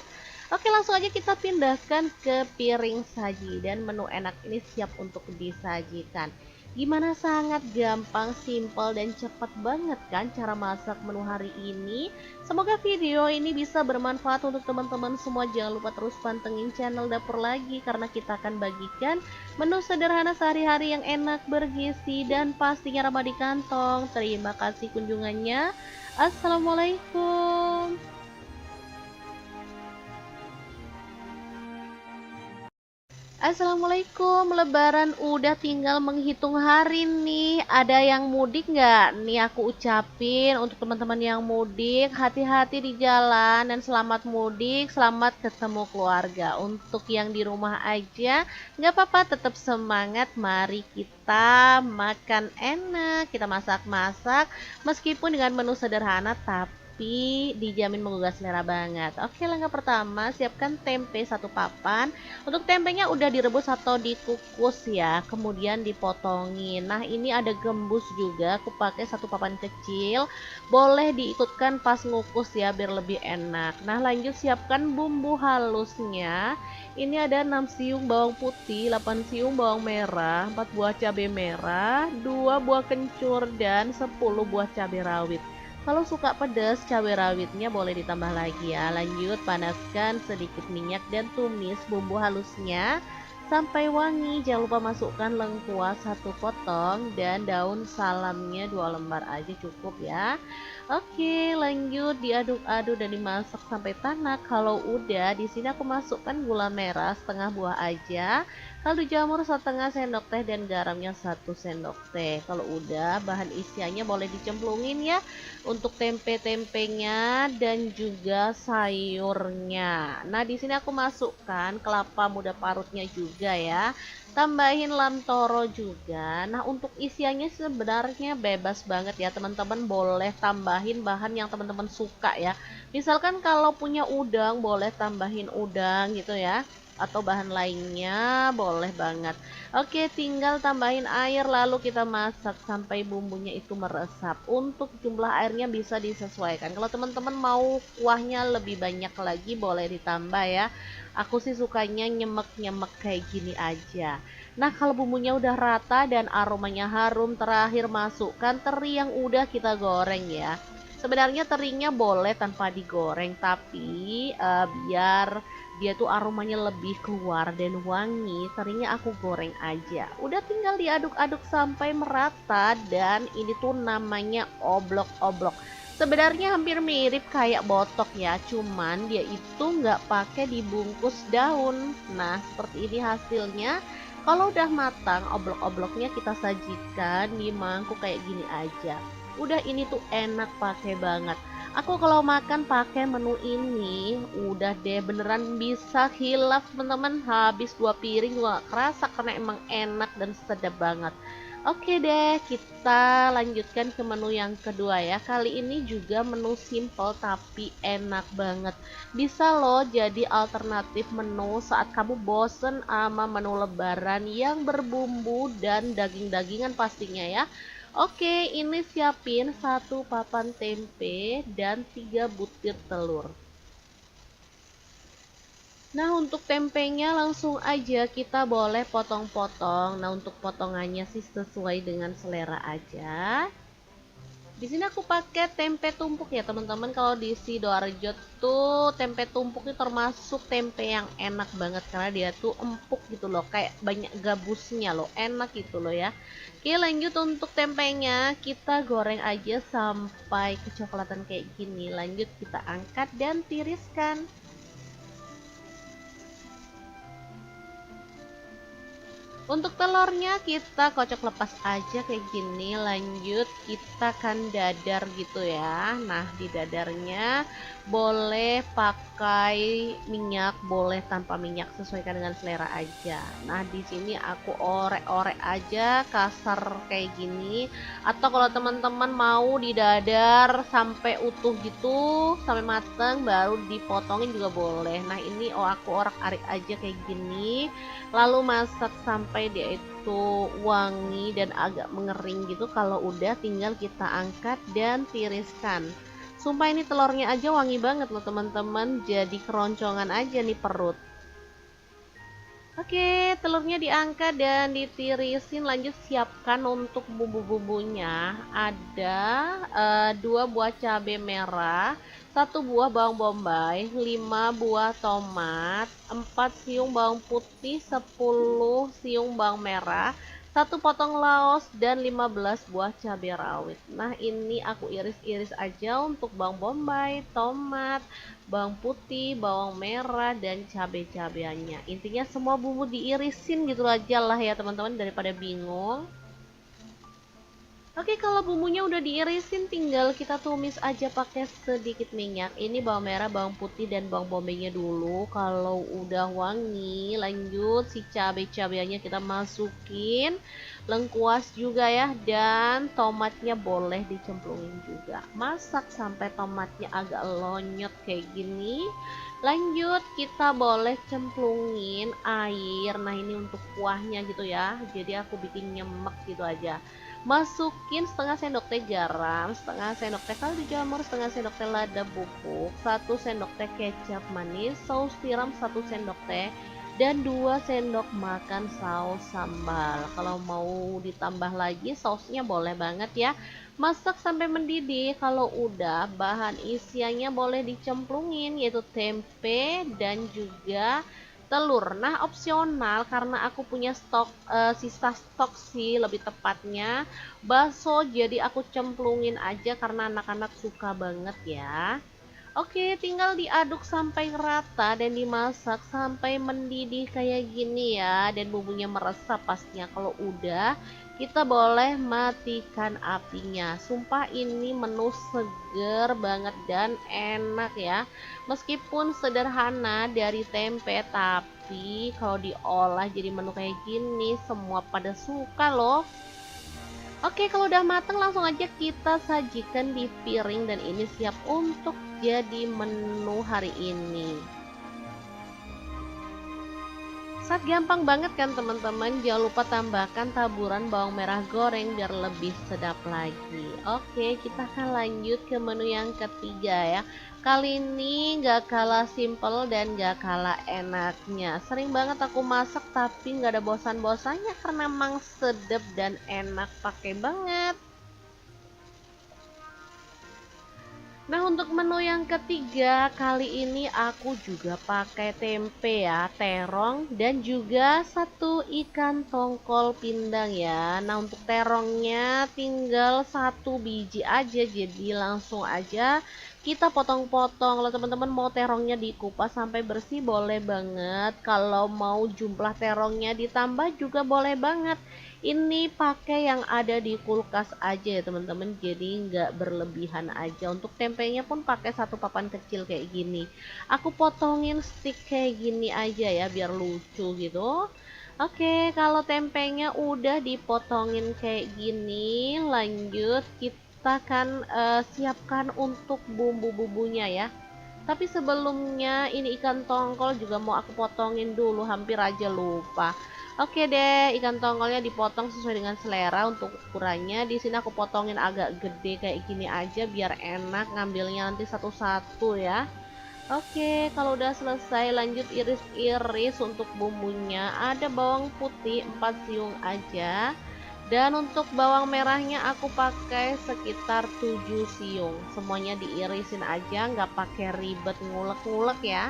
Oke, langsung aja kita pindahkan ke piring saji dan menu enak ini siap untuk disajikan. Gimana, sangat gampang, simpel dan cepat banget kan cara masak menu hari ini. Semoga video ini bisa bermanfaat untuk teman-teman semua. Jangan lupa terus pantengin channel Dapur Lagi karena kita akan bagikan menu sederhana sehari-hari yang enak, bergizi dan pastinya ramah di kantong. Terima kasih kunjungannya. Assalamualaikum. Assalamualaikum, Lebaran udah tinggal menghitung hari nih. Ada yang mudik nggak? Nih aku ucapin untuk teman-teman yang mudik, hati-hati di jalan dan selamat mudik, selamat ketemu keluarga. Untuk yang di rumah aja, nggak apa-apa, tetap semangat. Mari kita makan enak, kita masak-masak, meskipun dengan menu sederhana, tapi dijamin menggugah selera banget. Oke, langkah pertama, siapkan tempe satu papan. Untuk tempenya udah direbus atau dikukus ya, kemudian dipotongin. Nah, ini ada gembus juga, aku pakai satu papan kecil. Boleh diikutkan pas ngukus ya biar lebih enak. Nah, lanjut siapkan bumbu halusnya. Ini ada 6 siung bawang putih, 8 siung bawang merah, 4 buah cabai merah, 2 buah kencur dan 10 buah cabai rawit. Kalau suka pedas, cabai rawitnya boleh ditambah lagi ya. Lanjut panaskan sedikit minyak dan tumis bumbu halusnya sampai wangi. Jangan lupa masukkan lengkuas satu potong dan daun salamnya 2 lembar aja cukup ya. Oke, lanjut diaduk-aduk dan dimasak sampai tanak. Kalau udah, di sini aku masukkan gula merah setengah buah aja, kaldu jamur setengah sendok teh dan garamnya 1 sendok teh. Kalau udah, bahan isiannya boleh dicemplungin ya untuk tempe-tempenya dan juga sayurnya. Nah, di sini aku masukkan kelapa muda parutnya juga ya. Tambahin lamtoro juga. Nah, untuk isiannya sebenarnya bebas banget ya, teman-teman boleh tambahin bahan yang teman-teman suka ya. Misalkan kalau punya udang boleh tambahin udang gitu ya, atau bahan lainnya boleh banget. Oke, tinggal tambahin air lalu kita masak sampai bumbunya itu meresap. Untuk jumlah airnya bisa disesuaikan. Kalau teman-teman mau kuahnya lebih banyak lagi boleh ditambah ya. Aku sih sukanya nyemek-nyemek kayak gini aja. Nah, kalau bumbunya udah rata dan aromanya harum, terakhir masukkan teri yang udah kita goreng ya. Sebenarnya terinya boleh tanpa digoreng, tapi biar dia tuh aromanya lebih keluar dan wangi, terinya aku goreng aja. Udah tinggal diaduk-aduk sampai merata dan ini tuh namanya oblok-oblok. Sebenarnya hampir mirip kayak botok ya, cuman dia itu nggak pakai dibungkus daun. Nah, seperti ini hasilnya. Kalau udah matang, oblok-obloknya kita sajikan di mangkuk kayak gini aja. Udah ini tuh enak pakai banget. Aku kalau makan pakai menu ini, udah deh beneran bisa hilaf teman-teman. Habis 2 piring juga kerasa karena emang enak dan sedap banget. Oke deh, kita lanjutkan ke menu yang kedua ya. Kali ini juga menu simple tapi enak banget. Bisa loh jadi alternatif menu saat kamu bosen sama menu lebaran yang berbumbu dan daging-dagingan pastinya ya. Oke, ini siapin 1 papan tempe dan 3 butir telur. Nah, untuk tempenya langsung aja kita boleh potong-potong. Nah, untuk potongannya sih sesuai dengan selera aja. Di sini aku pakai tempe tumpuk ya teman-teman. Kalau di Sidoarjo tuh tempe tumpuk itu termasuk tempe yang enak banget karena dia tuh empuk gitu loh, kayak banyak gabusnya loh, enak gitu loh ya. Oke, lanjut untuk tempenya kita goreng aja sampai kecoklatan kayak gini. Lanjut kita angkat dan tiriskan. Untuk telurnya kita kocok lepas aja kayak gini. Lanjut kita kan dadar gitu ya. Nah, di dadarnya boleh pakai minyak, boleh tanpa minyak, sesuaikan dengan selera aja. Nah, di sini aku orek-orek aja kasar kayak gini. Atau kalau teman-teman mau di dadar sampai utuh gitu, sampai mateng baru dipotongin juga boleh. Nah, ini aku orek-arik aja kayak gini. Lalu masak sampai dia itu wangi dan agak mengering gitu. Kalau udah tinggal kita angkat dan tiriskan. Sumpah ini telurnya aja wangi banget loh teman-teman. Jadi keroncongan aja nih perut. Oke, telurnya diangkat dan ditirisin. Lanjut siapkan untuk bumbu-bumbunya. Ada 2 buah cabai merah, 1 buah bawang bombay, 5 buah tomat, 4 siung bawang putih, 10 siung bawang merah, 1 potong laos, dan 15 buah cabai rawit. Nah, ini aku iris-iris aja untuk bawang bombay, tomat, bawang putih, bawang merah, dan cabai-cabeannya. Intinya semua bumbu diirisin gitu aja lah ya teman-teman, daripada bingung. Oke, kalau bumbunya udah diirisin, tinggal kita tumis aja pakai sedikit minyak. Ini bawang merah, bawang putih, dan bawang bombay-nya dulu. Kalau udah wangi, lanjut si cabai-cabeannya kita masukin. Lengkuas juga ya, dan tomatnya boleh dicemplungin juga. Masak sampai tomatnya agak lonyot kayak gini. Lanjut, kita boleh cemplungin air. Nah, ini untuk kuahnya gitu ya. Jadi aku bikin nyemek gitu aja. Masukin setengah sendok teh garam, setengah sendok teh kaldu jamur, setengah sendok teh lada bubuk, 1 sendok teh kecap manis, saus tiram 1 sendok teh, dan 2 sendok makan saus sambal. Kalau mau ditambah lagi sausnya boleh banget ya. Masak sampai mendidih. Kalau udah, bahan isiannya boleh dicemplungin, yaitu tempe dan juga telur. Nah, opsional karena aku punya stok sisa stok sih lebih tepatnya bakso, jadi aku cemplungin aja karena anak-anak suka banget ya. Oke, tinggal diaduk sampai rata dan dimasak sampai mendidih kayak gini ya, dan bumbunya meresap pastinya. Kalau udah, kita boleh matikan apinya. Sumpah ini menu seger banget dan enak ya. Meskipun sederhana dari tempe, tapi kalau diolah jadi menu kayak gini semua pada suka loh. Oke, kalau udah mateng langsung aja kita sajikan di piring, dan ini siap untuk jadi menu hari ini. Sangat gampang banget kan teman-teman. Jangan lupa tambahkan taburan bawang merah goreng biar lebih sedap lagi. Oke, kita akan lanjut ke menu yang ketiga ya. Kali ini gak kalah simple dan gak kalah enaknya. Sering banget aku masak tapi gak ada bosan-bosannya karena emang sedap dan enak, pakai banget. Nah, untuk menu yang ketiga kali ini aku juga pakai tempe ya, terong, dan juga 1 ikan tongkol pindang ya. Nah, untuk terongnya tinggal 1 biji aja, jadi langsung aja kita potong-potong. Kalau teman-teman mau terongnya dikupas sampai bersih boleh banget. Kalau mau jumlah terongnya ditambah juga boleh banget. Ini pakai yang ada di kulkas aja ya teman-teman, jadi nggak berlebihan aja. Untuk tempenya pun pakai 1 papan kecil kayak gini. Aku potongin stick kayak gini aja ya biar lucu gitu. Oke, kalau tempenya udah dipotongin kayak gini, lanjut kita kan siapkan untuk bumbu-bumbunya ya. Tapi sebelumnya ini ikan tongkol juga mau aku potongin dulu, hampir aja lupa. Oke deh, ikan tongkolnya dipotong sesuai dengan selera untuk ukurannya. Di sini aku potongin agak gede kayak gini aja biar enak ngambilnya nanti satu-satu ya. Oke, kalau udah selesai lanjut iris-iris untuk bumbunya. Ada bawang putih 4 siung aja. Dan untuk bawang merahnya aku pakai sekitar 7 siung. Semuanya diirisin aja, nggak pakai ribet ngulek-ngulek ya.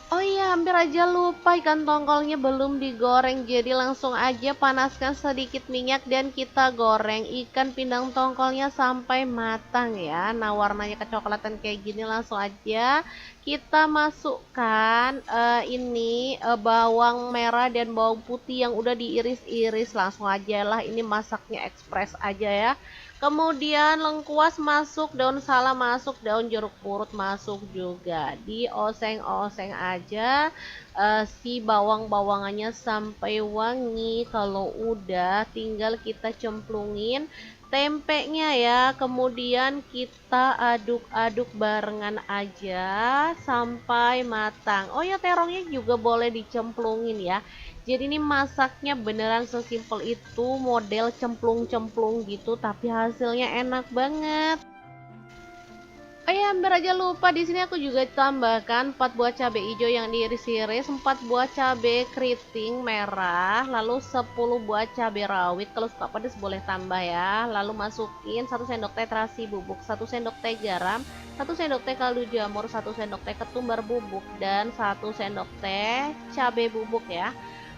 Oh iya, hampir aja lupa, ikan tongkolnya belum digoreng. Jadi langsung aja panaskan sedikit minyak dan kita goreng ikan pindang tongkolnya sampai matang ya. Nah, warnanya kecoklatan kayak gini, langsung aja kita masukkan bawang merah dan bawang putih yang udah diiris-iris. Langsung aja lah, ini masaknya ekspres aja ya. Kemudian lengkuas masuk, daun salam masuk, daun jeruk purut masuk juga. Dioseng-oseng aja si bawang-bawangannya sampai wangi. Kalau udah, tinggal kita cemplungin tempenya ya. Kemudian kita aduk-aduk barengan aja sampai matang. Oh ya, terongnya juga boleh dicemplungin ya. Jadi ini masaknya beneran sesimpel itu, model cemplung-cemplung gitu, tapi hasilnya enak banget. Oh ya, hampir aja lupa, di sini aku juga tambahkan 4 buah cabai hijau yang diiris-iris, 4 buah cabai keriting merah, lalu 10 buah cabai rawit. Kalau suka pedas boleh tambah ya. Lalu masukin 1 sendok teh terasi bubuk, 1 sendok teh garam, 1 sendok teh kaldu jamur, 1 sendok teh ketumbar bubuk, dan 1 sendok teh cabai bubuk ya.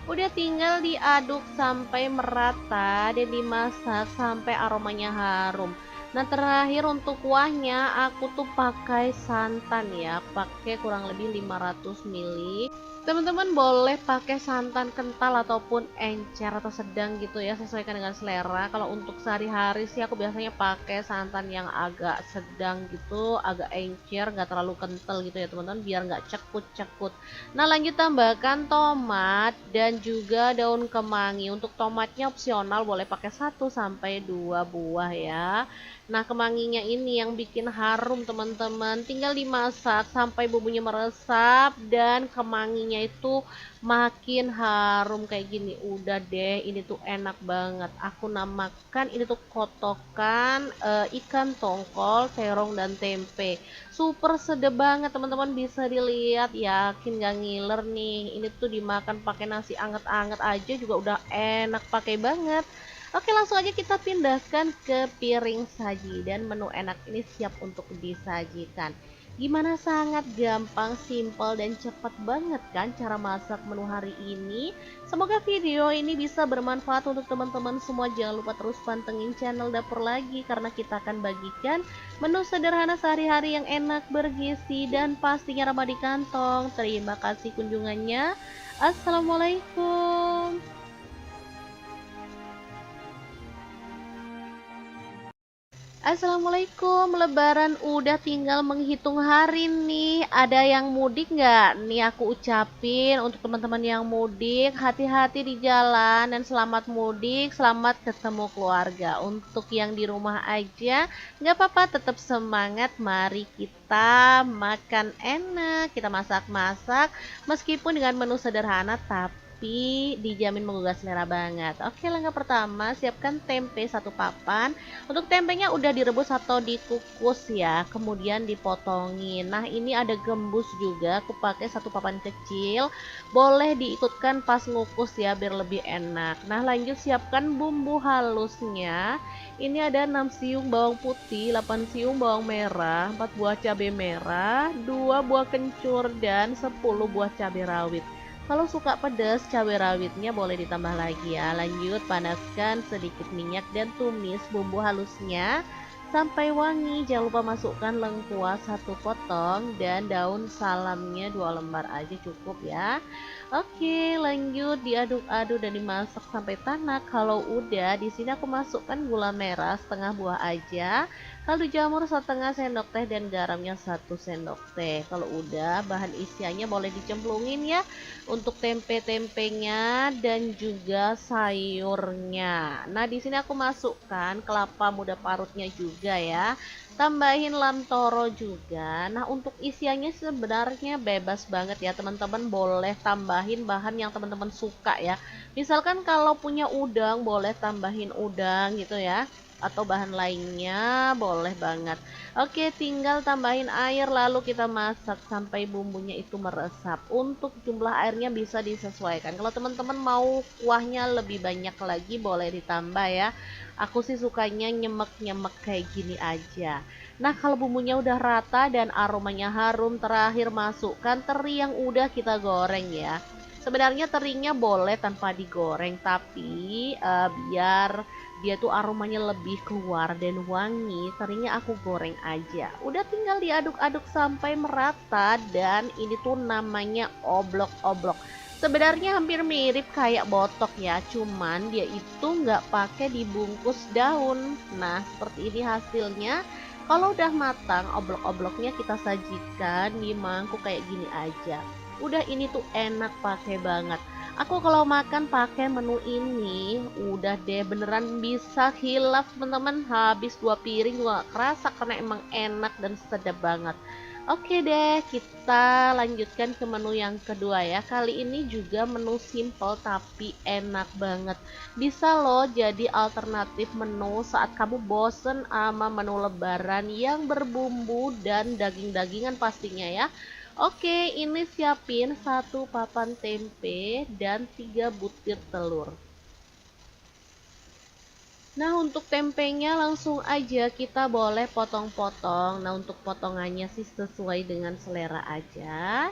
Udah tinggal diaduk sampai merata dan dimasak sampai aromanya harum. Nah, terakhir untuk kuahnya aku tuh pakai santan ya, pakai kurang lebih 500 ml. Teman-teman boleh pakai santan kental ataupun encer atau sedang gitu ya, sesuaikan dengan selera. Kalau untuk sehari-hari sih aku biasanya pakai santan yang agak sedang gitu, agak encer, nggak terlalu kental gitu ya teman-teman, biar nggak cekut-cekut. Nah, lanjut tambahkan tomat dan juga daun kemangi. Untuk tomatnya opsional, boleh pakai 1 sampai 2 buah ya. Nah, kemanginya ini yang bikin harum teman-teman. Tinggal dimasak sampai bumbunya meresap dan kemanginya itu makin harum kayak gini. Udah deh, ini tuh enak banget. Aku namakan ini tuh kotokan ikan tongkol, terong dan tempe. Super sedap banget teman-teman, bisa dilihat, yakin gak ngiler nih. Ini tuh dimakan pakai nasi anget-anget aja juga udah enak pakai banget. Oke, langsung aja kita pindahkan ke piring saji dan menu enak ini siap untuk disajikan. Gimana, sangat gampang, simple dan cepat banget kan cara masak menu hari ini. Semoga video ini bisa bermanfaat untuk teman-teman semua. Jangan lupa terus pantengin channel Dapur Lagi karena kita akan bagikan menu sederhana sehari-hari yang enak, bergizi dan pastinya ramah di kantong. Terima kasih kunjungannya. Assalamualaikum. Assalamualaikum, Lebaran udah tinggal menghitung hari nih. Ada yang mudik nggak? Nih aku ucapin untuk teman-teman yang mudik, hati-hati di jalan dan selamat mudik, selamat ketemu keluarga. Untuk yang di rumah aja, nggak apa-apa, tetap semangat. Mari kita makan enak, kita masak-masak, meskipun dengan menu sederhana, tapi dijamin menggugah selera banget. Oke, langkah pertama, siapkan tempe 1 papan. Untuk tempenya udah direbus atau dikukus ya, kemudian dipotongin. Nah, ini ada gembus juga, aku pakai 1 papan kecil. Boleh diikutkan pas ngukus ya biar lebih enak. Nah, lanjut siapkan bumbu halusnya. Ini ada 6 siung bawang putih, 8 siung bawang merah, 4 buah cabai merah, 2 buah kencur dan 10 buah cabai rawit. Kalau suka pedas, cabai rawitnya boleh ditambah lagi ya. Lanjut panaskan sedikit minyak dan tumis bumbu halusnya sampai wangi. Jangan lupa masukkan lengkuas 1 potong dan daun salamnya 2 lembar aja cukup ya. Oke, lanjut diaduk-aduk dan dimasak sampai tanak. Kalau udah, di sini aku masukkan gula merah setengah buah aja, kaldu jamur setengah sendok teh dan garamnya 1 sendok teh. Kalau udah, bahan isiannya boleh dicemplungin ya untuk tempe-tempenya dan juga sayurnya. Nah, di sini aku masukkan kelapa muda parutnya juga ya. Tambahin lam toro juga. Nah, untuk isiannya sebenarnya bebas banget ya, teman-teman boleh tambahin bahan yang teman-teman suka ya. Misalkan kalau punya udang, boleh tambahin udang gitu ya, atau bahan lainnya boleh banget. Oke, tinggal tambahin air lalu kita masak sampai bumbunya itu meresap. Untuk jumlah airnya bisa disesuaikan. Kalau teman-teman mau kuahnya lebih banyak lagi boleh ditambah ya. Aku sih sukanya nyemek-nyemek kayak gini aja. Nah, kalau bumbunya udah rata dan aromanya harum, terakhir masukkan teri yang udah kita goreng ya. Sebenarnya terinya boleh tanpa digoreng, tapi biar dia tuh aromanya lebih keluar dan wangi, terinya aku goreng aja. Udah tinggal diaduk-aduk sampai merata dan ini tuh namanya oblok-oblok. Sebenarnya hampir mirip kayak botok ya, cuman dia itu nggak pakai dibungkus daun. Nah, seperti ini hasilnya. Kalau udah matang, oblok-obloknya kita sajikan di mangkuk kayak gini aja. Udah, ini tuh enak pakai banget. Aku kalau makan pakai menu ini, udah deh beneran bisa hilaf teman-teman. Habis 2 piring juga gak kerasa karena emang enak dan sedap banget. Oke deh, kita lanjutkan ke menu yang kedua ya. Kali ini juga menu simple tapi enak banget. Bisa loh jadi alternatif menu saat kamu bosen sama menu lebaran yang berbumbu dan daging-dagingan pastinya ya. Oke, ini siapin satu papan tempe dan 3 butir telur. Nah, untuk tempenya langsung aja kita boleh potong-potong. Nah, untuk potongannya sih sesuai dengan selera aja.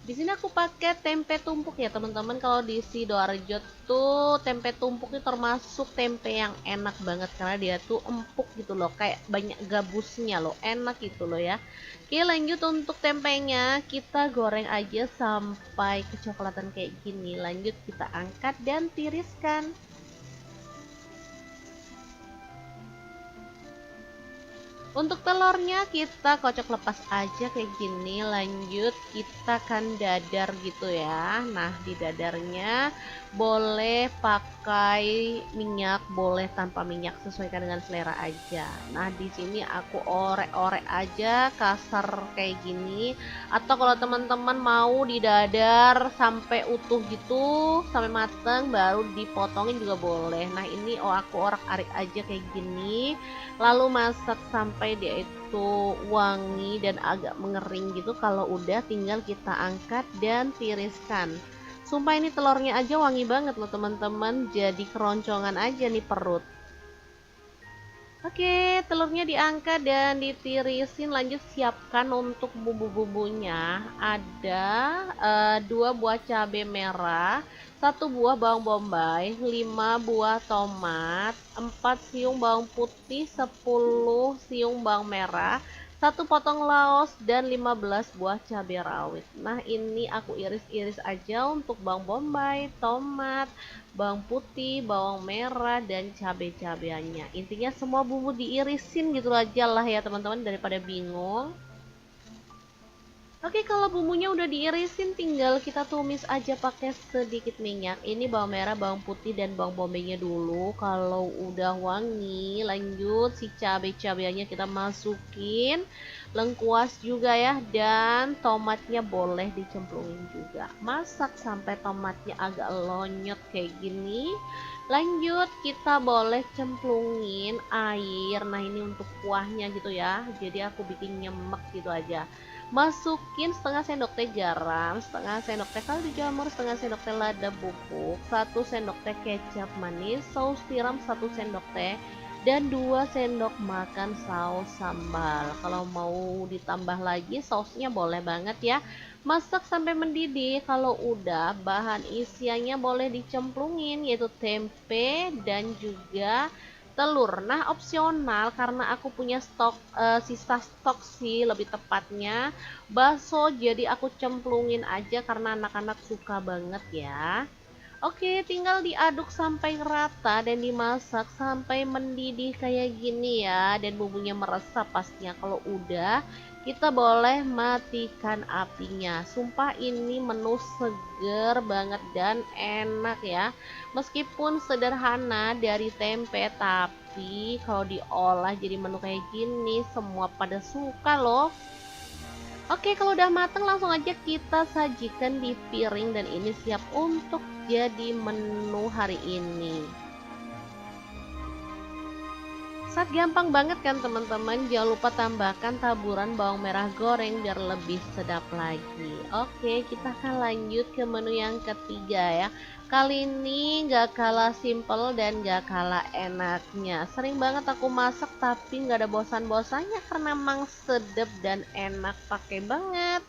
Di sini aku pakai tempe tumpuk ya, teman-teman. Kalau di Sidoarjo tuh tempe tumpuk itu termasuk tempe yang enak banget karena dia tuh empuk gitu loh, kayak banyak gabusnya loh. Enak gitu loh ya. Oke, lanjut untuk tempenya kita goreng aja sampai kecoklatan kayak gini. Lanjut kita angkat dan tiriskan. Untuk telurnya kita kocok lepas aja kayak gini. Lanjut kita kan dadar gitu ya. Nah, di dadarnya boleh pakai minyak, boleh tanpa minyak, sesuaikan dengan selera aja. Nah, di sini aku orek-orek aja kasar kayak gini. Atau kalau teman-teman mau didadar sampai utuh gitu, sampai mateng baru dipotongin juga boleh. Nah, ini aku orak-arik aja kayak gini. Lalu masak sampai dia itu wangi dan agak mengering gitu. Kalau udah tinggal kita angkat dan tiriskan. Sumpah ini telurnya aja wangi banget loh teman-teman, jadi keroncongan aja nih perut. Oke, telurnya diangkat dan ditirisin. Lanjut siapkan untuk bumbu-bumbunya. Ada 2 buah cabai merah, 1 buah bawang bombay, 5 buah tomat, 4 siung bawang putih, 10 siung bawang merah, 1 potong laos, dan 15 buah cabai rawit. Nah, ini aku iris-iris aja untuk bawang bombay, tomat, bawang putih, bawang merah, dan cabai-cabeannya. Intinya semua bumbu diirisin gitu aja lah ya teman-teman, daripada bingung. Oke, kalau bumbunya udah diirisin tinggal kita tumis aja pakai sedikit minyak. Ini bawang merah, bawang putih, dan bawang bombaynya dulu. Kalau udah wangi, lanjut si cabai-cabeannya kita masukin. Lengkuas juga ya, dan tomatnya boleh dicemplungin juga. Masak sampai tomatnya agak lonyot kayak gini. Lanjut kita boleh cemplungin air. Nah, ini untuk kuahnya gitu ya. Jadi aku bikin nyemek gitu aja. Masukin setengah sendok teh garam, setengah sendok teh kaldu jamur, setengah sendok teh lada bubuk, 1 sendok teh kecap manis, saus tiram 1 sendok teh, dan 2 sendok makan saus sambal. Kalau mau ditambah lagi sausnya boleh banget ya. Masak sampai mendidih. Kalau udah, bahan isiannya boleh dicemplungin, yaitu tempe dan juga telur. Nah, opsional karena aku punya stok sisa stok sih lebih tepatnya bakso, jadi aku cemplungin aja karena anak-anak suka banget ya. Oke, tinggal diaduk sampai rata dan dimasak sampai mendidih kayak gini ya, dan bumbunya meresap pastinya. Kalau udah, kita boleh matikan apinya. Sumpah ini menu seger banget dan enak ya. Meskipun sederhana dari tempe, tapi kalau diolah jadi menu kayak gini semua pada suka loh. Oke, kalau udah mateng langsung aja kita sajikan di piring dan ini siap untuk jadi menu hari ini. Saat gampang banget kan teman-teman, jangan lupa tambahkan taburan bawang merah goreng biar lebih sedap lagi. Oke, kita akan lanjut ke menu yang ketiga ya. Kali ini gak kalah simple dan gak kalah enaknya. Sering banget aku masak tapi gak ada bosan-bosannya karena emang sedap dan enak, pakai banget.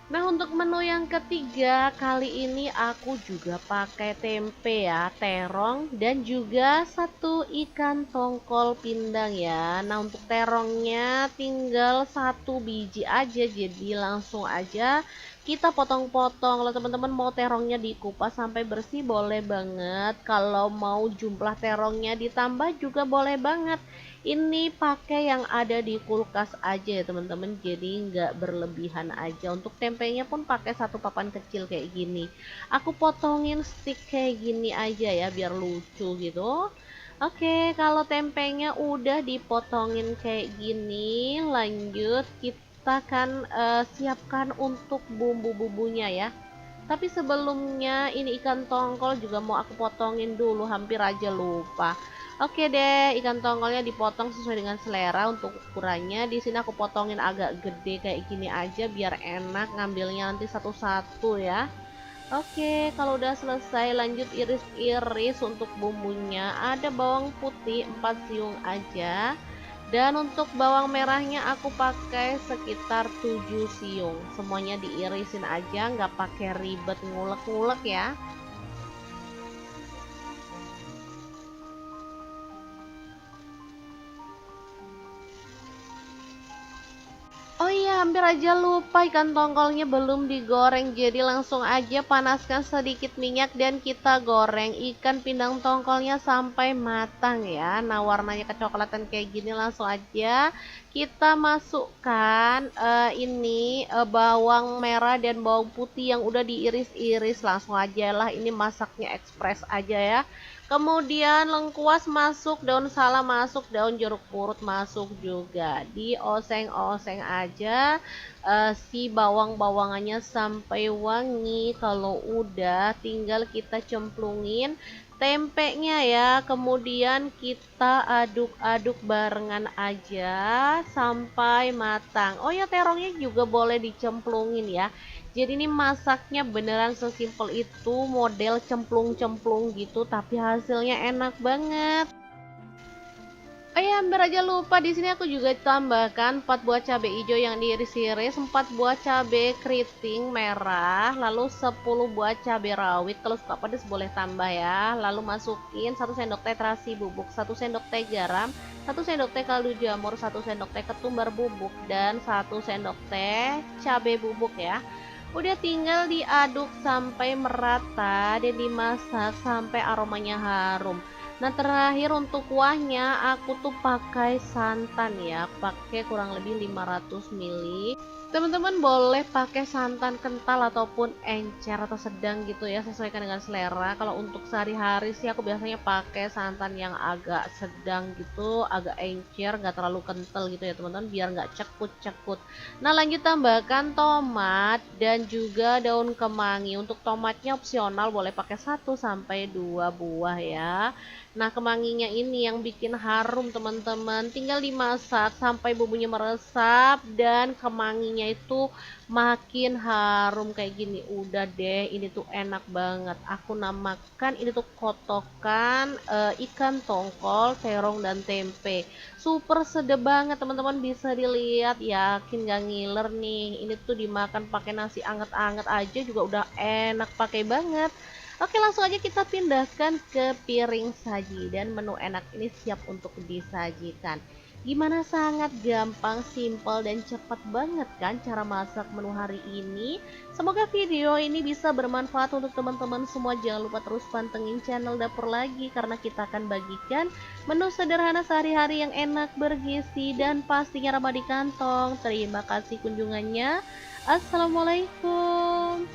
Nah, untuk menu yang ketiga kali ini aku juga pakai tempe ya, terong, dan juga 1 ikan tongkol pindang ya. Nah, untuk terongnya tinggal 1 biji aja, jadi langsung aja kita potong-potong. Kalau teman-teman mau terongnya dikupas sampai bersih boleh banget. Kalau mau jumlah terongnya ditambah juga boleh banget. Ini pakai yang ada di kulkas aja ya teman-teman, jadi nggak berlebihan aja. Untuk tempenya pun pakai 1 papan kecil kayak gini. Aku potongin stick kayak gini aja ya biar lucu gitu. Oke, kalau tempenya udah dipotongin kayak gini, lanjut kita kan siapkan untuk bumbu-bumbunya ya. Tapi sebelumnya ini ikan tongkol juga mau aku potongin dulu, hampir aja lupa. Oke deh, ikan tongkolnya dipotong sesuai dengan selera untuk ukurannya. Di sini aku potongin agak gede kayak gini aja biar enak ngambilnya nanti satu-satu ya. Oke, kalau udah selesai lanjut iris-iris untuk bumbunya. Ada bawang putih 4 siung aja. Dan untuk bawang merahnya aku pakai sekitar 7 siung. Semuanya diirisin aja, nggak pakai ribet ngulek-ngulek ya. Oh iya, hampir aja lupa ikan tongkolnya belum digoreng. Jadi langsung aja panaskan sedikit minyak dan kita goreng ikan pindang tongkolnya sampai matang ya. Nah, warnanya kecoklatan kayak gini langsung aja kita masukkan bawang merah dan bawang putih yang udah diiris-iris. Langsung aja lah, ini masaknya ekspres aja ya. Kemudian lengkuas masuk, daun salam masuk, daun jeruk purut masuk juga. Dioseng-oseng aja si bawang-bawangannya sampai wangi. Kalau udah tinggal kita cemplungin tempenya ya. Kemudian kita aduk-aduk barengan aja sampai matang. Oh ya, terongnya juga boleh dicemplungin ya. Jadi ini masaknya beneran sesimpel itu, model cemplung-cemplung gitu, tapi hasilnya enak banget. Oh ya, hampir aja lupa, di sini aku juga tambahkan 4 buah cabai hijau yang diiris-iris, 4 buah cabai keriting merah, lalu 10 buah cabai rawit. Kalau suka pedas boleh tambah ya. Lalu masukin 1 sendok teh terasi bubuk, 1 sendok teh garam, 1 sendok teh kaldu jamur, 1 sendok teh ketumbar bubuk, dan 1 sendok teh cabai bubuk ya. Udah tinggal diaduk sampai merata dan dimasak sampai aromanya harum. Nah, terakhir untuk kuahnya aku tuh pakai santan ya, pakai kurang lebih 500 ml. Teman-teman boleh pakai santan kental ataupun encer atau sedang gitu ya, sesuaikan dengan selera. Kalau untuk sehari-hari sih aku biasanya pakai santan yang agak sedang gitu, agak encer, nggak terlalu kental gitu ya teman-teman, biar nggak cekut-cekut. Nah, lanjut tambahkan tomat dan juga daun kemangi. Untuk tomatnya opsional, boleh pakai 1 sampai 2 buah ya. Nah, kemanginya ini yang bikin harum teman-teman. Tinggal dimasak sampai bumbunya meresap dan kemanginya itu makin harum kayak gini. Udah deh, ini tuh enak banget. Aku namakan ini tuh kotokan ikan tongkol, terong dan tempe. Super sedap banget teman-teman, bisa dilihat, yakin gak ngiler nih. Ini tuh dimakan pakai nasi anget-anget aja juga udah enak pakai banget. Oke, langsung aja kita pindahkan ke piring saji dan menu enak ini siap untuk disajikan. Gimana, sangat gampang, simpel dan cepat banget kan cara masak menu hari ini. Semoga video ini bisa bermanfaat untuk teman-teman semua. Jangan lupa terus pantengin channel Dapur Lagi karena kita akan bagikan menu sederhana sehari-hari yang enak, bergizi dan pastinya ramah di kantong. Terima kasih kunjungannya. Assalamualaikum.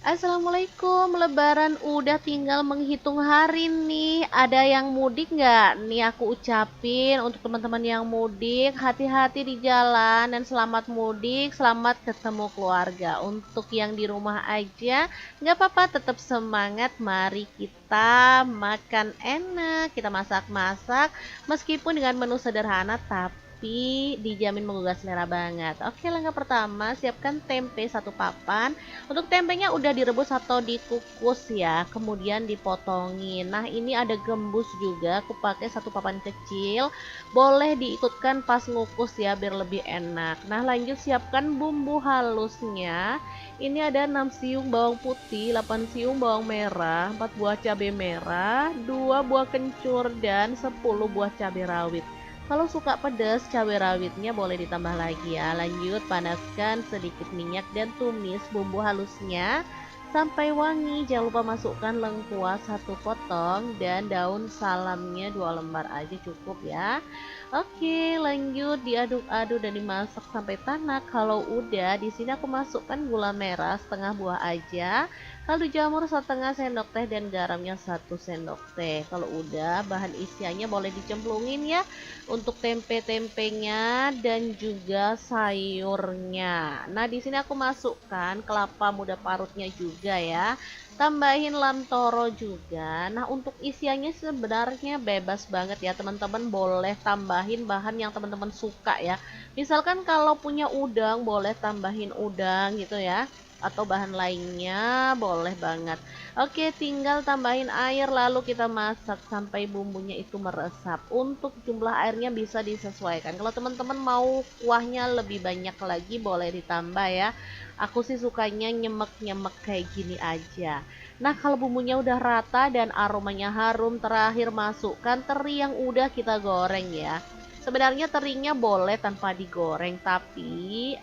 Assalamualaikum, Lebaran udah tinggal menghitung hari nih. Ada yang mudik nggak? Nih aku ucapin untuk teman-teman yang mudik, hati-hati di jalan dan selamat mudik, selamat ketemu keluarga. Untuk yang di rumah aja, nggak apa-apa, tetap semangat. Mari kita makan enak, kita masak-masak, meskipun dengan menu sederhana, tapi dijamin menggugah selera banget. Oke, langkah pertama, siapkan tempe 1 papan. Untuk tempenya udah direbus atau dikukus ya, kemudian dipotongin. Nah, ini ada gembus juga, aku pakai 1 papan kecil. Boleh diikutkan pas ngukus ya biar lebih enak. Nah, lanjut siapkan bumbu halusnya. Ini ada 6 siung bawang putih, 8 siung bawang merah, 4 buah cabai merah, 2 buah kencur dan 10 buah cabai rawit. Kalau suka pedas, cabai rawitnya boleh ditambah lagi ya. Lanjut panaskan sedikit minyak dan tumis bumbu halusnya sampai wangi. Jangan lupa masukkan lengkuas 1 potong dan daun salamnya 2 lembar aja cukup ya. Oke, lanjut diaduk-aduk dan dimasak sampai tanak. Kalau udah, di sini aku masukkan gula merah setengah buah aja, kaldu jamur setengah sendok teh dan garamnya 1 sendok teh. Kalau udah, bahan isiannya boleh dicemplungin ya untuk tempe-tempenya dan juga sayurnya. Nah, di sini aku masukkan kelapa muda parutnya juga ya. Tambahin lamtoro juga. Nah, untuk isiannya sebenarnya bebas banget ya, teman-teman boleh tambahin bahan yang teman-teman suka ya. Misalkan kalau punya udang, boleh tambahin udang gitu ya. Atau bahan lainnya boleh banget. Oke, tinggal tambahin air lalu kita masak sampai bumbunya itu meresap. Untuk jumlah airnya bisa disesuaikan. Kalau teman-teman mau kuahnya lebih banyak lagi boleh ditambah ya. Aku sih sukanya nyemek-nyemek kayak gini aja. Nah, kalau bumbunya udah rata dan aromanya harum, terakhir masukkan teri yang udah kita goreng ya. Sebenarnya terinya boleh tanpa digoreng, tapi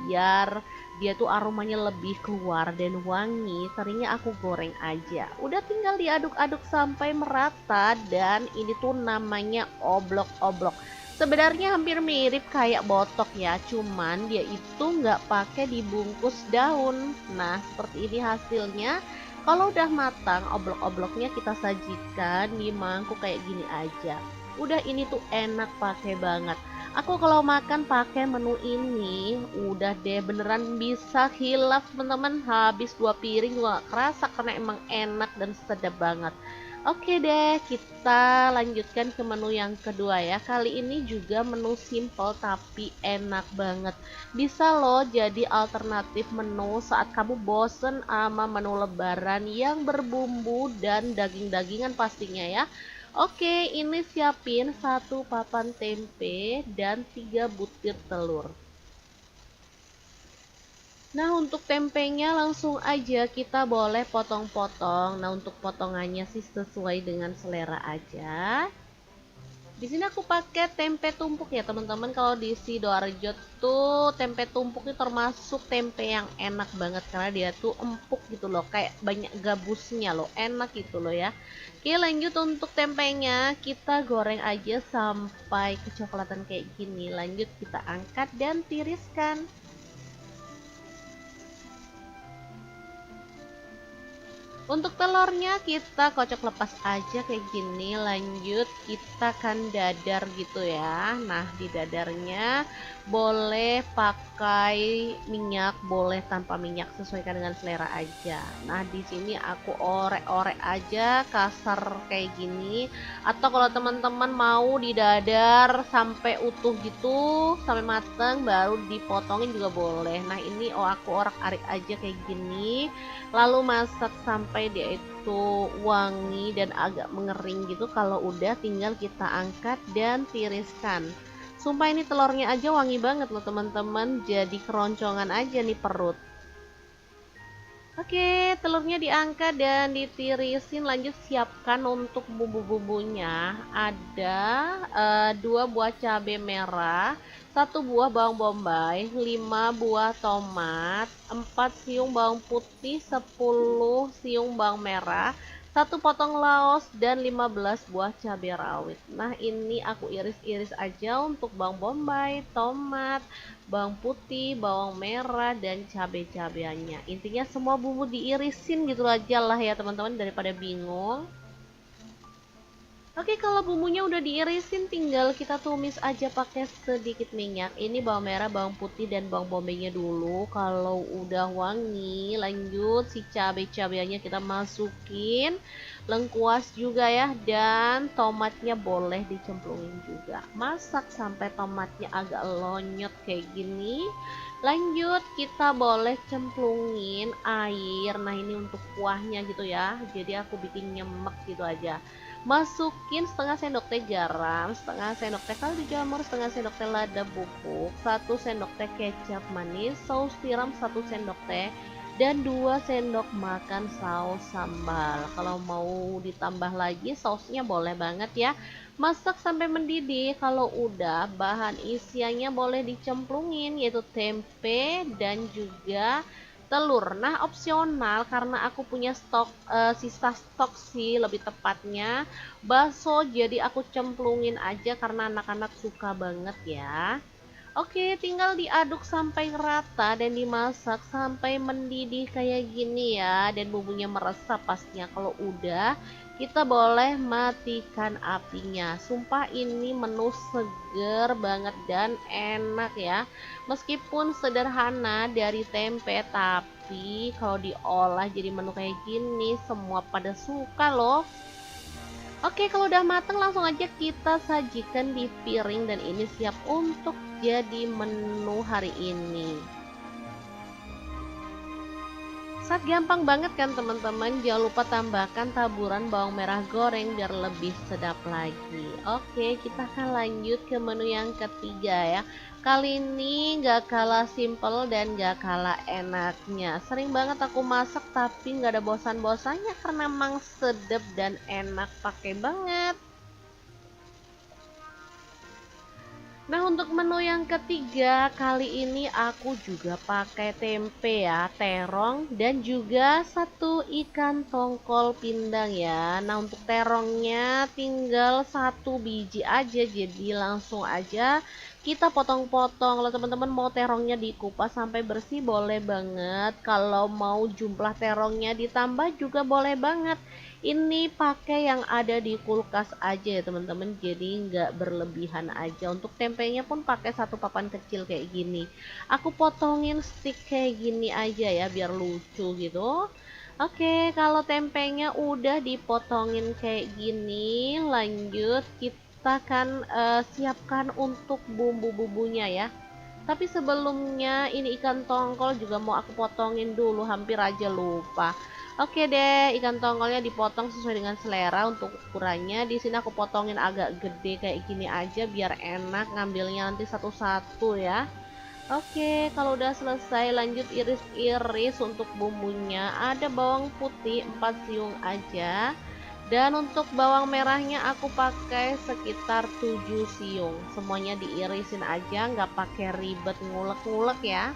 biar dia tuh aromanya lebih keluar dan wangi, terinya aku goreng aja. Udah tinggal diaduk-aduk sampai merata dan ini tuh namanya oblok-oblok. Sebenarnya hampir mirip kayak botok ya, cuman dia itu nggak pakai dibungkus daun. Nah, seperti ini hasilnya. Kalau udah matang, oblok-obloknya kita sajikan di mangkuk kayak gini aja. Udah ini tuh enak pakai banget. Aku kalau makan pakai menu ini, udah deh beneran bisa hilaf teman-teman. Habis 2 piring juga gak kerasa karena emang enak dan sedap banget. Oke deh, kita lanjutkan ke menu yang kedua ya. Kali ini juga menu simple tapi enak banget. Bisa loh jadi alternatif menu saat kamu bosen sama menu lebaran yang berbumbu dan daging-dagingan pastinya ya. Oke, ini siapin 1 papan tempe dan 3 butir telur. Nah, untuk tempenya langsung aja kita boleh potong-potong. Nah, untuk potongannya sih sesuai dengan selera aja. Di sini aku pakai tempe tumpuk ya, teman-teman. Kalau di Sidoarjo tuh tempe tumpuk itu termasuk tempe yang enak banget karena dia tuh empuk gitu loh, kayak banyak gabusnya loh, enak gitu loh ya. Oke, lanjut untuk tempenya kita goreng aja sampai kecoklatan kayak gini. Lanjut kita angkat dan tiriskan. Untuk telurnya kita kocok lepas aja kayak gini. Lanjut kita kan dadar gitu ya. Nah, di dadarnya boleh pakai minyak, boleh tanpa minyak, sesuaikan dengan selera aja. Nah, di sini aku orek-orek aja kasar kayak gini. Atau kalau teman-teman mau didadar sampai utuh gitu, sampai mateng baru dipotongin juga boleh. Nah, ini aku orek-arik aja kayak gini. Lalu masak sampai dia itu wangi dan agak mengering gitu. Kalau udah tinggal kita angkat dan tiriskan. Sumpah ini telurnya aja wangi banget loh teman-teman, jadi keroncongan aja nih perut. Oke, telurnya diangkat dan ditirisin. Lanjut siapkan untuk bumbu-bumbunya. Ada 2 buah cabai merah, 1 buah bawang bombay, 5 buah tomat, 4 siung bawang putih, 10 siung bawang merah, 1 potong laos dan 15 buah cabai rawit. Nah, ini aku iris-iris aja untuk bawang bombay, tomat, bawang putih, bawang merah, dan cabai-cabeannya. Intinya semua bumbu diirisin gitu aja lah ya teman-teman, daripada bingung. Oke, kalau bumbunya udah diirisin tinggal kita tumis aja pakai sedikit minyak. Ini bawang merah, bawang putih, dan bawang bombaynya dulu. Kalau udah wangi, lanjut si cabai-cabeannya kita masukin. Lengkuas juga ya, dan tomatnya boleh dicemplungin juga. Masak sampai tomatnya agak lonyot kayak gini. Lanjut kita boleh cemplungin air. Nah, ini untuk kuahnya gitu ya. Jadi aku bikin nyemek gitu aja. Masukin setengah sendok teh garam, setengah sendok teh kaldu jamur, setengah sendok teh lada bubuk, 1 sendok teh kecap manis, saus tiram 1 sendok teh, dan 2 sendok makan saus sambal. Kalau mau ditambah lagi sausnya boleh banget ya. Masak sampai mendidih. Kalau udah, bahan isiannya boleh dicemplungin yaitu tempe dan juga telur. Nah, opsional karena aku punya stok sisa stok sih lebih tepatnya bakso, jadi aku cemplungin aja karena anak-anak suka banget ya. Oke, tinggal diaduk sampai rata dan dimasak sampai mendidih kayak gini ya, dan bumbunya meresap pastinya. Kalau udah, kita boleh matikan apinya. Sumpah ini menu seger banget dan enak ya. Meskipun sederhana dari tempe, tapi kalau diolah jadi menu kayak gini, semua pada suka loh. Oke, kalau udah mateng langsung aja kita sajikan di piring dan ini siap untuk jadi menu hari ini. Saat gampang banget kan teman-teman, jangan lupa tambahkan taburan bawang merah goreng biar lebih sedap lagi. Oke, kita akan lanjut ke menu yang ketiga ya. Kali ini gak kalah simple dan gak kalah enaknya. Sering banget aku masak tapi gak ada bosan-bosannya karena emang sedap dan enak, pakai banget. Nah, untuk menu yang ketiga, kali ini aku juga pakai tempe ya, terong dan juga satu ikan tongkol pindang ya. Nah, untuk terongnya tinggal satu biji aja, jadi langsung aja kita potong-potong. Kalau teman-teman mau terongnya dikupas sampai bersih boleh banget. Kalau mau jumlah terongnya ditambah juga boleh banget. Ini pakai yang ada di kulkas aja ya teman-teman, jadi nggak berlebihan aja. Untuk tempenya pun pakai satu papan kecil kayak gini. Aku potongin stick kayak gini aja ya biar lucu gitu. Oke, kalau tempenya udah dipotongin kayak gini, lanjut kita kan siapkan untuk bumbu-bumbunya ya. Tapi sebelumnya ini ikan tongkol juga mau aku potongin dulu, hampir aja lupa. Oke deh, ikan tongkolnya dipotong sesuai dengan selera untuk ukurannya. Di sini aku potongin agak gede kayak gini aja biar enak ngambilnya nanti satu-satu ya. Oke, kalau udah selesai lanjut iris-iris untuk bumbunya. Ada bawang putih 4 siung aja. Dan untuk bawang merahnya aku pakai sekitar 7 siung. Semuanya diirisin aja, nggak pakai ribet ngulek-ngulek ya.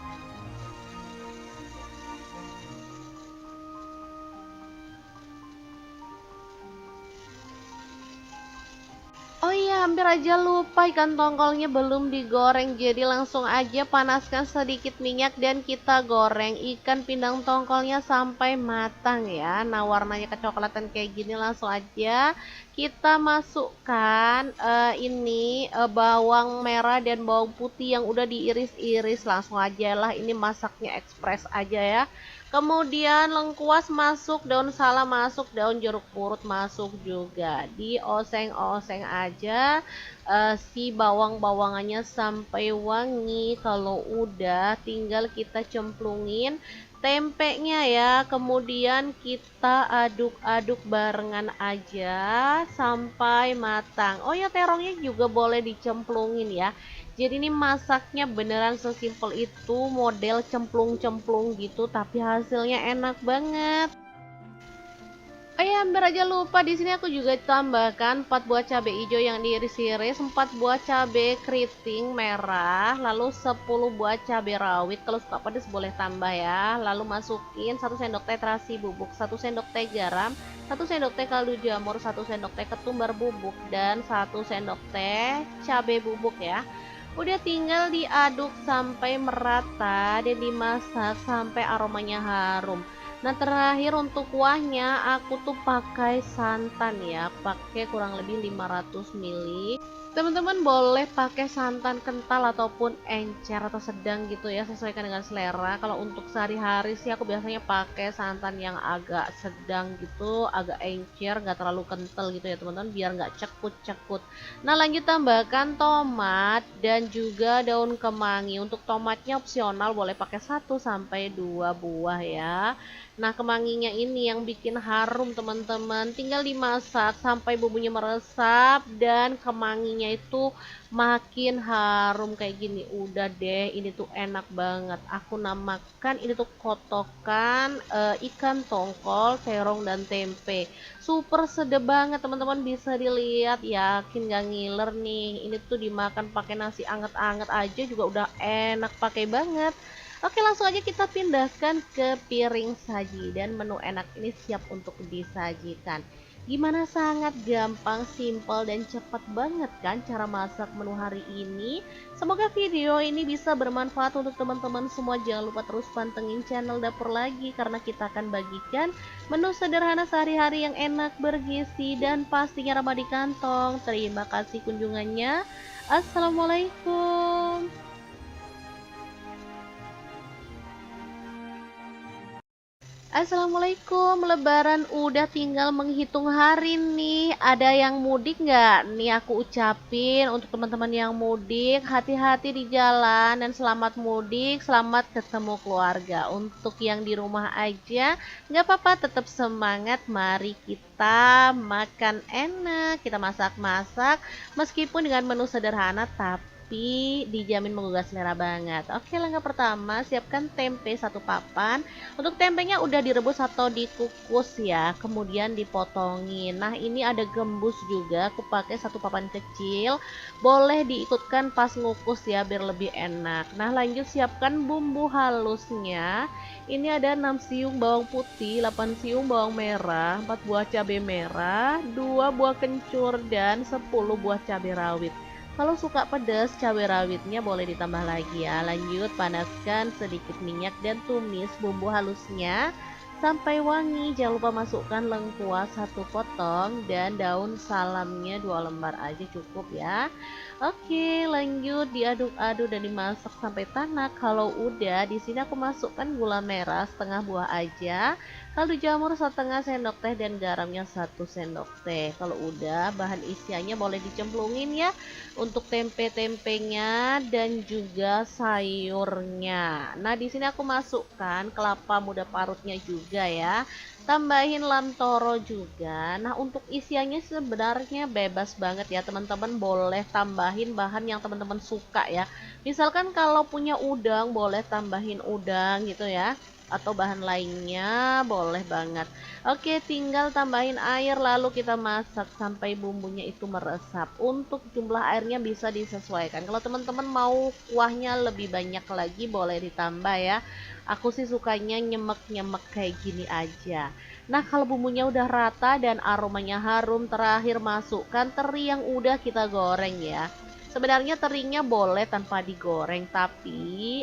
Oh iya, hampir aja lupa ikan tongkolnya belum digoreng. Jadi langsung aja panaskan sedikit minyak dan kita goreng ikan pindang tongkolnya sampai matang ya. Nah, warnanya kecoklatan kayak gini langsung aja kita masukkan bawang merah dan bawang putih yang udah diiris-iris. Langsung aja lah, ini masaknya ekspres aja ya. Kemudian lengkuas masuk, daun salam masuk, daun jeruk purut masuk juga. Dioseng-oseng aja si bawang-bawangannya sampai wangi. Kalau udah tinggal kita cemplungin tempenya ya. Kemudian kita aduk-aduk barengan aja sampai matang. Oh ya, terongnya juga boleh dicemplungin ya. Jadi ini masaknya beneran sesimpel itu, model cemplung-cemplung gitu, tapi hasilnya enak banget. Oh ya, hampir aja lupa, di sini aku juga tambahkan 4 buah cabai hijau yang diiris-iris, 4 buah cabai keriting merah, lalu 10 buah cabai rawit. Kalau suka pedas boleh tambah ya. Lalu masukin 1 sendok teh terasi bubuk, 1 sendok teh garam, 1 sendok teh kaldu jamur, 1 sendok teh ketumbar bubuk, dan 1 sendok teh cabai bubuk ya. Udah tinggal diaduk sampai merata dan dimasak sampai aromanya harum. Nah, terakhir untuk kuahnya aku tuh pakai santan ya, pakai kurang lebih 500 ml. Teman-teman boleh pakai santan kental ataupun encer atau sedang gitu ya, sesuaikan dengan selera. Kalau untuk sehari-hari sih aku biasanya pakai santan yang agak sedang gitu, agak encer, nggak terlalu kental gitu ya teman-teman, biar nggak cekut-cekut. Nah, lanjut tambahkan tomat dan juga daun kemangi. Untuk tomatnya opsional, boleh pakai 1 sampai 2 buah ya. Nah, kemanginya ini yang bikin harum teman-teman. Tinggal dimasak sampai bumbunya meresap dan kemanginya itu makin harum kayak gini. Udah deh, ini tuh enak banget. Aku namakan ini tuh kotokan ikan tongkol, terong dan tempe. Super sedap banget teman-teman, bisa dilihat, yakin gak ngiler nih. Ini tuh dimakan pakai nasi anget-anget aja juga udah enak pakai banget. Oke, langsung aja kita pindahkan ke piring saji dan menu enak ini siap untuk disajikan. Gimana, sangat gampang, simpel dan cepat banget kan cara masak menu hari ini. Semoga video ini bisa bermanfaat untuk teman-teman semua. Jangan lupa terus pantengin channel Dapur Lagi karena kita akan bagikan menu sederhana sehari-hari yang enak, bergizi dan pastinya ramah di kantong. Terima kasih kunjungannya. Assalamualaikum. Assalamualaikum, Lebaran udah tinggal menghitung hari nih. Ada yang mudik nggak? Nih aku ucapin untuk teman-teman yang mudik, hati-hati di jalan dan selamat mudik, selamat ketemu keluarga. Untuk yang di rumah aja, nggak apa-apa, tetap semangat. Mari kita makan enak, kita masak-masak, meskipun dengan menu sederhana tapi dijamin menggugah selera banget. Oke, langkah pertama, siapkan tempe satu papan. Untuk tempenya udah direbus atau dikukus ya, kemudian dipotongin. Nah, ini ada gembus juga, aku pakai satu papan kecil. Boleh diikutkan pas ngukus ya biar lebih enak. Nah, lanjut siapkan bumbu halusnya. Ini ada 6 siung bawang putih, 8 siung bawang merah, 4 buah cabai merah, 2 buah kencur dan 10 buah cabai rawit. Kalau suka pedas, cabai rawitnya boleh ditambah lagi ya. Lanjut panaskan sedikit minyak dan tumis bumbu halusnya sampai wangi. Jangan lupa masukkan lengkuas satu potong dan daun salamnya 2 lembar aja cukup ya. Oke, lanjut diaduk-aduk dan dimasak sampai tanak. Kalau udah, di sini aku masukkan gula merah setengah buah aja, kaldu jamur setengah sendok teh dan garamnya 1 sendok teh. Kalau udah, bahan isiannya boleh dicemplungin ya untuk tempe-tempenya dan juga sayurnya. Nah, di sini aku masukkan kelapa muda parutnya juga ya. Tambahin lantoro juga. Nah, untuk isiannya sebenarnya bebas banget ya, teman-teman boleh tambahin bahan yang teman-teman suka ya. Misalkan kalau punya udang boleh tambahin udang gitu ya, atau bahan lainnya boleh banget. Oke, tinggal tambahin air lalu kita masak sampai bumbunya itu meresap. Untuk jumlah airnya bisa disesuaikan. Kalau teman-teman mau kuahnya lebih banyak lagi boleh ditambah ya. Aku sih sukanya nyemek-nyemek kayak gini aja. Nah, kalau bumbunya udah rata dan aromanya harum, terakhir masukkan teri yang udah kita goreng ya. Sebenarnya terinya boleh tanpa digoreng, tapi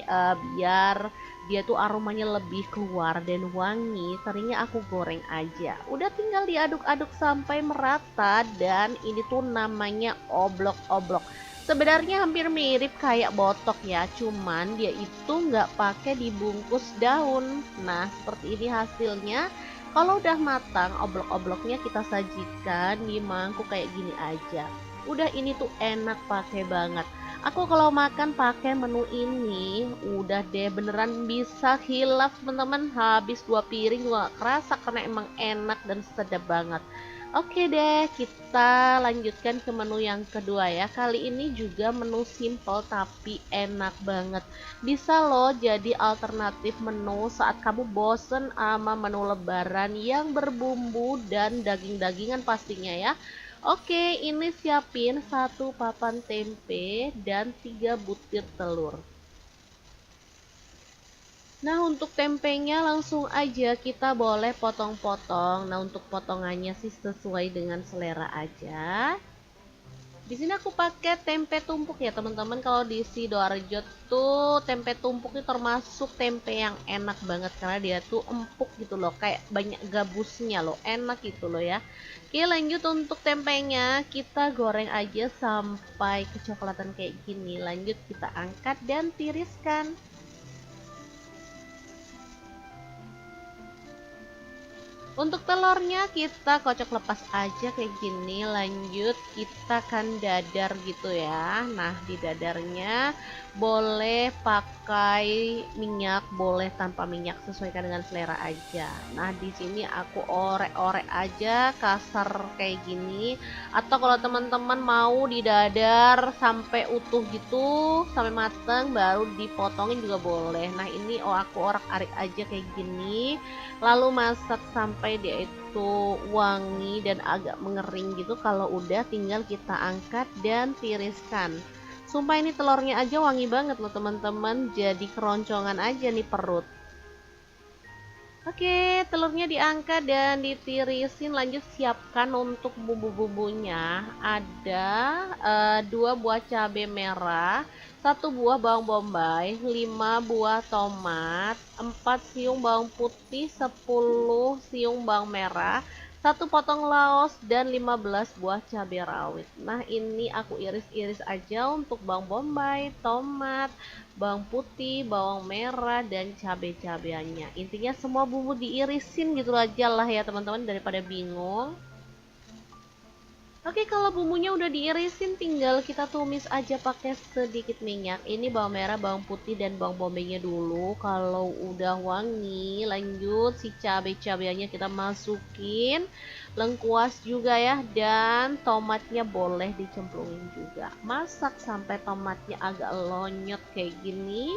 biar dia tuh aromanya lebih keluar dan wangi, terinya aku goreng aja. Udah tinggal diaduk-aduk sampai merata dan ini tuh namanya oblok-oblok. Sebenarnya hampir mirip kayak botok ya, cuman dia itu nggak pakai dibungkus daun. Nah, seperti ini hasilnya. Kalau udah matang, oblok-obloknya kita sajikan di mangkuk kayak gini aja. Udah, ini tuh enak pakai banget. Aku kalau makan pakai menu ini, udah deh beneran bisa hilaf teman-teman. Habis 2 piring juga gak kerasa karena emang enak dan sedap banget. Oke deh, kita lanjutkan ke menu yang kedua ya. Kali ini juga menu simple tapi enak banget. Bisa loh jadi alternatif menu saat kamu bosen sama menu lebaran yang berbumbu dan daging-dagingan pastinya ya. Oke, ini siapin 1 papan tempe dan 3 butir telur. Nah, untuk tempenya langsung aja kita boleh potong-potong. Nah, untuk potongannya sih sesuai dengan selera aja. Di sini aku pakai tempe tumpuk ya teman-teman. Kalau di Sidoarjo tuh tempe tumpuk itu termasuk tempe yang enak banget karena dia tuh empuk gitu loh, kayak banyak gabusnya loh, enak gitu loh ya. Oke, lanjut untuk tempenya kita goreng aja sampai kecoklatan kayak gini. Lanjut kita angkat dan tiriskan. Untuk telurnya kita kocok lepas aja kayak gini. Lanjut kita kan dadar gitu ya. Nah, di dadarnya boleh pakai minyak, boleh tanpa minyak, sesuaikan dengan selera aja. Nah, di sini aku orek-orek aja kasar kayak gini. Atau kalau teman-teman mau di dadar sampai utuh gitu, sampai mateng baru dipotongin juga boleh. Nah, ini aku orek-arik aja kayak gini. Lalu masak sampai dia itu wangi dan agak mengering gitu. Kalau udah tinggal kita angkat dan tiriskan. Sumpah ini telurnya aja wangi banget loh teman-teman, jadi keroncongan aja nih perut. Oke, telurnya diangkat dan ditirisin. Lanjut siapkan untuk bumbu-bumbunya. Ada 2 buah cabai merah, 1 buah bawang bombay, 5 buah tomat, 4 siung bawang putih, 10 siung bawang merah, 1 potong laos, dan 15 buah cabai rawit. Nah, ini aku iris-iris aja untuk bawang bombay, tomat, bawang putih, bawang merah, dan cabai-cabeannya. Intinya semua bumbu diirisin gitu aja lah ya teman-teman, daripada bingung. Oke, kalau bumbunya udah diirisin, tinggal kita tumis aja pakai sedikit minyak. Ini bawang merah, bawang putih, dan bawang bombaynya dulu. Kalau udah wangi, lanjut si cabai-cabeannya kita masukin. Lengkuas juga ya, dan tomatnya boleh dicemplungin juga. Masak sampai tomatnya agak lonyot kayak gini.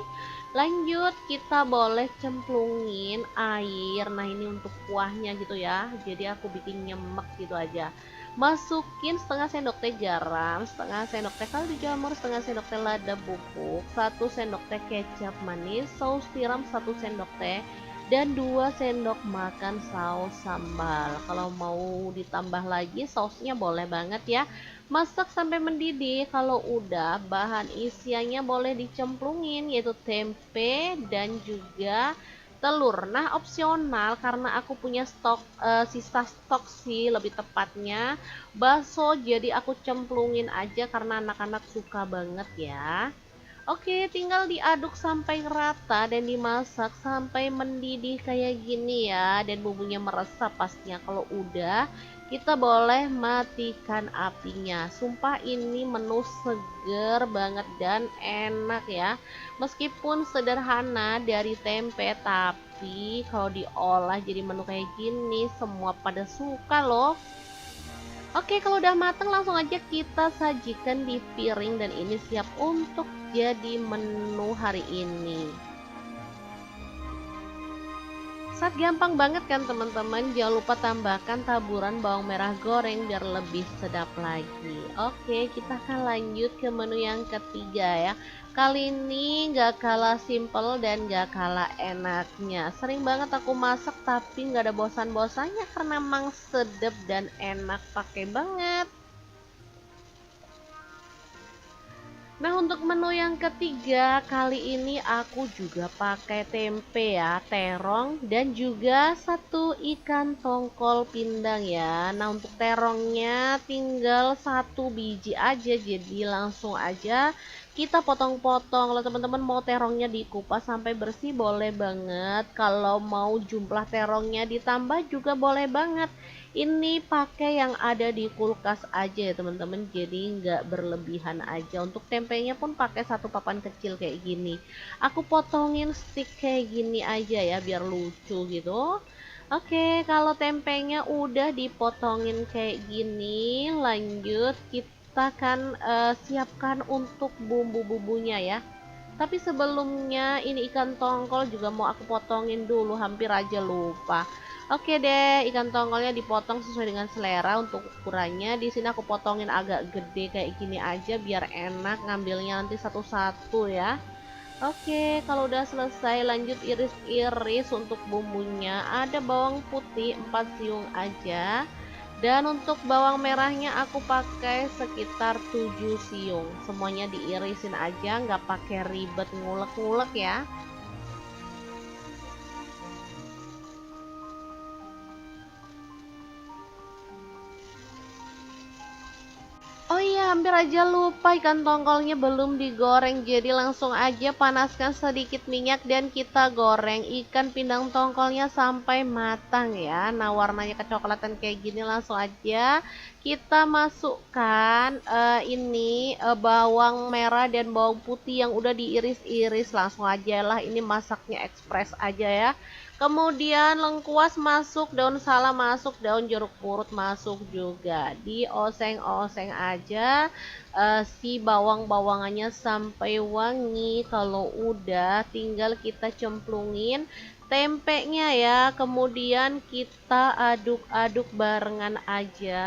Lanjut kita boleh cemplungin air. Nah, ini untuk kuahnya gitu ya. Jadi aku bikin nyemek gitu aja. Masukin setengah sendok teh garam, setengah sendok teh kaldu jamur, setengah sendok teh lada bubuk, 1 sendok teh kecap manis, saus tiram 1 sendok teh, dan 2 sendok makan saus sambal. Kalau mau ditambah lagi sausnya boleh banget ya. Masak sampai mendidih. Kalau udah, bahan isiannya boleh dicemplungin, yaitu tempe dan juga telur. Nah, opsional karena aku punya sisa stok sih lebih tepatnya bakso, jadi aku cemplungin aja karena anak-anak suka banget ya. Oke, tinggal diaduk sampai rata dan dimasak sampai mendidih kayak gini ya, dan bumbunya meresap pastinya. Kalau udah, kita boleh matikan apinya. Sumpah ini menu seger banget dan enak ya. Meskipun sederhana dari tempe, tapi kalau diolah jadi menu kayak gini semua pada suka loh. Oke, kalau udah mateng langsung aja kita sajikan di piring dan ini siap untuk jadi menu hari ini. Sangat gampang banget kan teman-teman. Jangan lupa tambahkan taburan bawang merah goreng biar lebih sedap lagi. Oke, kita akan lanjut ke menu yang ketiga ya. Kali ini gak kalah simple dan gak kalah enaknya. Sering banget aku masak tapi gak ada bosan-bosannya karena emang sedap dan enak pakai banget. Nah, untuk menu yang ketiga kali ini aku juga pakai tempe ya, terong, dan juga 1 ikan tongkol pindang ya. Nah, untuk terongnya tinggal 1 biji aja, jadi langsung aja kita potong-potong. Kalau teman-teman mau terongnya dikupas sampai bersih boleh banget. Kalau mau jumlah terongnya ditambah juga boleh banget. Ini pakai yang ada di kulkas aja ya teman-teman, jadi nggak berlebihan aja. Untuk tempenya pun pakai 1 papan kecil kayak gini. Aku potongin stick kayak gini aja ya biar lucu gitu. Oke, kalau tempenya udah dipotongin kayak gini, lanjut kita kan siapkan untuk bumbu-bumbunya ya. Tapi sebelumnya ini ikan tongkol juga mau aku potongin dulu, hampir aja lupa. Oke deh, ikan tongkolnya dipotong sesuai dengan selera untuk ukurannya. Di sini aku potongin agak gede kayak gini aja biar enak ngambilnya nanti satu-satu ya. Oke, kalau udah selesai lanjut iris-iris untuk bumbunya. Ada bawang putih 4 siung aja. Dan untuk bawang merahnya aku pakai sekitar 7 siung. Semuanya diirisin aja, nggak pakai ribet ngulek-ngulek ya. Oh iya, hampir aja lupa ikan tongkolnya belum digoreng. Jadi langsung aja panaskan sedikit minyak dan kita goreng ikan pindang tongkolnya sampai matang ya. Nah, warnanya kecoklatan kayak gini langsung aja kita masukkan bawang merah dan bawang putih yang udah diiris-iris. Langsung aja lah, ini masaknya ekspres aja ya. Kemudian lengkuas masuk, daun salam masuk, daun jeruk purut masuk juga. Dioseng-oseng aja si bawang-bawangannya sampai wangi. Kalau udah tinggal kita cemplungin tempenya ya, kemudian kita aduk-aduk barengan aja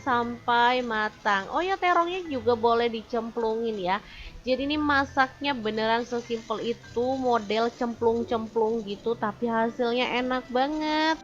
sampai matang. Oh ya, terongnya juga boleh dicemplungin ya. Jadi ini masaknya beneran sesimpel itu, model cemplung-cemplung gitu, tapi hasilnya enak banget.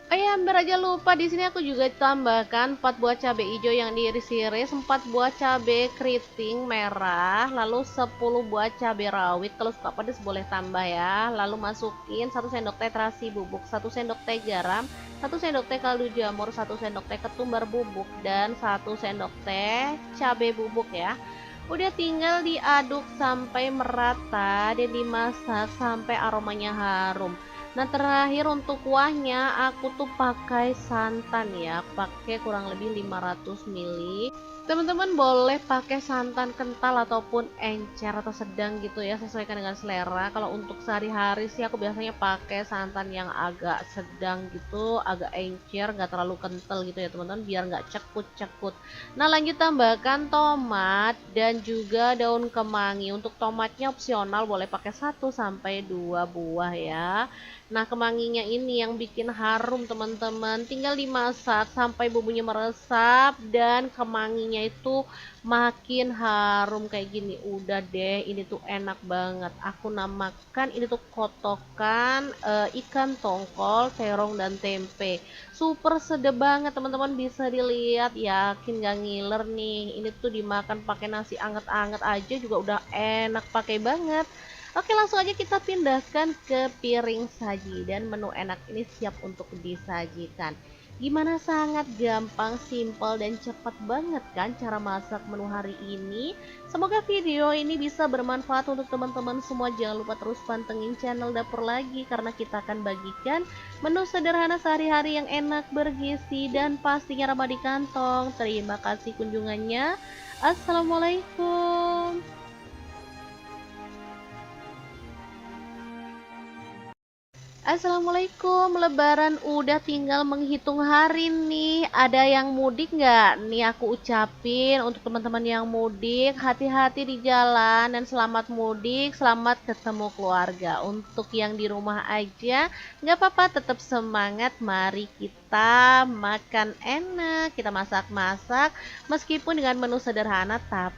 Oh ya, hampir aja lupa, di sini aku juga tambahkan 4 buah cabai hijau yang diiris-iris, 4 buah cabai keriting merah, lalu 10 buah cabai rawit. Kalau suka pedas boleh tambah ya. Lalu masukin 1 sendok teh terasi bubuk, 1 sendok teh garam, 1 sendok teh kaldu jamur, 1 sendok teh ketumbar bubuk, dan 1 sendok teh cabai bubuk ya. Udah tinggal diaduk sampai merata dan dimasak sampai aromanya harum. Nah, terakhir untuk kuahnya aku tuh pakai santan ya, pakai kurang lebih 500 ml. Teman-teman boleh pakai santan kental ataupun encer atau sedang gitu ya, sesuaikan dengan selera. Kalau untuk sehari-hari sih aku biasanya pakai santan yang agak sedang gitu, agak encer, nggak terlalu kental gitu ya teman-teman, biar nggak cekut-cekut. Nah, lanjut tambahkan tomat dan juga daun kemangi. Untuk tomatnya opsional, boleh pakai 1 sampai 2 buah ya. Nah, kemanginya ini yang bikin harum teman-teman. Tinggal dimasak sampai bumbunya meresap dan kemanginya itu makin harum kayak gini. Udah deh, ini tuh enak banget. Aku namakan ini tuh kotokan ikan tongkol, terong dan tempe. Super sedap banget teman-teman, bisa dilihat, yakin gak ngiler nih. Ini tuh dimakan pakai nasi anget-anget aja juga udah enak pakai banget. Oke, langsung aja kita pindahkan ke piring saji dan menu enak ini siap untuk disajikan. Gimana, sangat gampang, simpel dan cepat banget kan cara masak menu hari ini. Semoga video ini bisa bermanfaat untuk teman-teman semua. Jangan lupa terus pantengin channel Dapur Lagi, karena kita akan bagikan menu sederhana sehari-hari yang enak, bergizi, dan pastinya ramah di kantong. Terima kasih kunjungannya. Assalamualaikum. Assalamualaikum, Lebaran udah tinggal menghitung hari nih. Ada yang mudik nggak? Nih aku ucapin untuk teman-teman yang mudik, hati-hati di jalan dan selamat mudik, selamat ketemu keluarga. Untuk yang di rumah aja, nggak apa-apa, tetap semangat. Mari kita makan enak, kita masak-masak, meskipun dengan menu sederhana, tapi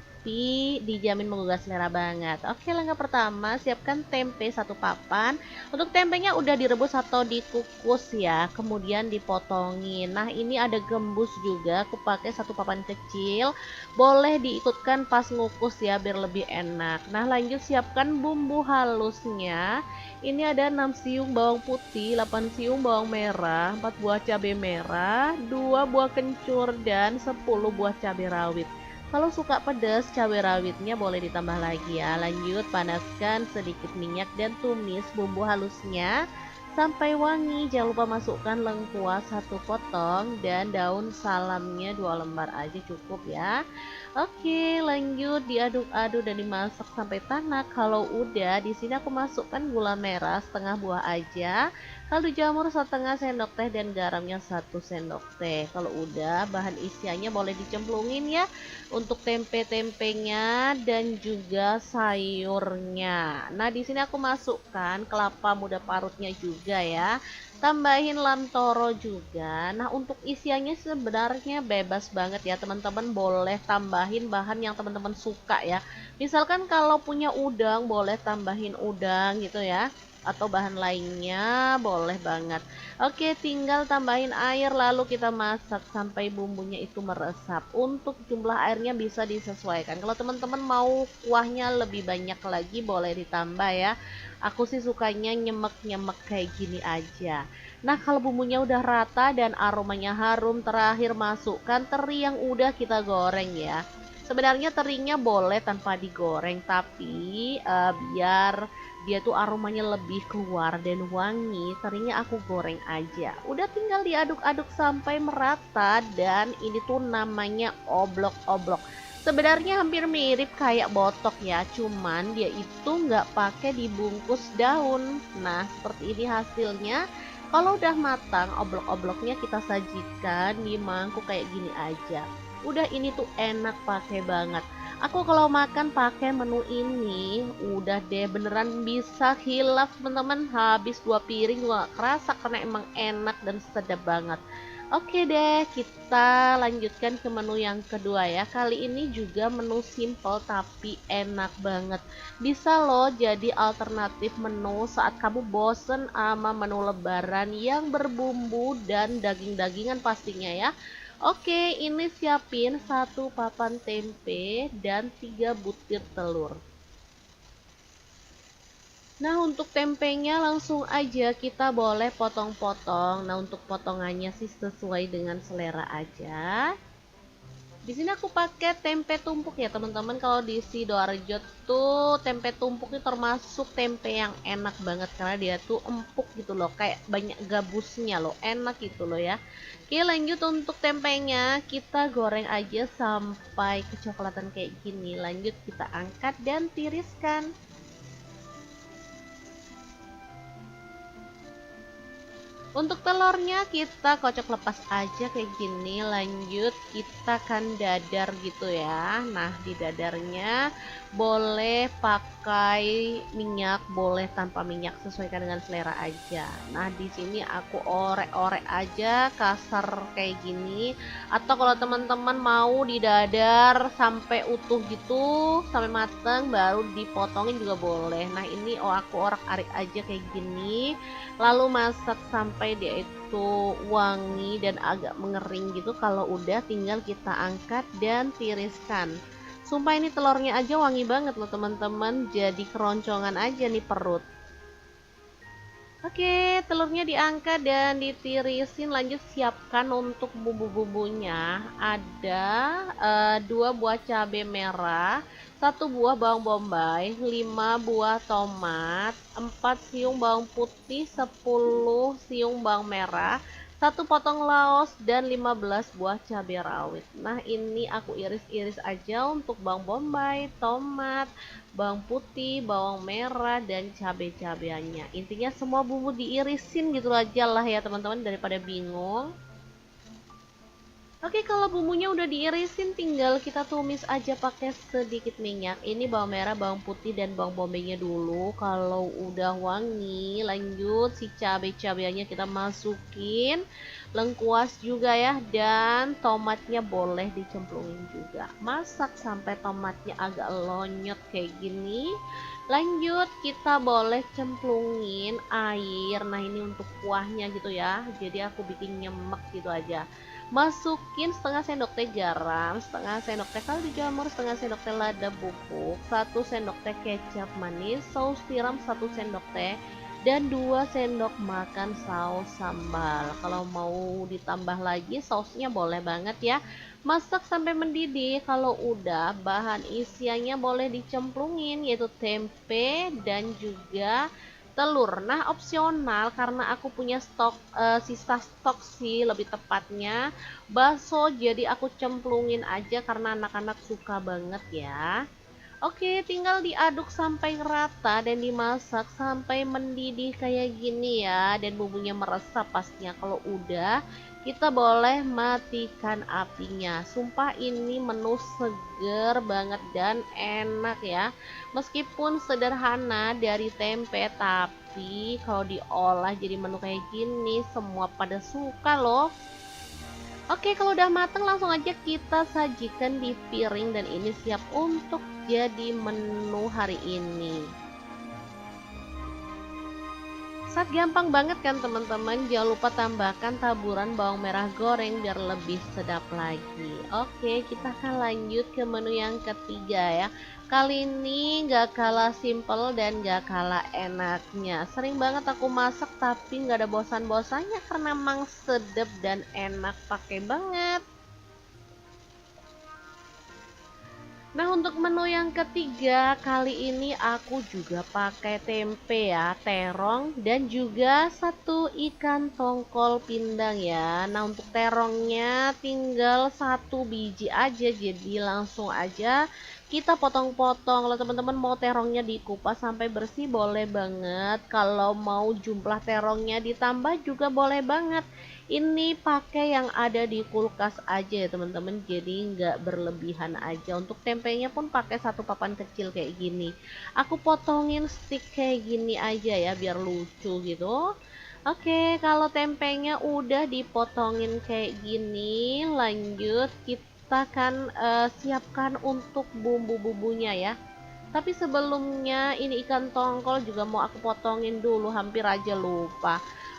dijamin menggugah selera banget. Oke, langkah pertama, siapkan tempe 1 papan. Untuk tempenya udah direbus atau dikukus ya, kemudian dipotongin. Nah, ini ada gembus juga, aku pakai 1 papan kecil. Boleh diikutkan pas ngukus ya, biar lebih enak. Nah, lanjut siapkan bumbu halusnya. Ini ada 6 siung bawang putih, 8 siung bawang merah, 4 buah cabai merah, 2 buah kencur, dan 10 buah cabai rawit. Kalau suka pedas, cabai rawitnya boleh ditambah lagi ya. Lanjut panaskan sedikit minyak dan tumis bumbu halusnya sampai wangi. Jangan lupa masukkan lengkuas 1 potong dan daun salamnya 2 lembar aja cukup ya. Oke, lanjut diaduk-aduk dan dimasak sampai tanak. Kalau udah, di sini aku masukkan gula merah setengah buah aja, kaldu jamur setengah sendok teh, dan garamnya 1 sendok teh. Kalau udah, bahan isiannya boleh dicemplungin ya, untuk tempe-tempenya dan juga sayurnya. Nah, di sini aku masukkan kelapa muda parutnya juga ya. Tambahin lantoro juga. Nah, untuk isiannya sebenarnya bebas banget ya, teman-teman boleh tambahin bahan yang teman-teman suka ya. Misalkan kalau punya udang, boleh tambahin udang gitu ya, atau bahan lainnya boleh banget. Oke, tinggal tambahin air lalu kita masak sampai bumbunya itu meresap. Untuk jumlah airnya bisa disesuaikan. Kalau teman-teman mau kuahnya lebih banyak lagi boleh ditambah ya. Aku sih sukanya nyemek-nyemek kayak gini aja. Nah, kalau bumbunya udah rata dan aromanya harum, terakhir masukkan teri yang udah kita goreng ya. Sebenarnya terinya boleh tanpa digoreng, tapi biar dia tuh aromanya lebih keluar dan wangi, terinya aku goreng aja. Udah tinggal diaduk-aduk sampai merata, dan ini tuh namanya oblok-oblok. Sebenarnya hampir mirip kayak botok ya, cuman dia itu nggak pakai dibungkus daun. Nah, seperti ini hasilnya. Kalau udah matang, oblok-obloknya kita sajikan di mangkuk kayak gini aja. Udah ini tuh enak pakai banget. Aku kalau makan pakai menu ini udah deh beneran bisa hilaf teman-teman, habis 2 piring gua kerasa karena emang enak dan sedap banget. Oke deh, kita lanjutkan ke menu yang kedua ya. Kali ini juga menu simple tapi enak banget. Bisa loh jadi alternatif menu saat kamu bosen sama menu lebaran yang berbumbu dan daging-dagingan pastinya ya. Oke, ini siapin 1 papan tempe dan 3 butir telur. Nah, untuk tempenya langsung aja kita boleh potong-potong. Nah, untuk potongannya sih sesuai dengan selera aja. Di sini aku pakai tempe tumpuk ya teman-teman. Kalau di Sidoarjo tuh tempe tumpuk itu termasuk tempe yang enak banget karena dia tuh empuk gitu loh, kayak banyak gabusnya loh, enak gitu loh ya. Oke, lanjut untuk tempenya kita goreng aja sampai kecoklatan kayak gini. Lanjut kita angkat dan tiriskan. Untuk telurnya kita kocok lepas aja kayak gini. Lanjut kita kan dadar gitu ya. Nah, di dadarnya boleh pakai minyak, boleh tanpa minyak, sesuaikan dengan selera aja. Nah, di sini aku orek-orek aja kasar kayak gini. Atau kalau teman-teman mau di dadar sampai utuh gitu, sampai mateng baru dipotongin juga boleh. Nah, ini aku orak-arik aja kayak gini, lalu masak sampai dia itu wangi dan agak mengering gitu. Kalau udah tinggal kita angkat dan tiriskan. Sumpah ini telurnya aja wangi banget loh teman-teman, jadi keroncongan aja nih perut. Oke, telurnya diangkat dan ditirisin. Lanjut siapkan untuk bumbu-bumbunya. Ada 2 buah cabai merah, 1 buah bawang bombay, 5 buah tomat, 4 siung bawang putih, 10 siung bawang merah, 1 potong laos, dan 15 buah cabai rawit. Nah, ini aku iris-iris aja untuk bawang bombay, tomat, bawang putih, bawang merah, dan cabai-cabeannya. Intinya semua bumbu diirisin gitu aja lah ya teman-teman, daripada bingung. Oke, kalau bumbunya udah diirisin tinggal kita tumis aja pakai sedikit minyak. Ini bawang merah, bawang putih, dan bawang bombaynya dulu. Kalau udah wangi, lanjut si cabai-cabeannya kita masukin. Lengkuas juga ya, dan tomatnya boleh dicemplungin juga. Masak sampai tomatnya agak lonyot kayak gini. Lanjut kita boleh cemplungin air. Nah, ini untuk kuahnya gitu ya. Jadi aku bikin nyemek gitu aja. Masukin setengah sendok teh garam, setengah sendok teh kaldu jamur, setengah sendok teh lada bubuk, 1 sendok teh kecap manis, saus tiram 1 sendok teh, dan 2 sendok makan saus sambal. Kalau mau ditambah lagi sausnya boleh banget ya. Masak sampai mendidih. Kalau udah, bahan isiannya boleh dicemplungin, yaitu tempe dan juga telur. Nah, opsional karena aku punya stok sisa stok sih lebih tepatnya bakso, jadi aku cemplungin aja karena anak-anak suka banget ya. Oke, tinggal diaduk sampai rata dan dimasak sampai mendidih kayak gini ya, dan bumbunya meresap pastinya. Kalau udah, kita boleh matikan apinya. Sumpah ini menu seger banget dan enak ya. Meskipun sederhana dari tempe, tapi kalau diolah jadi menu kayak gini semua pada suka loh. Oke, kalau udah mateng langsung aja kita sajikan di piring dan ini siap untuk jadi menu hari ini. Sangat gampang banget kan teman-teman. Jangan lupa tambahkan taburan bawang merah goreng biar lebih sedap lagi. Oke, kita akan lanjut ke menu yang ketiga ya. Kali ini gak kalah simple dan gak kalah enaknya. Sering banget aku masak tapi gak ada bosan-bosannya karena emang sedap dan enak pakai banget. Nah, untuk menu yang ketiga kali ini aku juga pakai tempe ya, terong, dan juga 1 ikan tongkol pindang ya. Nah, untuk terongnya tinggal 1 biji aja, jadi langsung aja kita potong-potong. Kalau teman-teman mau terongnya dikupas sampai bersih boleh banget, kalau mau jumlah terongnya ditambah juga boleh banget. Ini pakai yang ada di kulkas aja ya teman-teman, jadi nggak berlebihan aja. Untuk tempenya pun pakai satu papan kecil kayak gini. Aku potongin stick kayak gini aja ya biar lucu gitu. Oke, kalau tempenya udah dipotongin kayak gini, lanjut kita kan siapkan untuk bumbu-bumbunya ya. Tapi sebelumnya ini ikan tongkol juga mau aku potongin dulu, hampir aja lupa.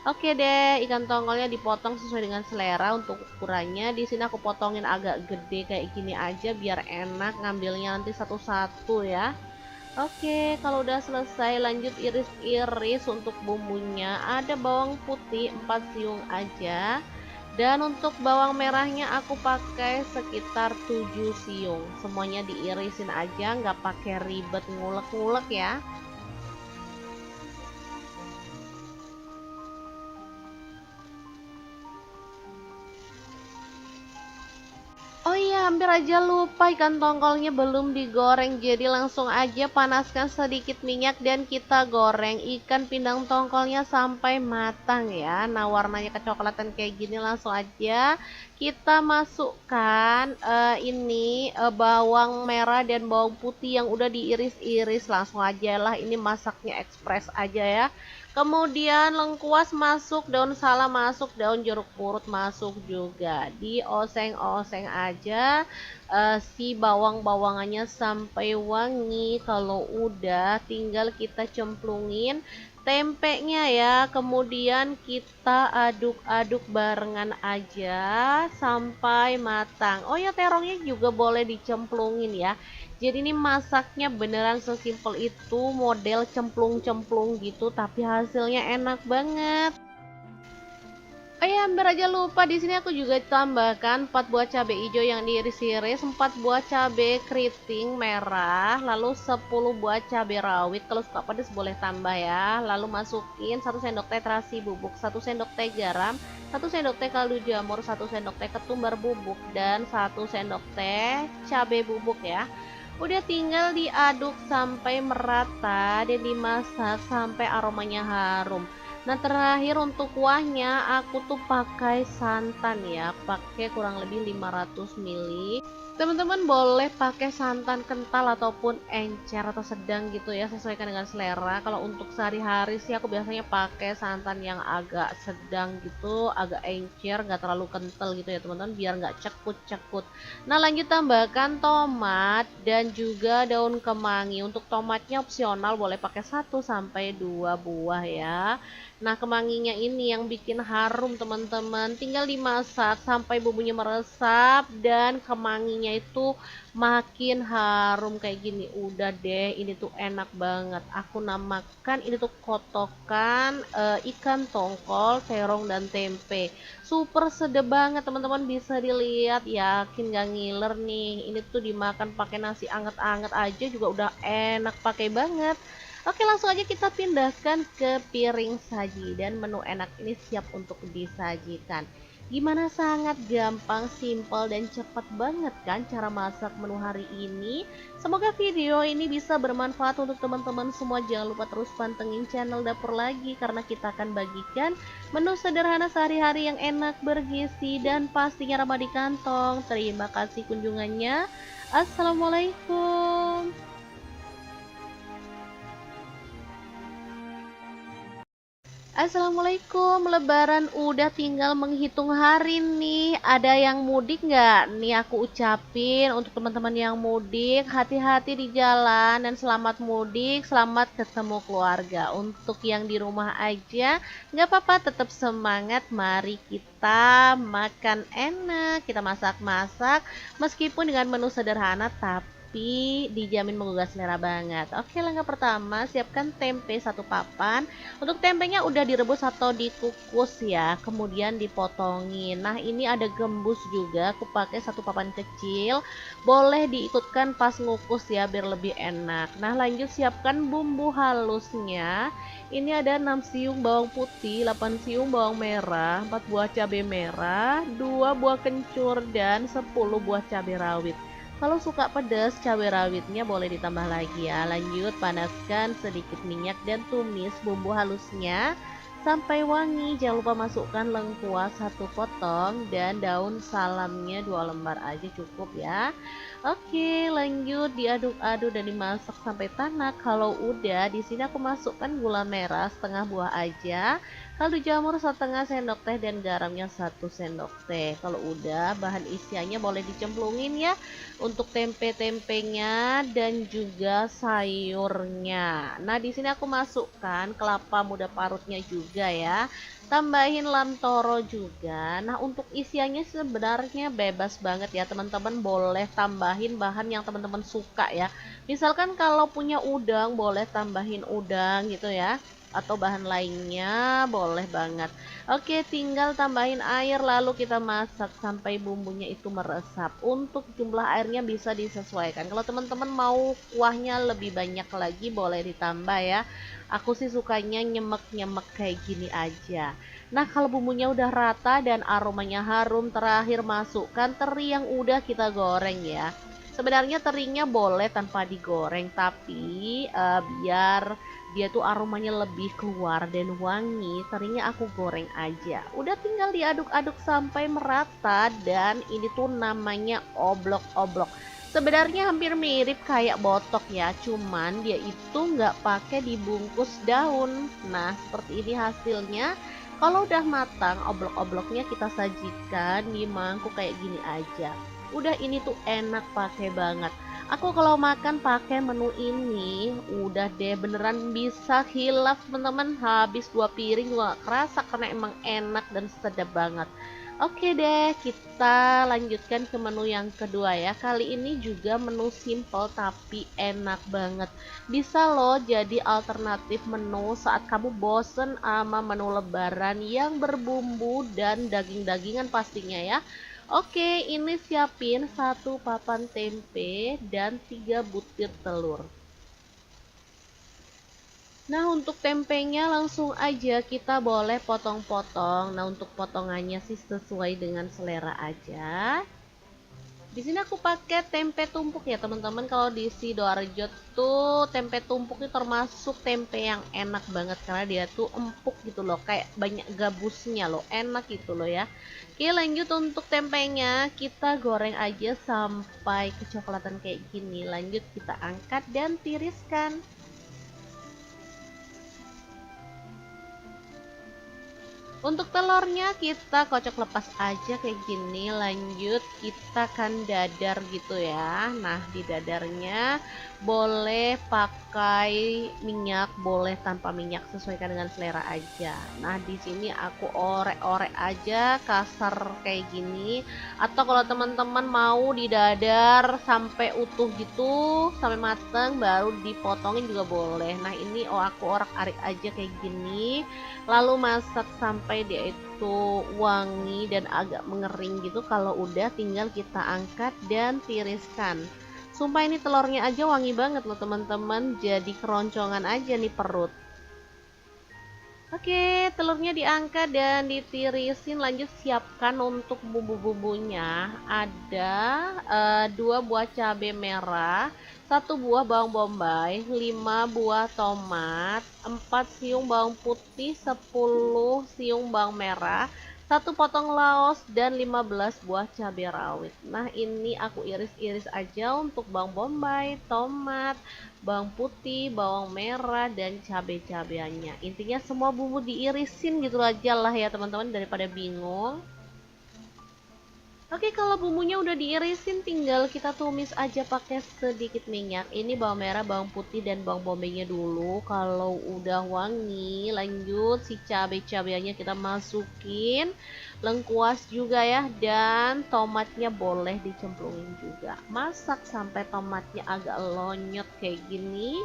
Oke deh, ikan tongkolnya dipotong sesuai dengan selera untuk ukurannya. Di sini aku potongin agak gede kayak gini aja biar enak ngambilnya nanti satu-satu ya. Oke, kalau udah selesai lanjut iris-iris untuk bumbunya. Ada bawang putih 4 siung aja. Dan untuk bawang merahnya aku pakai sekitar 7 siung. Semuanya diirisin aja, nggak pakai ribet ngulek-ngulek ya. Oh iya, hampir aja lupa, ikan tongkolnya belum digoreng. Jadi langsung aja panaskan sedikit minyak dan kita goreng ikan pindang tongkolnya sampai matang ya. Nah, warnanya kecoklatan kayak gini langsung aja kita masukkan bawang merah dan bawang putih yang udah diiris-iris. Langsung aja lah, ini masaknya ekspres aja ya. Kemudian lengkuas masuk, daun salam masuk, daun jeruk purut masuk juga. Dioseng-oseng aja si bawang-bawangannya sampai wangi. Kalau udah tinggal kita cemplungin tempenya ya. Kemudian kita aduk-aduk barengan aja sampai matang. Oh ya, terongnya juga boleh dicemplungin ya. Jadi ini masaknya beneran sesimpel itu, model cemplung-cemplung gitu, tapi hasilnya enak banget. Oh ya, hampir aja lupa, di sini aku juga tambahkan 4 buah cabai hijau yang diiris-iris, 4 buah cabai keriting merah, lalu 10 buah cabai rawit. Kalau suka pedas boleh tambah ya. Lalu masukin 1 sendok teh terasi bubuk, 1 sendok teh garam, 1 sendok teh kaldu jamur, 1 sendok teh ketumbar bubuk, dan 1 sendok teh cabai bubuk ya. Udah tinggal diaduk sampai merata dan dimasak sampai aromanya harum. Nah, terakhir untuk kuahnya aku tuh pakai santan ya, pakai kurang lebih 500 ml. Teman-teman boleh pakai santan kental ataupun encer atau sedang gitu ya, sesuaikan dengan selera. Kalau untuk sehari-hari sih aku biasanya pakai santan yang agak sedang gitu, agak encer, nggak terlalu kental gitu ya teman-teman, biar nggak cekut-cekut. Nah, lanjut tambahkan tomat dan juga daun kemangi. Untuk tomatnya opsional, boleh pakai 1 sampai 2 buah ya. Nah, kemanginya ini yang bikin harum teman-teman. Tinggal dimasak sampai bumbunya meresap dan kemanginya itu makin harum kayak gini. Udah deh, ini tuh enak banget. Aku namakan ini tuh kotokan ikan tongkol, terong dan tempe. Super sedap banget teman-teman, bisa dilihat, yakin gak ngiler nih. Ini tuh dimakan pakai nasi anget-anget aja juga udah enak pakai banget. Oke, langsung aja kita pindahkan ke piring saji dan menu enak ini siap untuk disajikan. Gimana, sangat gampang, simpel dan cepat banget kan cara masak menu hari ini. Semoga video ini bisa bermanfaat untuk teman-teman semua. Jangan lupa terus pantengin channel Dapur Lagi karena kita akan bagikan menu sederhana sehari-hari yang enak, bergizi dan pastinya ramah di kantong. Terima kasih kunjungannya. Assalamualaikum. Assalamualaikum, Lebaran udah tinggal menghitung hari nih. Ada yang mudik nggak? Nih aku ucapin untuk teman-teman yang mudik, hati-hati di jalan dan selamat mudik, selamat ketemu keluarga. Untuk yang di rumah aja, nggak apa-apa, tetap semangat. Mari kita makan enak, kita masak-masak, meskipun dengan menu sederhana, tapi dijamin menggugah selera banget. Oke, langkah pertama, siapkan tempe 1 papan. Untuk tempenya udah direbus atau dikukus ya, kemudian dipotongin. Nah, ini ada gembus juga, aku pakai 1 papan kecil. Boleh diikutkan pas ngukus ya biar lebih enak. Nah, lanjut siapkan bumbu halusnya. Ini ada 6 siung bawang putih, 8 siung bawang merah, 4 buah cabai merah, 2 buah kencur dan 10 buah cabai rawit. Kalau suka pedas, cabai rawitnya boleh ditambah lagi ya. Lanjut, panaskan sedikit minyak dan tumis bumbu halusnya sampai wangi. Jangan lupa masukkan lengkuas 1 potong dan daun salamnya 2 lembar aja cukup ya. Oke, lanjut diaduk-aduk dan dimasak sampai tanak. Kalau udah, di sini aku masukkan gula merah setengah buah aja, kaldu jamur setengah sendok teh dan garamnya 1 sendok teh. Kalau udah, bahan isiannya boleh dicemplungin ya untuk tempe-tempenya dan juga sayurnya. Nah, di sini aku masukkan kelapa muda parutnya juga ya. Tambahin lamtoro juga. Nah, untuk isiannya sebenarnya bebas banget ya, teman-teman. Boleh tambahin bahan yang teman-teman suka ya. Misalkan kalau punya udang, boleh tambahin udang gitu ya, atau bahan lainnya boleh banget. Oke, tinggal tambahin air lalu kita masak sampai bumbunya itu meresap. Untuk jumlah airnya bisa disesuaikan. Kalau teman-teman mau kuahnya lebih banyak lagi boleh ditambah ya. Aku sih sukanya nyemek-nyemek kayak gini aja. Nah, kalau bumbunya udah rata dan aromanya harum, terakhir masukkan teri yang udah kita goreng ya. Sebenarnya terinya boleh tanpa digoreng, tapi biar dia tuh aromanya lebih keluar dan wangi, terinya aku goreng aja. Udah tinggal diaduk-aduk sampai merata dan ini tuh namanya oblok-oblok. Sebenarnya hampir mirip kayak botok ya, cuman dia itu nggak pakai dibungkus daun. Nah, seperti ini hasilnya. Kalau udah matang, oblok-obloknya kita sajikan di mangkuk kayak gini aja. Udah ini tuh enak pakai banget. Aku kalau makan pakai menu ini udah deh beneran bisa hilaf teman-teman, habis 2 piring juga gak kerasa karena emang enak dan sedap banget. Oke deh, kita lanjutkan ke menu yang kedua ya. Kali ini juga menu simple tapi enak banget. Bisa loh jadi alternatif menu saat kamu bosen sama menu lebaran yang berbumbu dan daging-dagingan pastinya ya. Oke, ini siapin 1 papan tempe dan 3 butir telur. Nah, untuk tempenya langsung aja kita boleh potong-potong. Nah, untuk potongannya sih sesuai dengan selera aja. Di sini aku pakai tempe tumpuk ya teman-teman. Kalau di Sidoarjo tuh tempe tumpuk itu termasuk tempe yang enak banget karena dia tuh empuk gitu loh, kayak banyak gabusnya loh, enak gitu loh ya. Oke, lanjut untuk tempenya kita goreng aja sampai kecoklatan kayak gini. Lanjut kita angkat dan tiriskan. Untuk telurnya kita kocok lepas aja kayak gini. Lanjut kita kan dadar gitu ya. Nah, di dadarnya boleh pakai minyak, boleh tanpa minyak, sesuaikan dengan selera aja. Nah, di sini aku orek-orek aja kasar kayak gini. Atau kalau teman-teman mau didadar sampai utuh gitu, sampai mateng baru dipotongin juga boleh. Nah, ini aku orek-arik aja kayak gini. Lalu masak sampai dia itu wangi dan agak mengering gitu. Kalau udah tinggal kita angkat dan tiriskan. Sumpah ini telurnya aja wangi banget loh teman-teman, jadi keroncongan aja nih perut. Oke, telurnya diangkat dan ditirisin. Lanjut siapkan untuk bumbu-bumbunya. Ada 2 buah cabai merah, 1 buah bawang bombay, 5 buah tomat, 4 siung bawang putih, 10 siung bawang merah, 1 potong laos dan 15 buah cabai rawit. Nah, ini aku iris-iris aja untuk bawang bombay, tomat, bawang putih, bawang merah, dan cabai-cabeannya. Intinya semua bumbu diirisin gitu aja lah ya teman-teman, daripada bingung. Oke, kalau bumbunya udah diirisin tinggal kita tumis aja pakai sedikit minyak. Ini bawang merah, bawang putih, dan bawang bombaynya dulu. Kalau udah wangi, lanjut si cabai-cabeannya kita masukin. Lengkuas juga ya, dan tomatnya boleh dicemplungin juga. Masak sampai tomatnya agak lonyot kayak gini.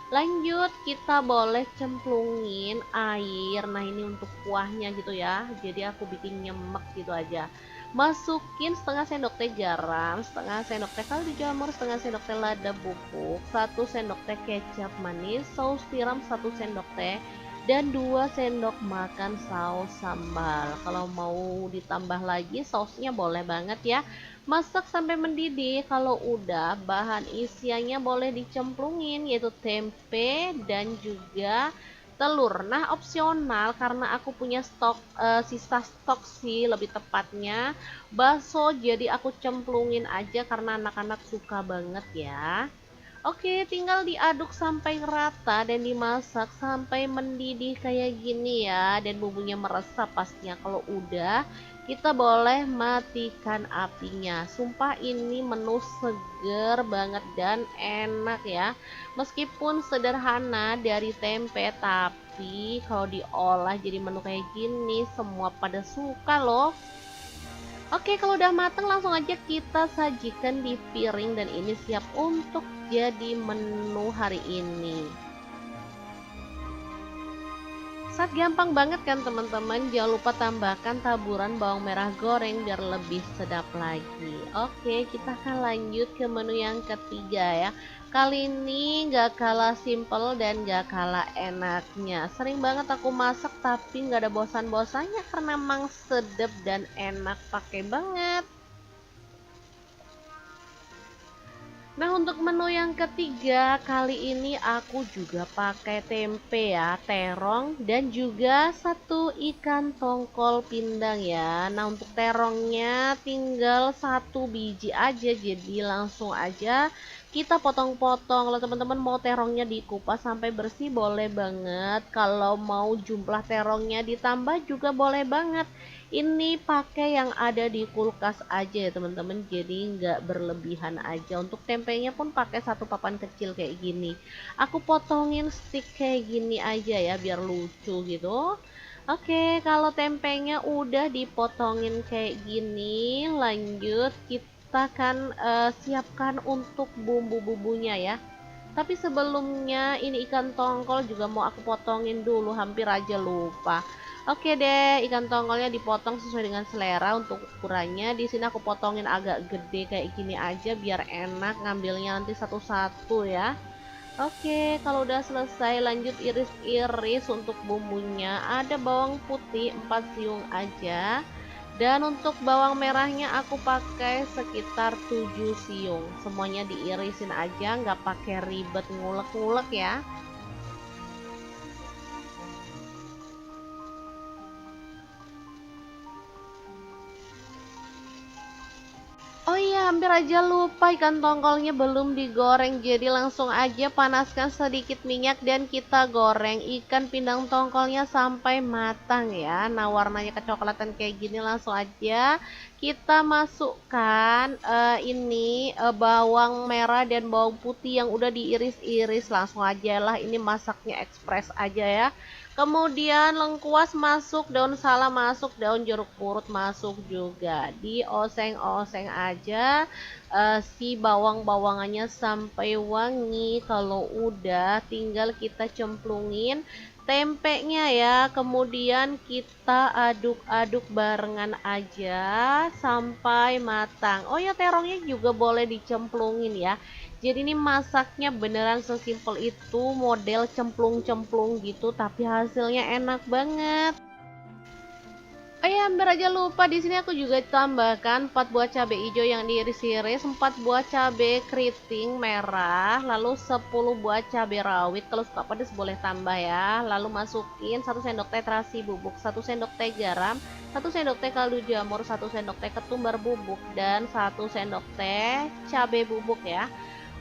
Lanjut kita boleh cemplungin air. Nah, ini untuk kuahnya gitu ya. Jadi aku bikin nyemek gitu aja. Masukin setengah sendok teh garam, setengah sendok teh kaldu jamur, setengah sendok teh lada bubuk, 1 sendok teh kecap manis, saus tiram 1 sendok teh, dan 2 sendok makan saus sambal. Kalau mau ditambah lagi sausnya boleh banget ya. Masak sampai mendidih. Kalau udah, bahan isiannya boleh dicemplungin, yaitu tempe dan juga telur. Nah, opsional karena aku punya sisa stok sih lebih tepatnya bakso, jadi aku cemplungin aja karena anak-anak suka banget ya. Oke, tinggal diaduk sampai rata dan dimasak sampai mendidih kayak gini ya. Dan bumbunya meresap pastinya. Kalau udah, kita boleh matikan apinya. Sumpah ini menu seger banget dan enak ya. Meskipun sederhana dari tempe, tapi kalau diolah jadi menu kayak gini, semua pada suka loh. Oke, kalau udah mateng langsung aja kita sajikan di piring dan ini siap untuk jadi menu hari ini. Gampang banget kan teman-teman, jangan lupa tambahkan taburan bawang merah goreng biar lebih sedap lagi. Oke, kita akan lanjut ke menu yang ketiga ya. Kali ini gak kalah simple dan gak kalah enaknya. Sering banget aku masak tapi gak ada bosan-bosannya karena emang sedap dan enak, pakai banget. Nah, untuk menu yang ketiga kali ini aku juga pakai tempe ya, terong dan juga satu ikan tongkol pindang ya. Nah, untuk terongnya tinggal 1 biji aja, jadi langsung aja kita potong-potong. Kalau teman-teman mau terongnya dikupas sampai bersih boleh banget. Kalau mau jumlah terongnya ditambah juga boleh banget. Ini pakai yang ada di kulkas aja ya teman-teman, jadi nggak berlebihan aja. Untuk tempenya pun pakai 1 papan kecil kayak gini. Aku potongin stick kayak gini aja ya biar lucu gitu. Oke, kalau tempenya udah dipotongin kayak gini, lanjut kita kan siapkan untuk bumbu-bumbunya ya. Tapi sebelumnya ini ikan tongkol juga mau aku potongin dulu, hampir aja lupa. Oke deh, ikan tongkolnya dipotong sesuai dengan selera untuk ukurannya. Di sini aku potongin agak gede kayak gini aja biar enak ngambilnya nanti satu-satu ya. Oke, kalau udah selesai lanjut iris-iris untuk bumbunya. Ada bawang putih 4 siung aja. Dan untuk bawang merahnya aku pakai sekitar 7 siung. Semuanya diirisin aja, nggak pakai ribet ngulek-ngulek ya. Oh iya, hampir aja lupa ikan tongkolnya belum digoreng. Jadi langsung aja panaskan sedikit minyak dan kita goreng ikan pindang tongkolnya sampai matang ya. Nah, warnanya kecoklatan kayak gini langsung aja kita masukkan bawang merah dan bawang putih yang udah diiris-iris. Langsung aja lah, ini masaknya ekspres aja ya. Kemudian lengkuas masuk, daun salam masuk, daun jeruk purut masuk juga. Dioseng-oseng aja si bawang-bawangannya sampai wangi. Kalau udah tinggal kita cemplungin tempenya ya. Kemudian kita aduk-aduk barengan aja sampai matang. Oh ya, terongnya juga boleh dicemplungin ya. Jadi ini masaknya beneran sesimpel itu, model cemplung-cemplung gitu, tapi hasilnya enak banget. Oh ya, hampir aja lupa, di sini aku juga tambahkan 4 buah cabai hijau yang diiris-iris, 4 buah cabai keriting merah, lalu 10 buah cabai rawit. Kalau suka pedas boleh tambah ya. Lalu masukin 1 sendok teh terasi bubuk, 1 sendok teh garam, 1 sendok teh kaldu jamur, 1 sendok teh ketumbar bubuk, dan 1 sendok teh cabai bubuk ya.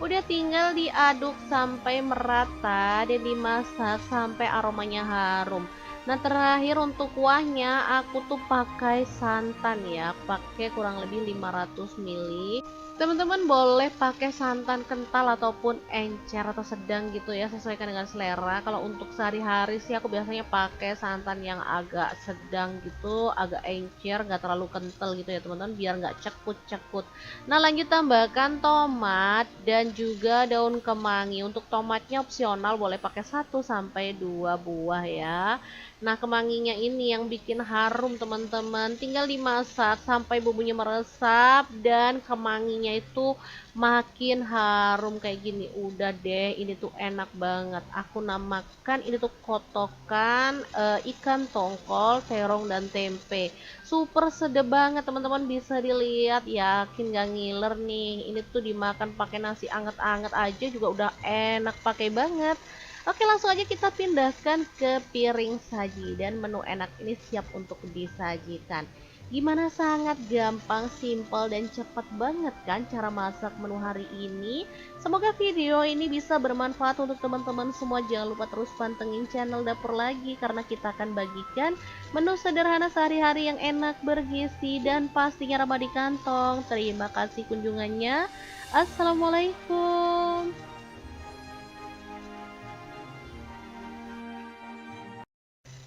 Udah tinggal diaduk sampai merata dan dimasak sampai aromanya harum. Nah, terakhir untuk kuahnya aku tuh pakai santan ya, pakai kurang lebih 500 ml. Teman-teman boleh pakai santan kental ataupun encer atau sedang gitu ya, sesuaikan dengan selera. Kalau untuk sehari-hari sih aku biasanya pakai santan yang agak sedang gitu, agak encer, nggak terlalu kental gitu ya teman-teman, biar nggak cekut-cekut. Nah, lanjut tambahkan tomat dan juga daun kemangi. Untuk tomatnya opsional, boleh pakai 1 sampai 2 buah ya. Nah, kemanginya ini yang bikin harum teman-teman. Tinggal dimasak sampai bumbunya meresap dan kemanginya itu makin harum kayak gini. Udah deh, ini tuh enak banget. Aku namakan ini tuh kotokan ikan tongkol, terong dan tempe. Super sedap banget teman-teman, bisa dilihat, yakin gak ngiler nih. Ini tuh dimakan pakai nasi anget-anget aja juga udah enak pakai banget. Oke, langsung aja kita pindahkan ke piring saji dan menu enak ini siap untuk disajikan. Gimana, sangat gampang, simple dan cepat banget kan cara masak menu hari ini. Semoga video ini bisa bermanfaat untuk teman-teman semua. Jangan lupa terus pantengin channel Dapur Lagi karena kita akan bagikan menu sederhana sehari-hari yang enak, bergizi dan pastinya ramah di kantong. Terima kasih kunjungannya. Assalamualaikum.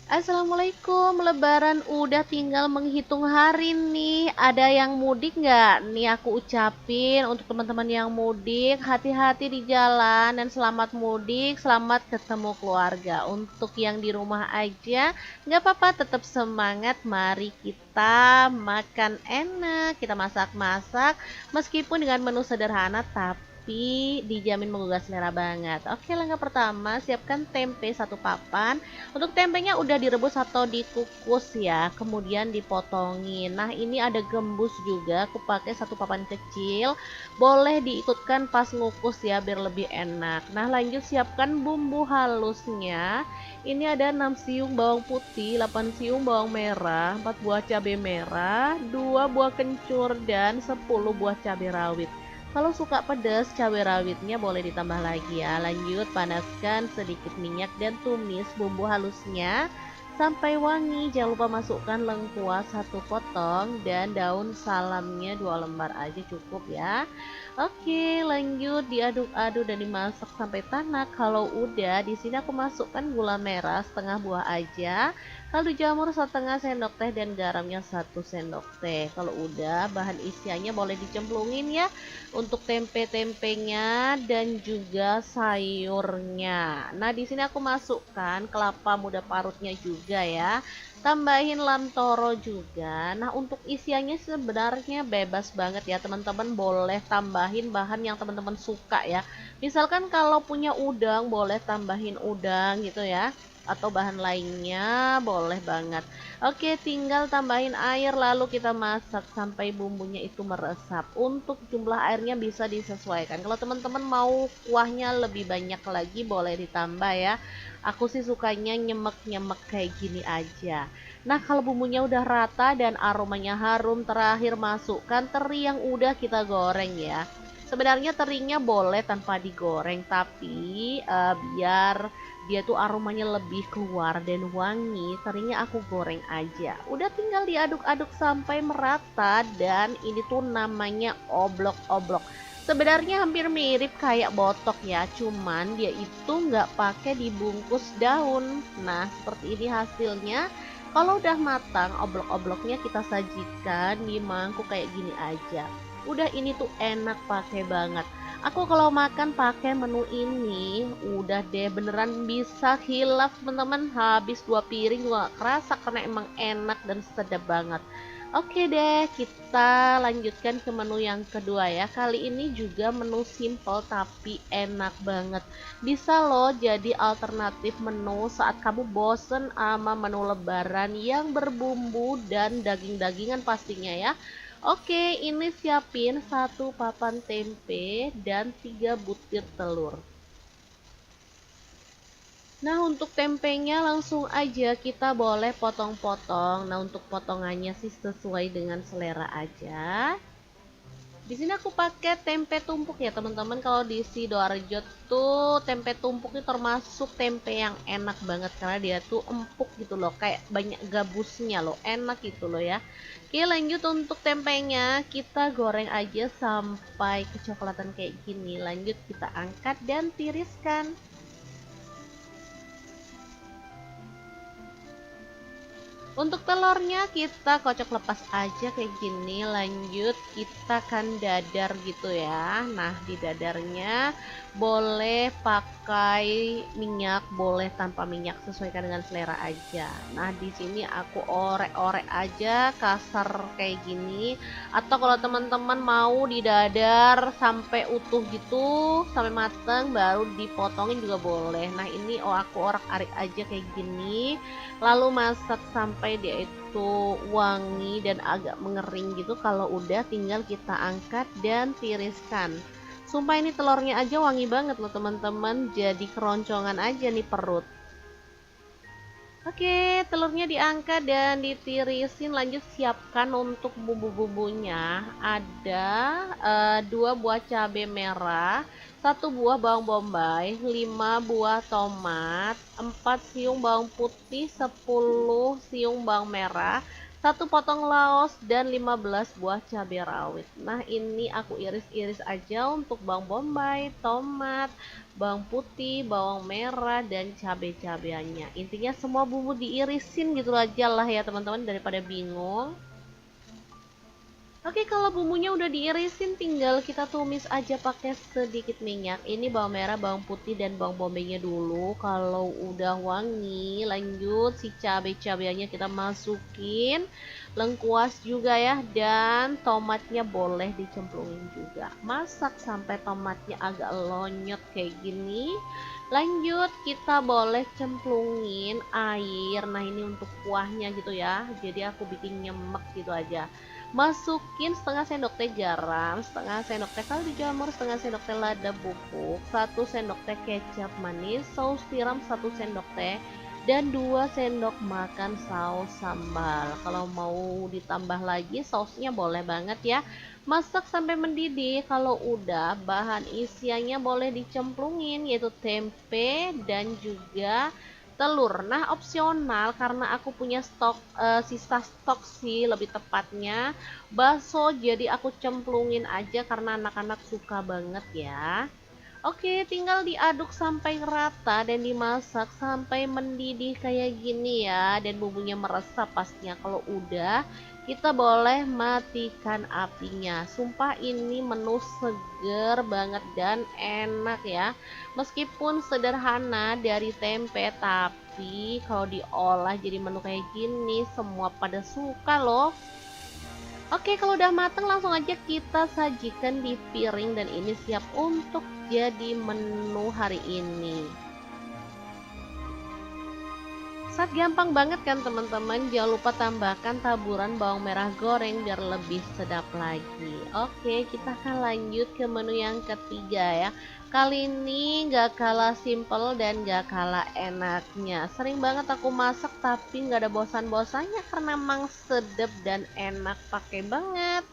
Assalamualaikum, Lebaran udah tinggal menghitung hari nih. Ada yang mudik nggak? Nih aku ucapin untuk teman-teman yang mudik, hati-hati di jalan dan selamat mudik, selamat ketemu keluarga. Untuk yang di rumah aja, nggak apa-apa, tetap semangat. Mari kita makan enak, kita masak-masak, meskipun dengan menu sederhana, tapi dijamin menggugah selera banget. Oke, langkah pertama, siapkan tempe satu papan. Untuk tempenya udah direbus atau dikukus ya, kemudian dipotongin. Nah, ini ada gembus juga, aku pakai satu papan kecil. Boleh diikutkan pas ngukus ya biar lebih enak. Nah, lanjut siapkan bumbu halusnya. Ini ada 6 siung bawang putih, 8 siung bawang merah, 4 buah cabai merah, 2 buah kencur dan 10 buah cabai rawit. Kalau suka pedas, cabai rawitnya boleh ditambah lagi ya. Lanjut, panaskan sedikit minyak dan tumis bumbu halusnya sampai wangi. Jangan lupa masukkan lengkuas satu potong dan daun salamnya 2 lembar aja cukup ya. Oke, lanjut diaduk-aduk dan dimasak sampai tanak. Kalau udah, di sini aku masukkan gula merah setengah buah aja, kaldu jamur setengah sendok teh dan garamnya 1 sendok teh. Kalau udah, bahan isiannya boleh dicemplungin ya untuk tempe-tempenya dan juga sayurnya. Nah, di sini aku masukkan kelapa muda parutnya juga ya. Tambahin lamtoro juga. Nah, untuk isiannya sebenarnya bebas banget ya, teman-teman. Boleh tambahin bahan yang teman-teman suka ya. Misalkan kalau punya udang, boleh tambahin udang gitu ya. Atau bahan lainnya boleh banget. Oke, tinggal tambahin air lalu kita masak sampai bumbunya itu meresap. Untuk jumlah airnya bisa disesuaikan. Kalau teman-teman mau kuahnya lebih banyak lagi boleh ditambah ya. Aku sih sukanya nyemek-nyemek kayak gini aja. Nah, kalau bumbunya udah rata dan aromanya harum, terakhir masukkan teri yang udah kita goreng ya. Sebenarnya terinya boleh tanpa digoreng, tapi biar dia tuh aromanya lebih keluar dan wangi, terinya aku goreng aja. Udah tinggal diaduk-aduk sampai merata dan ini tuh namanya oblok-oblok. Sebenarnya hampir mirip kayak botok ya, cuman dia itu nggak pakai dibungkus daun. Nah, seperti ini hasilnya. Kalau udah matang, oblok-obloknya kita sajikan di mangkuk kayak gini aja. Udah, ini tuh enak pakai banget. Aku kalau makan pakai menu ini, udah deh beneran bisa hilaf teman-teman. Habis 2 piring juga gak kerasa karena emang enak dan sedap banget. Oke deh, kita lanjutkan ke menu yang kedua ya. Kali ini juga menu simple tapi enak banget. Bisa loh jadi alternatif menu saat kamu bosen sama menu lebaran yang berbumbu dan daging-dagingan pastinya ya. Oke, ini siapin 1 papan tempe dan 3 butir telur. Nah, untuk tempenya langsung aja kita boleh potong-potong. Nah, untuk potongannya sih sesuai dengan selera aja. Di sini aku pakai tempe tumpuk ya teman-teman. Kalau di Sidoarjo tuh tempe tumpuk ini termasuk tempe yang enak banget karena dia tuh empuk gitu loh, kayak banyak gabusnya loh, enak gitu loh ya. Oke, lanjut untuk tempenya kita goreng aja sampai kecoklatan kayak gini. Lanjut kita angkat dan tiriskan. Untuk telurnya kita kocok lepas aja kayak gini. Lanjut kita kan dadar gitu ya. Nah, di dadarnya boleh pakai minyak, boleh tanpa minyak, sesuaikan dengan selera aja. Nah, di sini aku orek-orek aja kasar kayak gini. Atau kalau teman-teman mau didadar sampai utuh gitu, sampai mateng baru dipotongin juga boleh. Nah, ini aku orek-arik aja kayak gini. Lalu masak sampai dia itu wangi dan agak mengering gitu. Kalau udah tinggal kita angkat dan tiriskan. Sumpah ini telurnya aja wangi banget loh teman-teman, jadi keroncongan aja nih perut. Oke, telurnya diangkat dan ditirisin. Lanjut siapkan untuk bumbu-bumbunya. Ada 2 buah cabai merah, 1 buah bawang bombay, 5 buah tomat, 4 siung bawang putih, 10 siung bawang merah, 1 potong laos, dan 15 buah cabai rawit. Nah, ini aku iris-iris aja untuk bawang bombay, tomat, bawang putih, bawang merah, dan cabai-cabeannya. Intinya semua bumbu diirisin gitu aja lah ya teman-teman, daripada bingung. Oke, kalau bumbunya udah diirisin tinggal kita tumis aja pakai sedikit minyak. Ini bawang merah, bawang putih, dan bawang bombaynya dulu. Kalau udah wangi, lanjut si cabai-cabeannya kita masukin. Lengkuas juga ya, dan tomatnya boleh dicemplungin juga. Masak sampai tomatnya agak lonyot kayak gini. Lanjut kita boleh cemplungin air. Nah, ini untuk kuahnya gitu ya. Jadi aku bikin nyemek gitu aja. Masukin setengah sendok teh garam, setengah sendok teh kaldu jamur, setengah sendok teh lada bubuk, 1 sendok teh kecap manis, saus tiram 1 sendok teh, dan 2 sendok makan saus sambal. Kalau mau ditambah lagi sausnya boleh banget ya. Masak sampai mendidih. Kalau udah, bahan isiannya boleh dicemplungin, yaitu tempe dan juga telur. Nah, opsional karena aku punya sisa stok sih lebih tepatnya bakso, jadi aku cemplungin aja karena anak-anak suka banget ya. Oke, tinggal diaduk sampai rata dan dimasak sampai mendidih kayak gini ya, dan bumbunya meresap pastinya. Kalau udah, kita boleh matikan apinya. Sumpah ini menu seger banget dan enak ya. Meskipun sederhana dari tempe, tapi kalau diolah jadi menu kayak gini semua pada suka loh. Oke, kalau udah mateng langsung aja kita sajikan di piring dan ini siap untuk jadi menu hari ini. Gampang banget kan teman-teman, jangan lupa tambahkan taburan bawang merah goreng biar lebih sedap lagi. Oke, kita akan lanjut ke menu yang ketiga ya. Kali ini gak kalah simple dan gak kalah enaknya. Sering banget aku masak tapi gak ada bosan-bosannya karena emang sedap dan enak, pakai banget.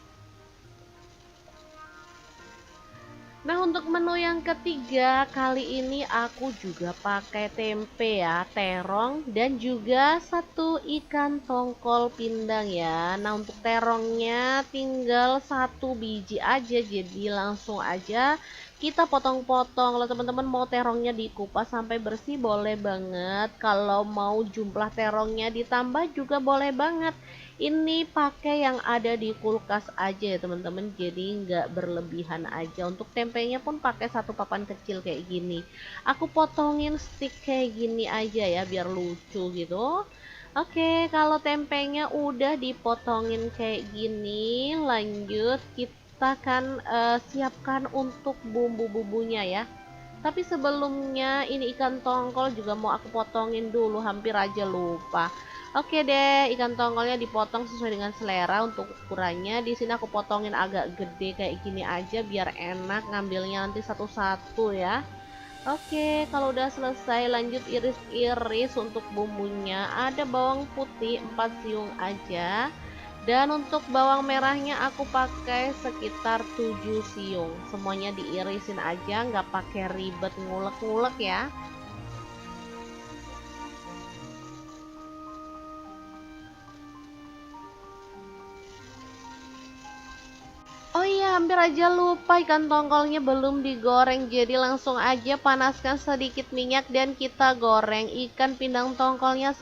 Nah, untuk menu yang ketiga kali ini aku juga pakai tempe ya, terong, dan juga 1 ikan tongkol pindang ya. Nah, untuk terongnya tinggal 1 biji aja, jadi langsung aja kita potong-potong. Kalau teman-teman mau terongnya dikupas sampai bersih boleh banget. Kalau mau jumlah terongnya ditambah juga boleh banget. Ini pakai yang ada di kulkas aja ya teman-teman, jadi nggak berlebihan aja. Untuk tempenya pun pakai 1 papan kecil kayak gini. Aku potongin stick kayak gini aja ya biar lucu gitu. Oke, kalau tempenya udah dipotongin kayak gini, lanjut kita kan siapkan untuk bumbu-bumbunya ya. Tapi sebelumnya ini ikan tongkol juga mau aku potongin dulu, hampir aja lupa. Oke deh, ikan tongkolnya dipotong sesuai dengan selera untuk ukurannya. Di sini aku potongin agak gede kayak gini aja biar enak ngambilnya nanti satu-satu ya. Oke, kalau udah selesai lanjut iris-iris untuk bumbunya. Ada bawang putih 4 siung aja. Dan untuk bawang merahnya aku pakai sekitar 7 siung. Semuanya diirisin aja, nggak pakai ribet ngulek-ngulek ya. Oh iya, hampir aja lupa ikan tongkolnya belum digoreng. Jadi langsung aja panaskan sedikit minyak dan kita goreng ikan pindang tongkolnya